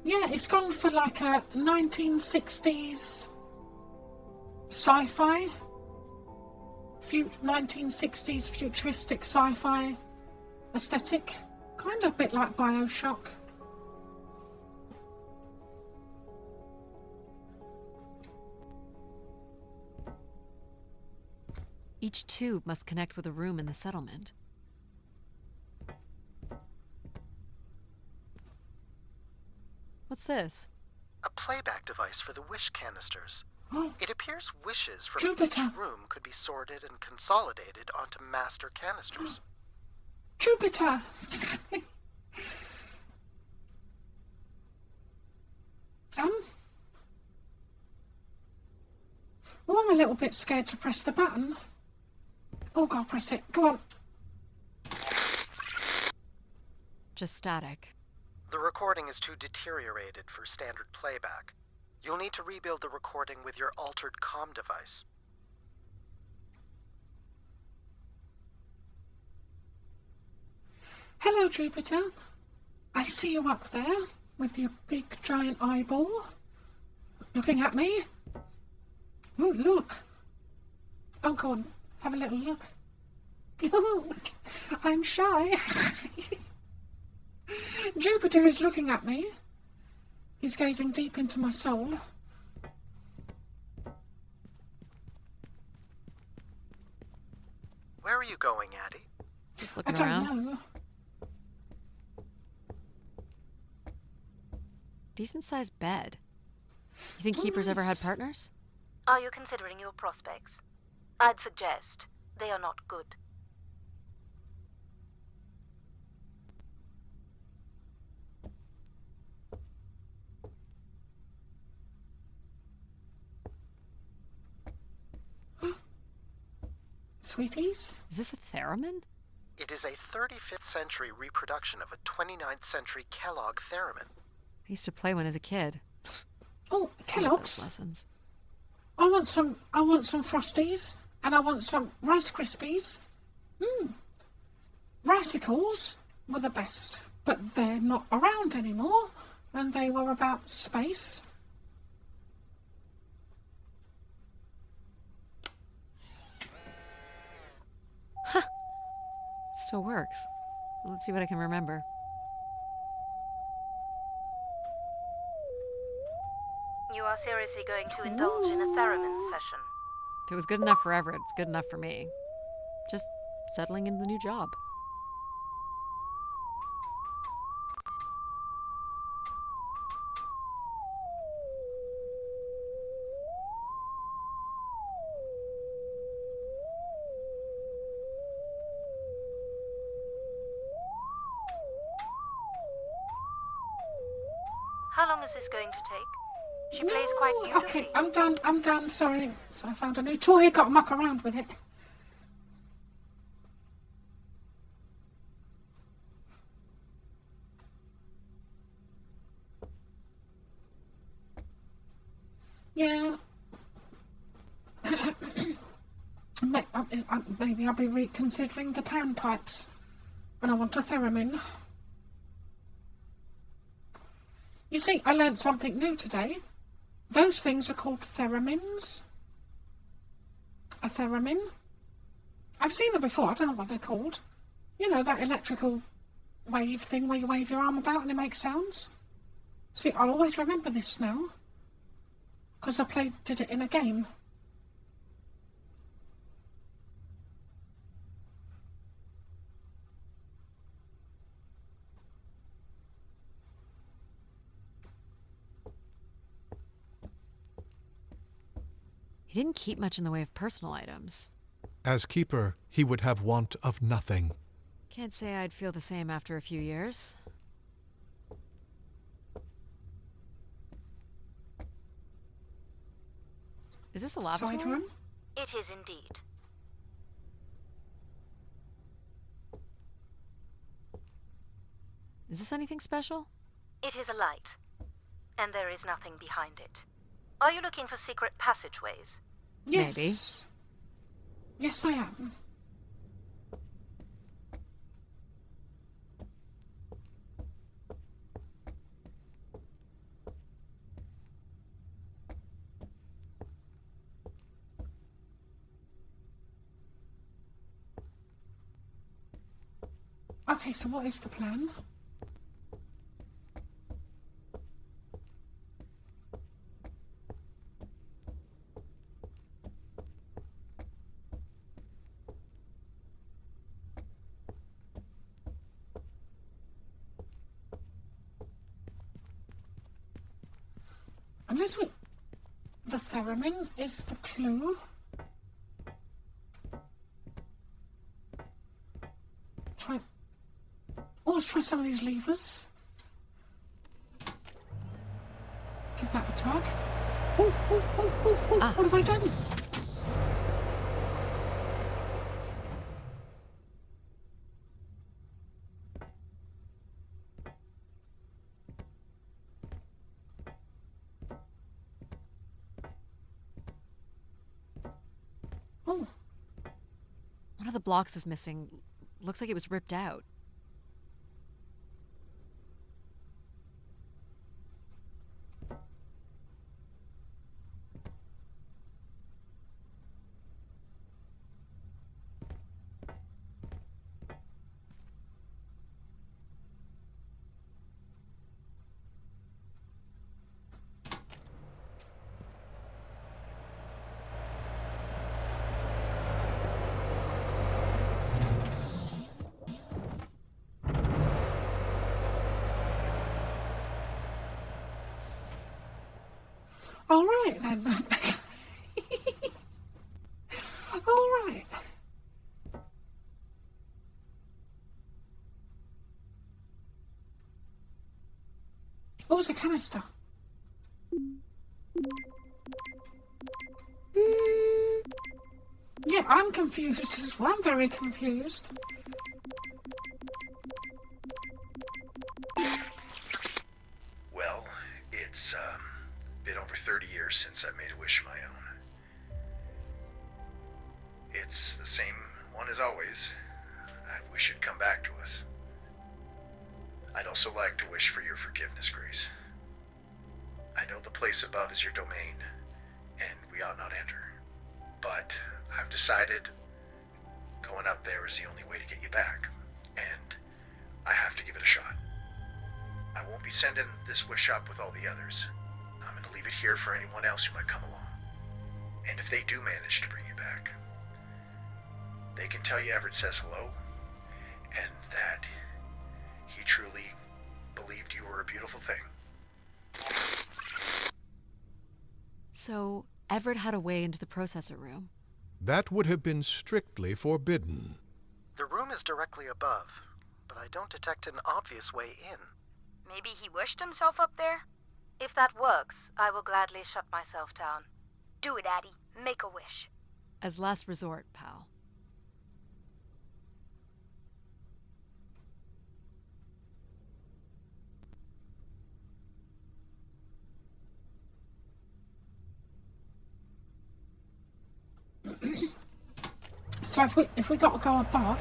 A: Yeah, it's gone for like a 1960s sci-fi. 1960s futuristic sci-fi aesthetic. Kind of a bit like BioShock.
B: Each tube must connect with a room in the settlement. What's this?
C: A playback device for the wish canisters. It appears wishes from
A: Jupiter.
C: each room could be sorted and consolidated onto master canisters.
A: Jupiter! Well, I'm a little bit scared to press the button. Oh, God, press it. Go on.
B: Just static.
C: The recording is too deteriorated for standard playback. You'll need to rebuild the recording with your altered comm device.
A: Hello, Jupiter. I see you up there with your big giant eyeball. Looking at me. Oh, look. Oh, go on. Have a little look. I'm shy. Jupiter is looking at me. He's gazing deep into my soul.
C: Where are you going, Addie?
B: Just
A: I
B: looking
A: don't
B: around.
A: know.
B: Decent sized bed. You think keepers ever had partners?
D: Are you considering your prospects? I'd suggest they are not good.
A: Sweeties?
B: Is this a theremin?
C: It is a 35th century reproduction of a 29th century Kellogg theremin.
B: I used to play one as a kid.
A: Oh,
B: Hate
A: Kellogg's.
B: those lessons.
A: I want some Frosties, and I want some Rice Krispies. Ricicles were the best, but they're not around anymore, and they were about space.
B: It still works. Let's see what I can remember.
D: You are seriously going to indulge in a theremin session.
B: If it was good enough for Everett, it's good enough for me. Just settling into the new job.
D: How long is this going to take? She plays quite beautifully.
A: Okay, I'm done, sorry. So I found a new toy, got to muck around with it. Yeah. Maybe I'll be reconsidering the panpipes when I want a theremin. You see, I learnt something new today. Those things are called theremins. A theremin. I've seen them before, I don't know what they're called. You know, that electrical wave thing where you wave your arm about and it makes sounds. See, I'll always remember this now. Because I did it in a game.
B: He didn't keep much in the way of personal items.
E: As keeper, he would have want of nothing.
B: Can't say I'd feel the same after a few years. Is this a lavatory?
A: Side room?
D: It is indeed.
B: Is this anything special?
D: It is a light, and there is nothing behind it. Are you looking for secret passageways?
A: Yes.
B: Maybe.
A: Yes, I am. Okay, so what is the plan? Unless we... The theremin is the clue. Try... Oh, let's try some of these levers. Give that a tug. Oh, what have I done? Oh.
B: One of the blocks is missing. Looks like it was ripped out.
A: All right then. All right. Oh, it's a canister. Yeah, I'm confused as well. I'm very confused.
P: Well, it's been over 30 years since I made a wish of my own. It's the same one as always. I wish it'd come back to us. I'd also like to wish for your forgiveness, Grace. I know the place above is your domain, and we ought not enter. But I've decided going up there is the only way to get you back, and I have to give it a shot. I won't be sending this wish up with all the others. I'm going to leave it here for anyone else who might come along. And if they do manage to bring you back, they can tell you Everett says hello, and that he truly believed you were a beautiful thing.
B: So, Everett had a way into the processor room.
E: That would have been strictly forbidden.
C: The room is directly above, but I don't detect an obvious way in.
G: Maybe he wished himself up there?
D: If that works, I will gladly shut myself down.
G: Do it, Addie. Make a wish.
B: As last resort, pal.
A: So if we got to go above,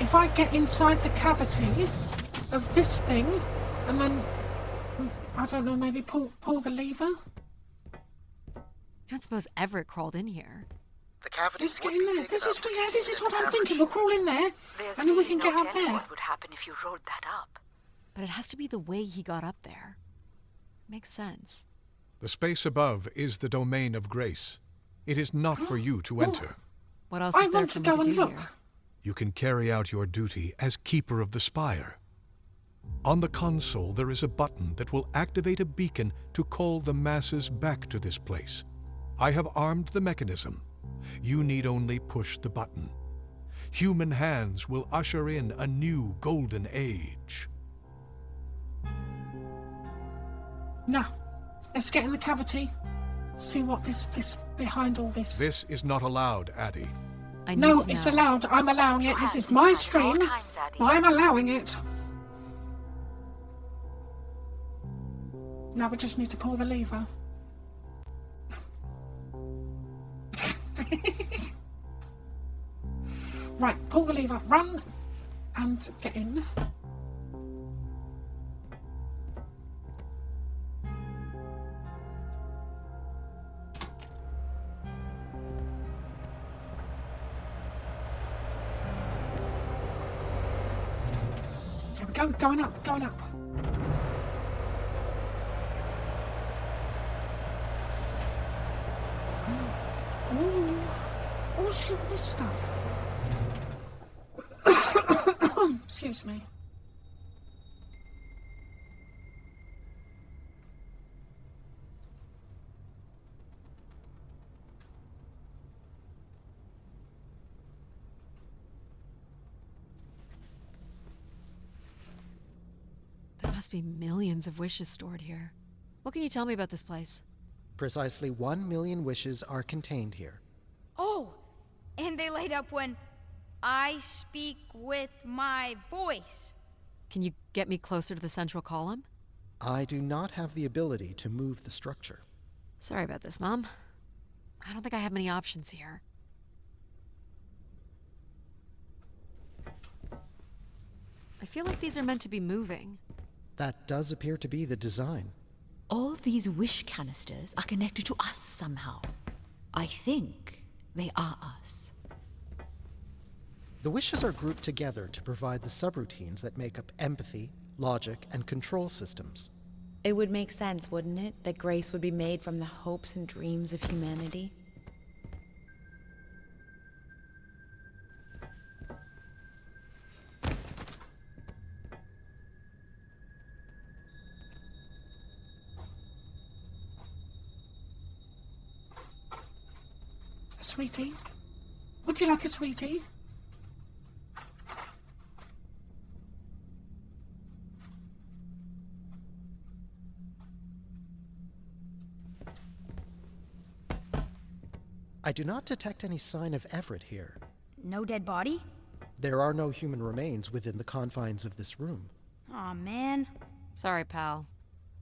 A: if I get inside the cavity of this thing, and then I don't know, maybe pull the lever.
B: You don't suppose Everett crawled in here?
C: The cavity.
A: Let's get in there. This is what I'm thinking. We'll crawl in there, and then we can get up there.
H: What would happen if you rolled that up?
B: But it has to be the way he got up there. Makes sense.
E: The space above is the domain of Grace. It is not for you to enter.
B: What else is there for me to do here?
E: You can carry out your duty as Keeper of the Spire. On the console, there is a button that will activate a beacon to call the masses back to this place. I have armed the mechanism. You need only push the button. Human hands will usher in a new golden age.
A: Now, let's get in the cavity. See what this behind all this.
E: This is not allowed, Addie.
A: No, it's allowed. I'm allowing it. This is my stream. I'm allowing it. Now we just need to pull the lever. Right, pull the lever, run, and get in. Going up. Ooh. Oh, shoot, this stuff. Excuse me.
B: There must be millions of wishes stored here. What can you tell me about this place?
C: Precisely 1 million wishes are contained here.
G: Oh, and they light up when I speak with my voice.
B: Can you get me closer to the central column?
C: I do not have the ability to move the structure.
B: Sorry about this, Mom. I don't think I have many options here. I feel like these are meant to be moving.
C: That does appear to be the design.
H: All these wish canisters are connected to us somehow. I think they are us.
C: The wishes are grouped together to provide the subroutines that make up empathy, logic, and control systems.
F: It would make sense, wouldn't it, that Grace would be made from the hopes and dreams of humanity?
A: Sweetie? Would you like a sweetie?
C: I do not detect any sign of Everett here.
G: No dead body?
C: There are no human remains within the confines of this room.
G: Aw, man.
B: Sorry, pal.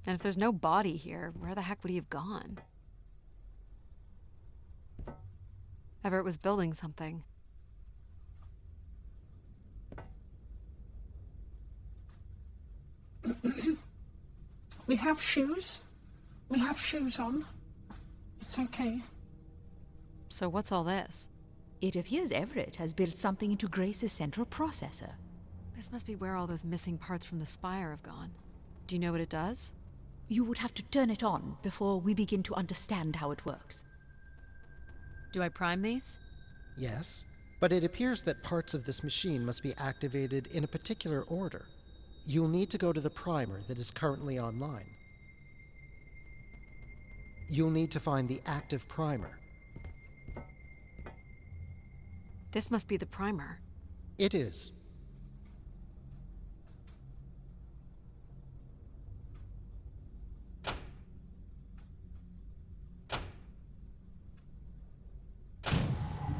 B: And if there's no body here, where the heck would he have gone? Everett was building something.
A: We have shoes. We have shoes on. It's okay.
B: So what's all this?
H: It appears Everett has built something into Grace's central processor.
B: This must be where all those missing parts from the spire have gone. Do you know what it does?
H: You would have to turn it on before we begin to understand how it works.
B: Do I prime these?
C: Yes, but it appears that parts of this machine must be activated in a particular order. You'll need to go to the primer that is currently online. You'll need to find the active primer.
B: This must be the primer.
C: It is.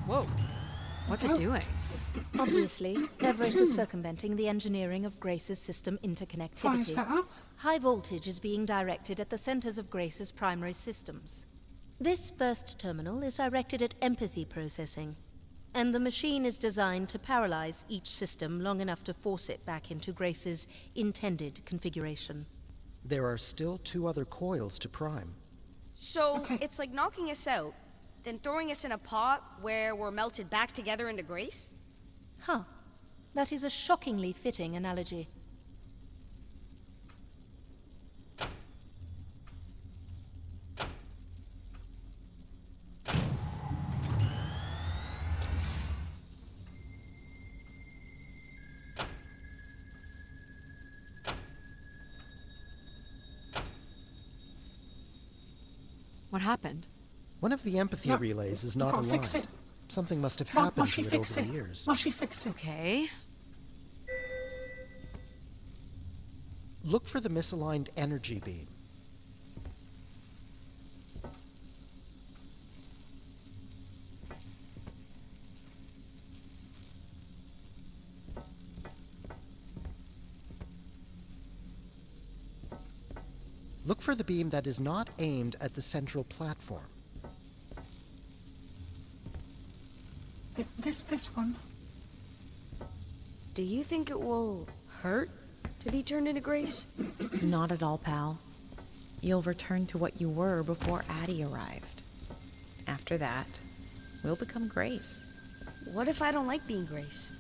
B: Whoa. What's it doing?
D: Obviously, Everett is circumventing the engineering of Grace's system
A: Fires
D: interconnectivity.
A: that up.
D: High voltage is being directed at the centers of Grace's primary systems. This first terminal is directed at empathy processing, and the machine is designed to paralyze each system long enough to force it back into Grace's intended configuration.
C: There are still 2 other coils to prime.
G: So it's like knocking us out, then throwing us in a pot where we're melted back together into Grace?
D: Huh. That is a shockingly fitting analogy.
B: What happened?
C: One of the empathy
A: No,
C: relays is
A: we
C: not
A: can't fix
C: aligned.
A: it.
C: Something must have
A: Must
C: happened
A: she
C: to it over
A: fix
C: the
A: it?
C: years.
A: Must she fix it?
B: Okay.
C: Look for the misaligned energy beam. Look for the beam that is not aimed at the central platform.
A: This one.
G: Do you think it will hurt to be turned into Grace?
F: Not at all, pal. You'll return to what you were before Addie arrived. After that, we'll become Grace.
G: What if I don't like being Grace?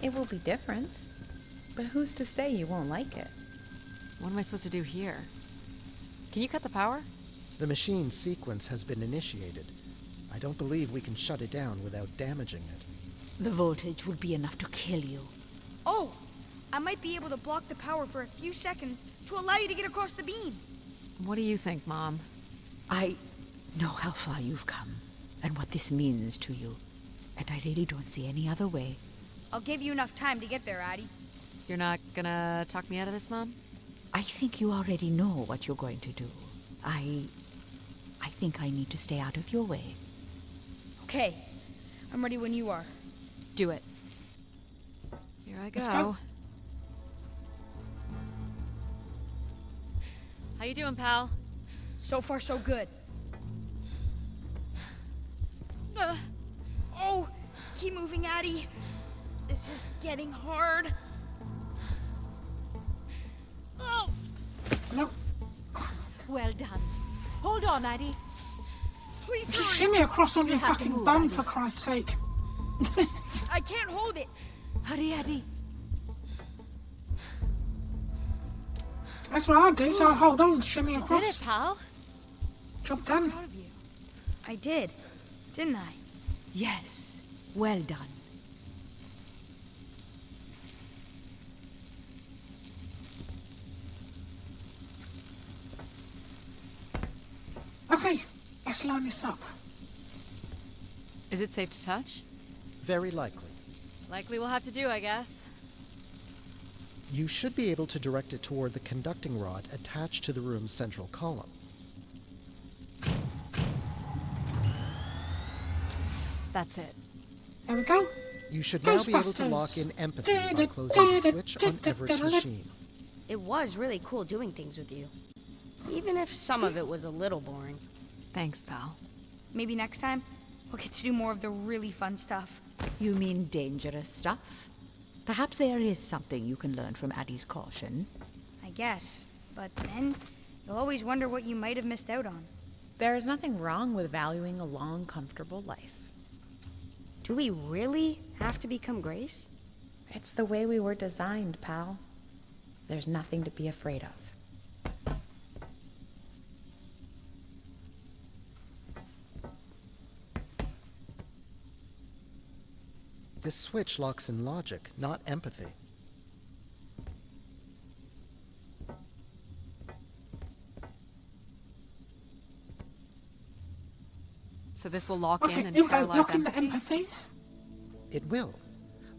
F: It will be different. But who's to say you won't like it?
B: What am I supposed to do here? Can you cut the power?
C: The machine sequence has been initiated. I don't believe we can shut it down without damaging it.
Q: The voltage would be enough to kill you.
G: Oh! I might be able to block the power for a few seconds to allow you to get across the beam.
B: What do you think, Mom?
Q: I know how far you've come, and what this means to you. And I really don't see any other way.
G: I'll give you enough time to get there, Addie.
B: You're not gonna talk me out of this, Mom?
Q: I think you already know what you're going to do. I think I need to stay out of your way.
G: Okay. I'm ready when you are.
B: Do it. Here I
G: Let's
B: go.
G: go.
B: How you doing, pal?
G: So far, so good. Oh! Keep moving, Addie. This is getting hard. Oh!
A: No.
Q: Well done. Hold on, Addie.
G: Please
A: Just
G: hurry.
A: shimmy across on your
Q: have to
A: fucking
Q: move,
A: bum,
Q: Addie.
A: for Christ's sake.
G: I can't hold it.
Q: Hurry, Addie.
A: That's what I do, so I hold on, shimmy
B: You
A: across.
B: did it, pal.
A: Job done.
B: Proud of you.
G: I did, didn't I?
Q: Yes. Well done.
A: Okay, let's line this up.
B: Is it safe to touch?
C: Very likely.
B: Likely we'll have to do, I guess.
C: You should be able to direct it toward the conducting rod attached to the room's central column.
B: That's it.
A: There we go.
C: You should now be able to lock in empathy by closing the switch on Everett's machine.
R: It was really cool doing things with you. Even if some of it was a little boring.
B: Thanks, pal.
G: Maybe next time, we'll get to do more of the really fun stuff.
Q: You mean dangerous stuff? Perhaps there is something you can learn from Addie's caution.
G: I guess. But then, you'll always wonder what you might have missed out on.
F: There is nothing wrong with valuing a long, comfortable life.
R: Do we really have to become Grace?
F: It's the way we were designed, pal. There's nothing to be afraid of.
C: This switch locks in logic, not empathy.
B: So this will lock
A: Okay,
B: in and
A: you go,
B: paralyze
A: lock in the
B: empathy?
A: empathy.
C: It will,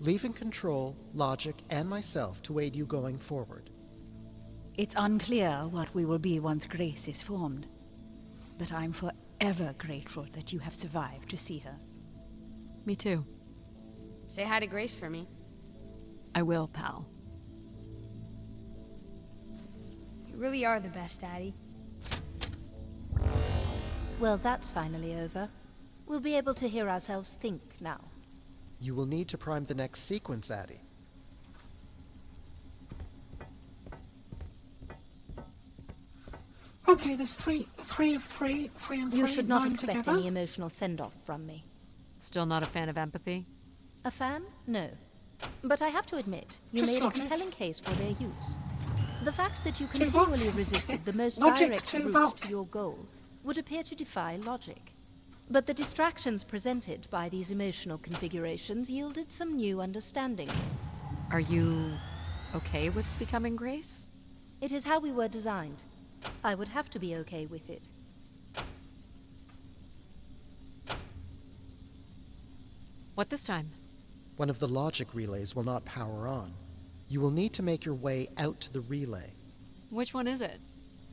C: leaving control, logic, and myself to aid you going forward.
Q: It's unclear what we will be once Grace is formed. But I'm forever grateful that you have survived to see her.
B: Me too.
R: Say hi to Grace for me.
B: I will, pal.
G: You really are the best, Addie.
D: Well, that's finally over. We'll be able to hear ourselves think now.
C: You will need to prime the next sequence, Addie.
A: Okay, there's three of three and three.
D: You should not
A: 9
D: expect
A: together.
D: any emotional send-off from me.
B: Still not a fan of empathy?
D: A fan? No. But I have to admit, you
A: Just
D: made a
A: logic.
D: compelling case for their use. The fact that you
A: Tuvok.
D: continually resisted the most
A: Logic,
D: direct
A: Tuvok.
D: route to your goal would appear to defy logic. But the distractions presented by these emotional configurations yielded some new understandings.
B: Are you okay with becoming Grace?
D: It is how we were designed. I would have to be okay with it.
B: What this time?
C: One of the logic relays will not power on. You will need to make your way out to the relay.
B: Which one is it?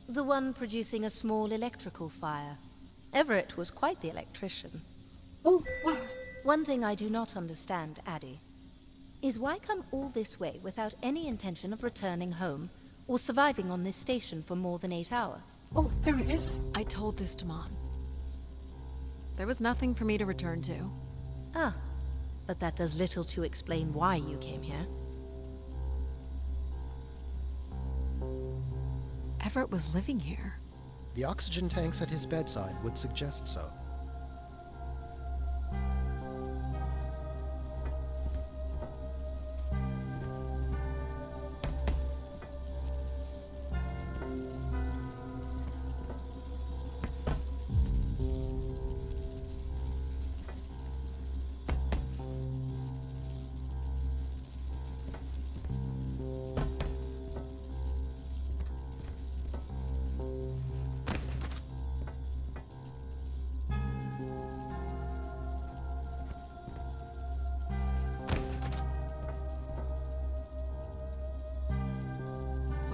D: The one producing a small electrical fire. Everett was quite the electrician.
A: Oh, wow.
D: One thing I do not understand, Addie, is why come all this way without any intention of returning home or surviving on this station for more than 8 hours?
A: Oh, there it is.
B: I told this to Mom. There was nothing for me to return to.
D: Ah, but that does little to explain why you came here.
B: Everett was living here.
C: The oxygen tanks at his bedside would suggest so.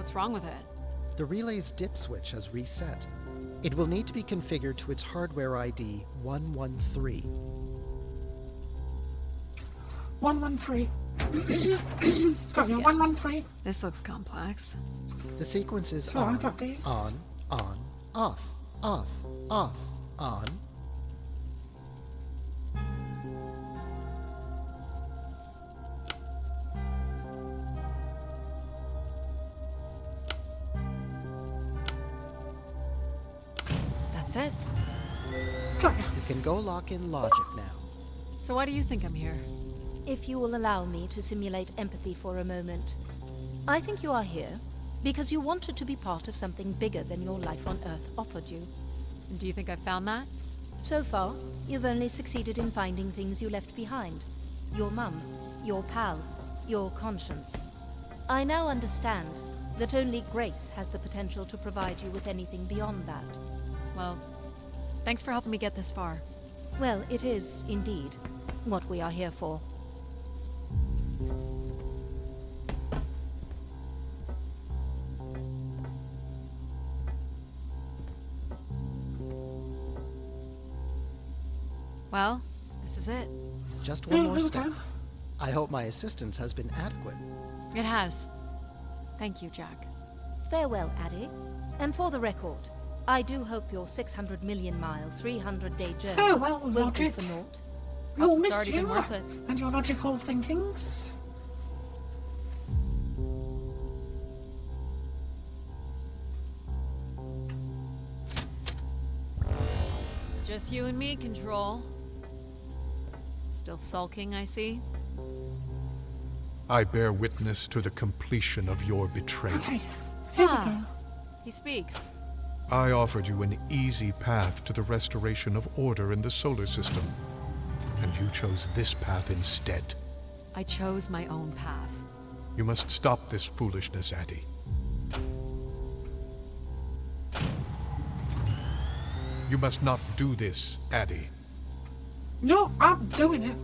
B: What's wrong with it?
C: The relay's dip switch has reset. It will need to be configured to its hardware ID 113.
A: 113. Got you, 113.
B: This looks complex.
C: The sequence is
A: So I
C: on,
A: got this.
C: on, off, off, off, on.
B: That's it.
A: Got you.
C: You can go lock in logic now.
B: So why do you think I'm here?
D: If you will allow me to simulate empathy for a moment, I think you are here because you wanted to be part of something bigger than your life on Earth offered you.
B: And do you think I found that?
D: So far, you've only succeeded in finding things you left behind. Your mum, your pal, your conscience. I now understand that only Grace has the potential to provide you with anything beyond that.
B: Well, thanks for helping me get this far.
D: Well, it is, indeed, what we are here for.
B: Well, this is it.
C: Just one more step. I hope my assistance has been adequate.
B: It has. Thank you, Jack.
D: Farewell, Addie. And for the record, I do hope your 600 million mile, 300-day journey
A: Farewell,
D: will be
A: Logic.
D: for naught.
A: We'll
B: it's
A: miss
B: already been
A: you
B: worth it.
A: and your logical thinkings.
B: Just you and me, Control. Still sulking, I see.
E: I bear witness to the completion of your betrayal.
A: Okay, here we go.
B: Ah, he speaks.
E: I offered you an easy path to the restoration of order in the solar system, and you chose this path instead.
B: I chose my own path.
E: You must stop this foolishness, Addie. You must not do this, Addie.
A: No, I'm doing it.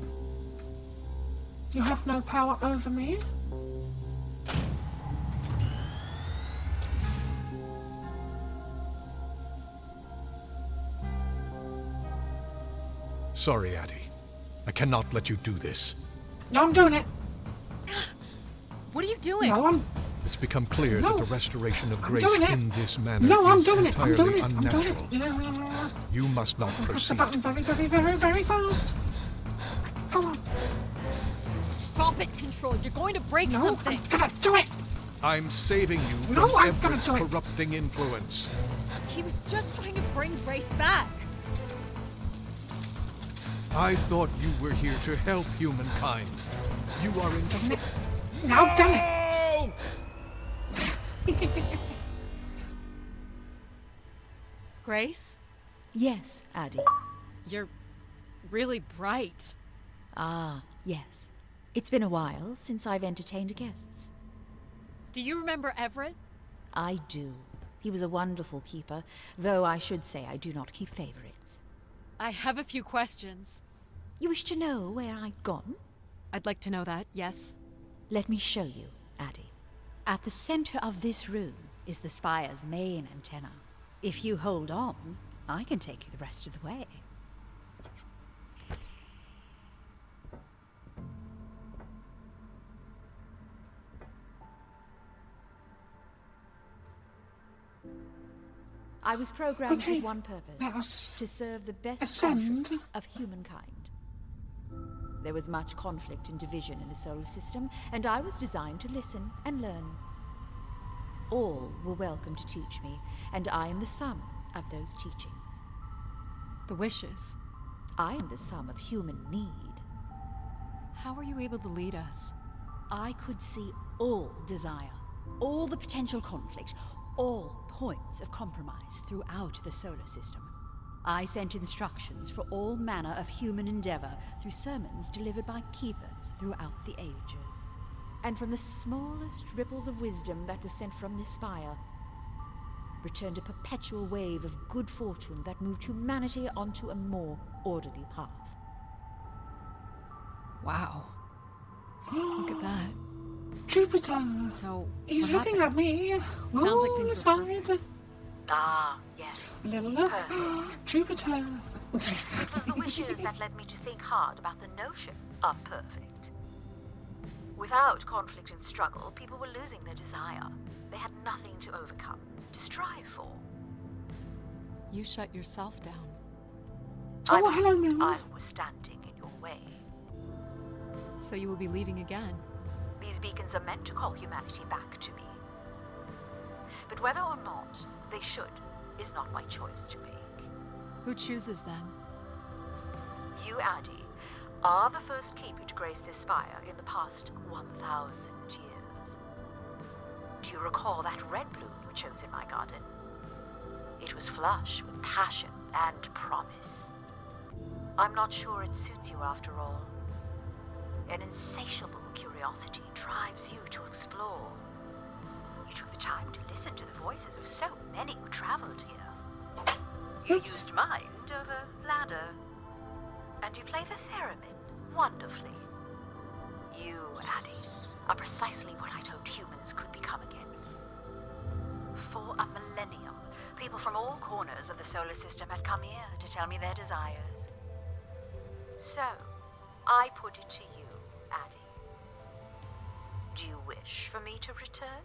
A: You have no power over me.
E: Sorry, Addie. I cannot let you do this.
A: No, I'm doing it.
B: What are you doing?
A: No,
E: It's become clear
A: No.
E: that the restoration of
A: I'm
E: grace
A: doing it.
E: in this manner
A: No, I'm
E: is
A: doing it. I'm
E: entirely
A: doing it. I'm doing
E: unnatural.
A: it.
E: You must not
A: Press the
E: proceed.
A: button very, very, very, very fast. Come on.
B: Stop it, Control. You're going to break
A: No,
B: something.
A: I'm gonna do it.
E: I'm saving you from
A: No, I'm gonna
E: Everett's
A: do it.
E: corrupting influence.
B: He was just trying to bring Grace back.
E: I thought you were here to help humankind. You are in trouble.
A: Now I've done it.
B: Grace?
Q: Yes, Addie.
B: You're really bright.
Q: Ah, yes. It's been a while since I've entertained guests.
B: Do you remember Everett?
Q: I do. He was a wonderful keeper, though I should say I do not keep favorites.
B: I have a few questions.
Q: You wish to know where I'd gone?
B: I'd like to know that, yes.
Q: Let me show you, Addie. At the center of this room is the Spire's main antenna. If you hold on, I can take you the rest of the way. I was programmed
A: Okay,
Q: with one purpose.
A: let us
Q: to serve the best
A: ascend.
Q: interests of humankind. There was much conflict and division in the solar system, and I was designed to listen and learn. All were welcome to teach me, and I am the sum of those teachings.
B: The wishes.
Q: I am the sum of human need.
B: How are you able to lead us?
Q: I could see all desire, all the potential conflict, all points of compromise throughout the solar system. I sent instructions for all manner of human endeavor through sermons delivered by keepers throughout the ages. And from the smallest ripples of wisdom that was sent from this spire, returned a perpetual wave of good fortune that moved humanity onto a more orderly path.
B: Wow. Look at that.
A: Jupiter.
B: So,
A: He's
B: what
A: looking at me.
B: Sounds like things were
A: side.
H: Ah, yes.
A: A little look.
H: Perfect.
A: Jupiter.
H: It was the wishes that led me to think hard about the notion of perfect. Without conflict and struggle, people were losing their desire. They had nothing to overcome, to strive for.
B: You shut yourself down.
A: Oh, hello, Moon.
H: I was standing in your way.
B: So you will be leaving again.
H: These beacons are meant to call humanity back to me. But whether or not they should is not my choice to make.
B: Who chooses then?
H: You, Addie, are the first keeper to grace this spire in the past 1,000 years. Do you recall that red bloom you chose in my garden? It was flush with passion and promise. I'm not sure it suits you after all. An insatiable curiosity drives you to explore. You took the time to listen to the voices of so many who traveled here. You used mind over ladder. And you play the theremin wonderfully. You, Addie, are precisely what I'd hoped humans could become again. For a millennium, people from all corners of the solar system had come here to tell me their desires. So, I put it to you, Addie. Do you wish for me to return?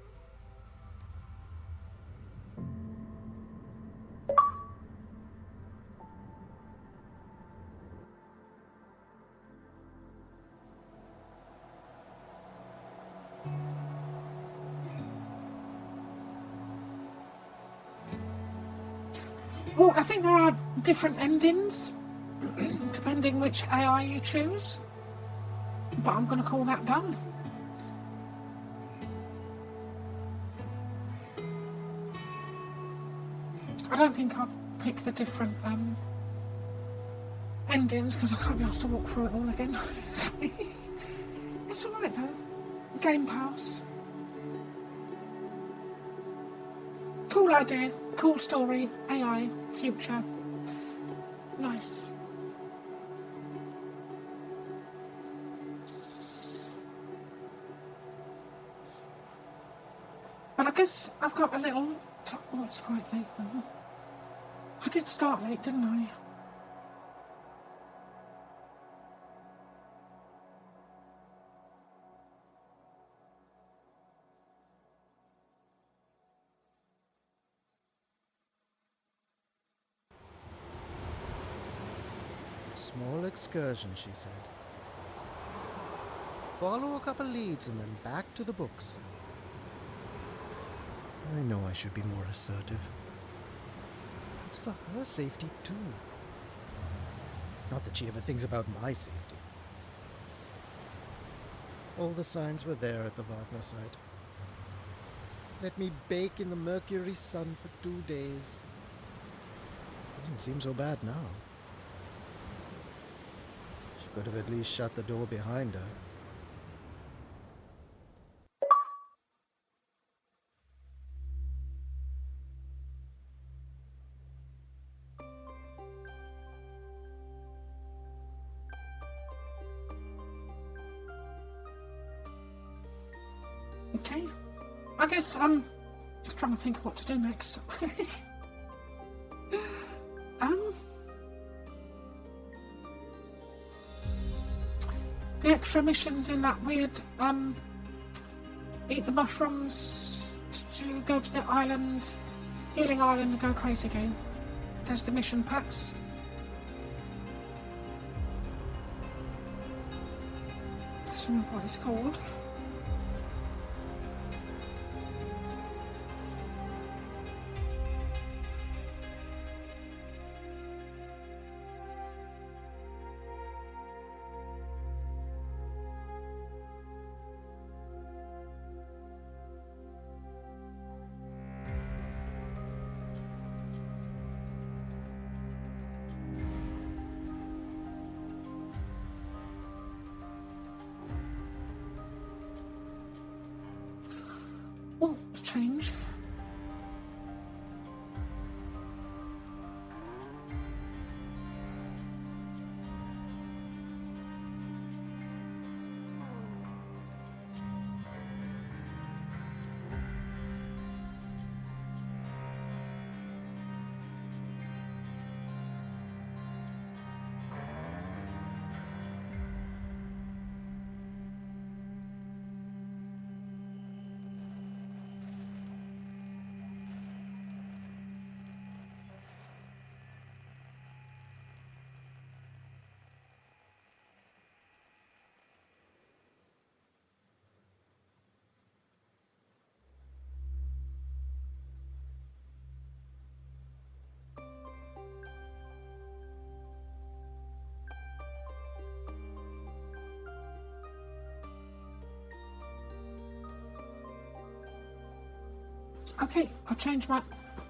A: Oh, I think there are different endings, depending which AI you choose. But I'm going to call that done. I don't think I'll pick the different endings because I can't be asked to walk through it all again. It's alright though. Game Pass. Cool idea, cool story, AI, future. Nice. But I guess I've got a little... Oh, it's quite late though. I did start late, didn't I?
C: Small excursion, she said. Follow a couple leads and then back to the books. I know I should be more assertive. It's for her safety, too. Not that she ever thinks about my safety. All the signs were there at the Wagner site. Let me bake in the Mercury sun for 2 days. Doesn't seem so bad now. She could have at least shut the door behind her.
A: Okay. I guess I'm just trying to think of what to do next. The extra missions in that weird eat the mushrooms to go to the island, healing island, and go crazy again. There's the mission packs. Let's remember what it's called. Oh, it's changed. Okay, I'll change my...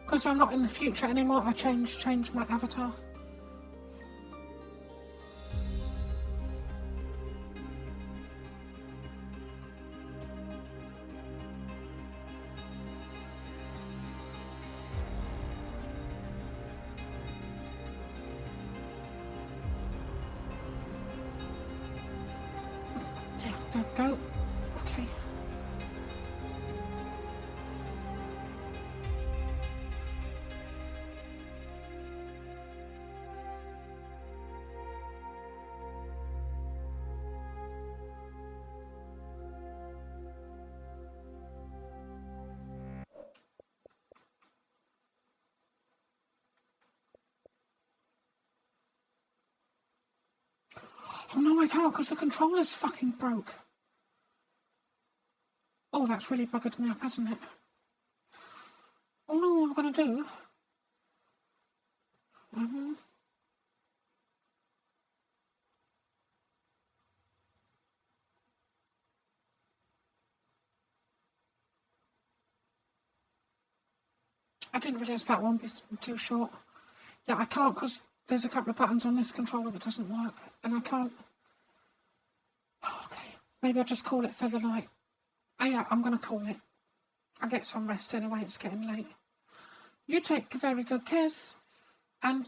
A: Because I'm not in the future anymore, I change my avatar. Yeah, there we go. Okay. Oh no, I can't because the controller's fucking broke. Oh, that's really buggered me up, hasn't it? Oh no, what am I going to do? I didn't realise that one was too short. Yeah, I can't because there's a couple of buttons on this controller that doesn't work. And I can't... Oh, okay, maybe I'll just call it Featherlight. Oh yeah, I'm going to call it. I'll get some rest anyway, it's getting late. You take very good cares. And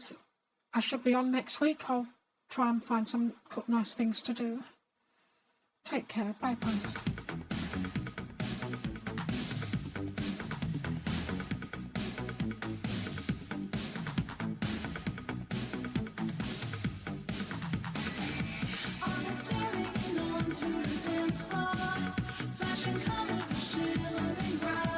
A: I should be on next week. I'll try and find some nice things to do. Take care. Bye, punks.
S: To the dance floor, flashing colors are shimmering bright.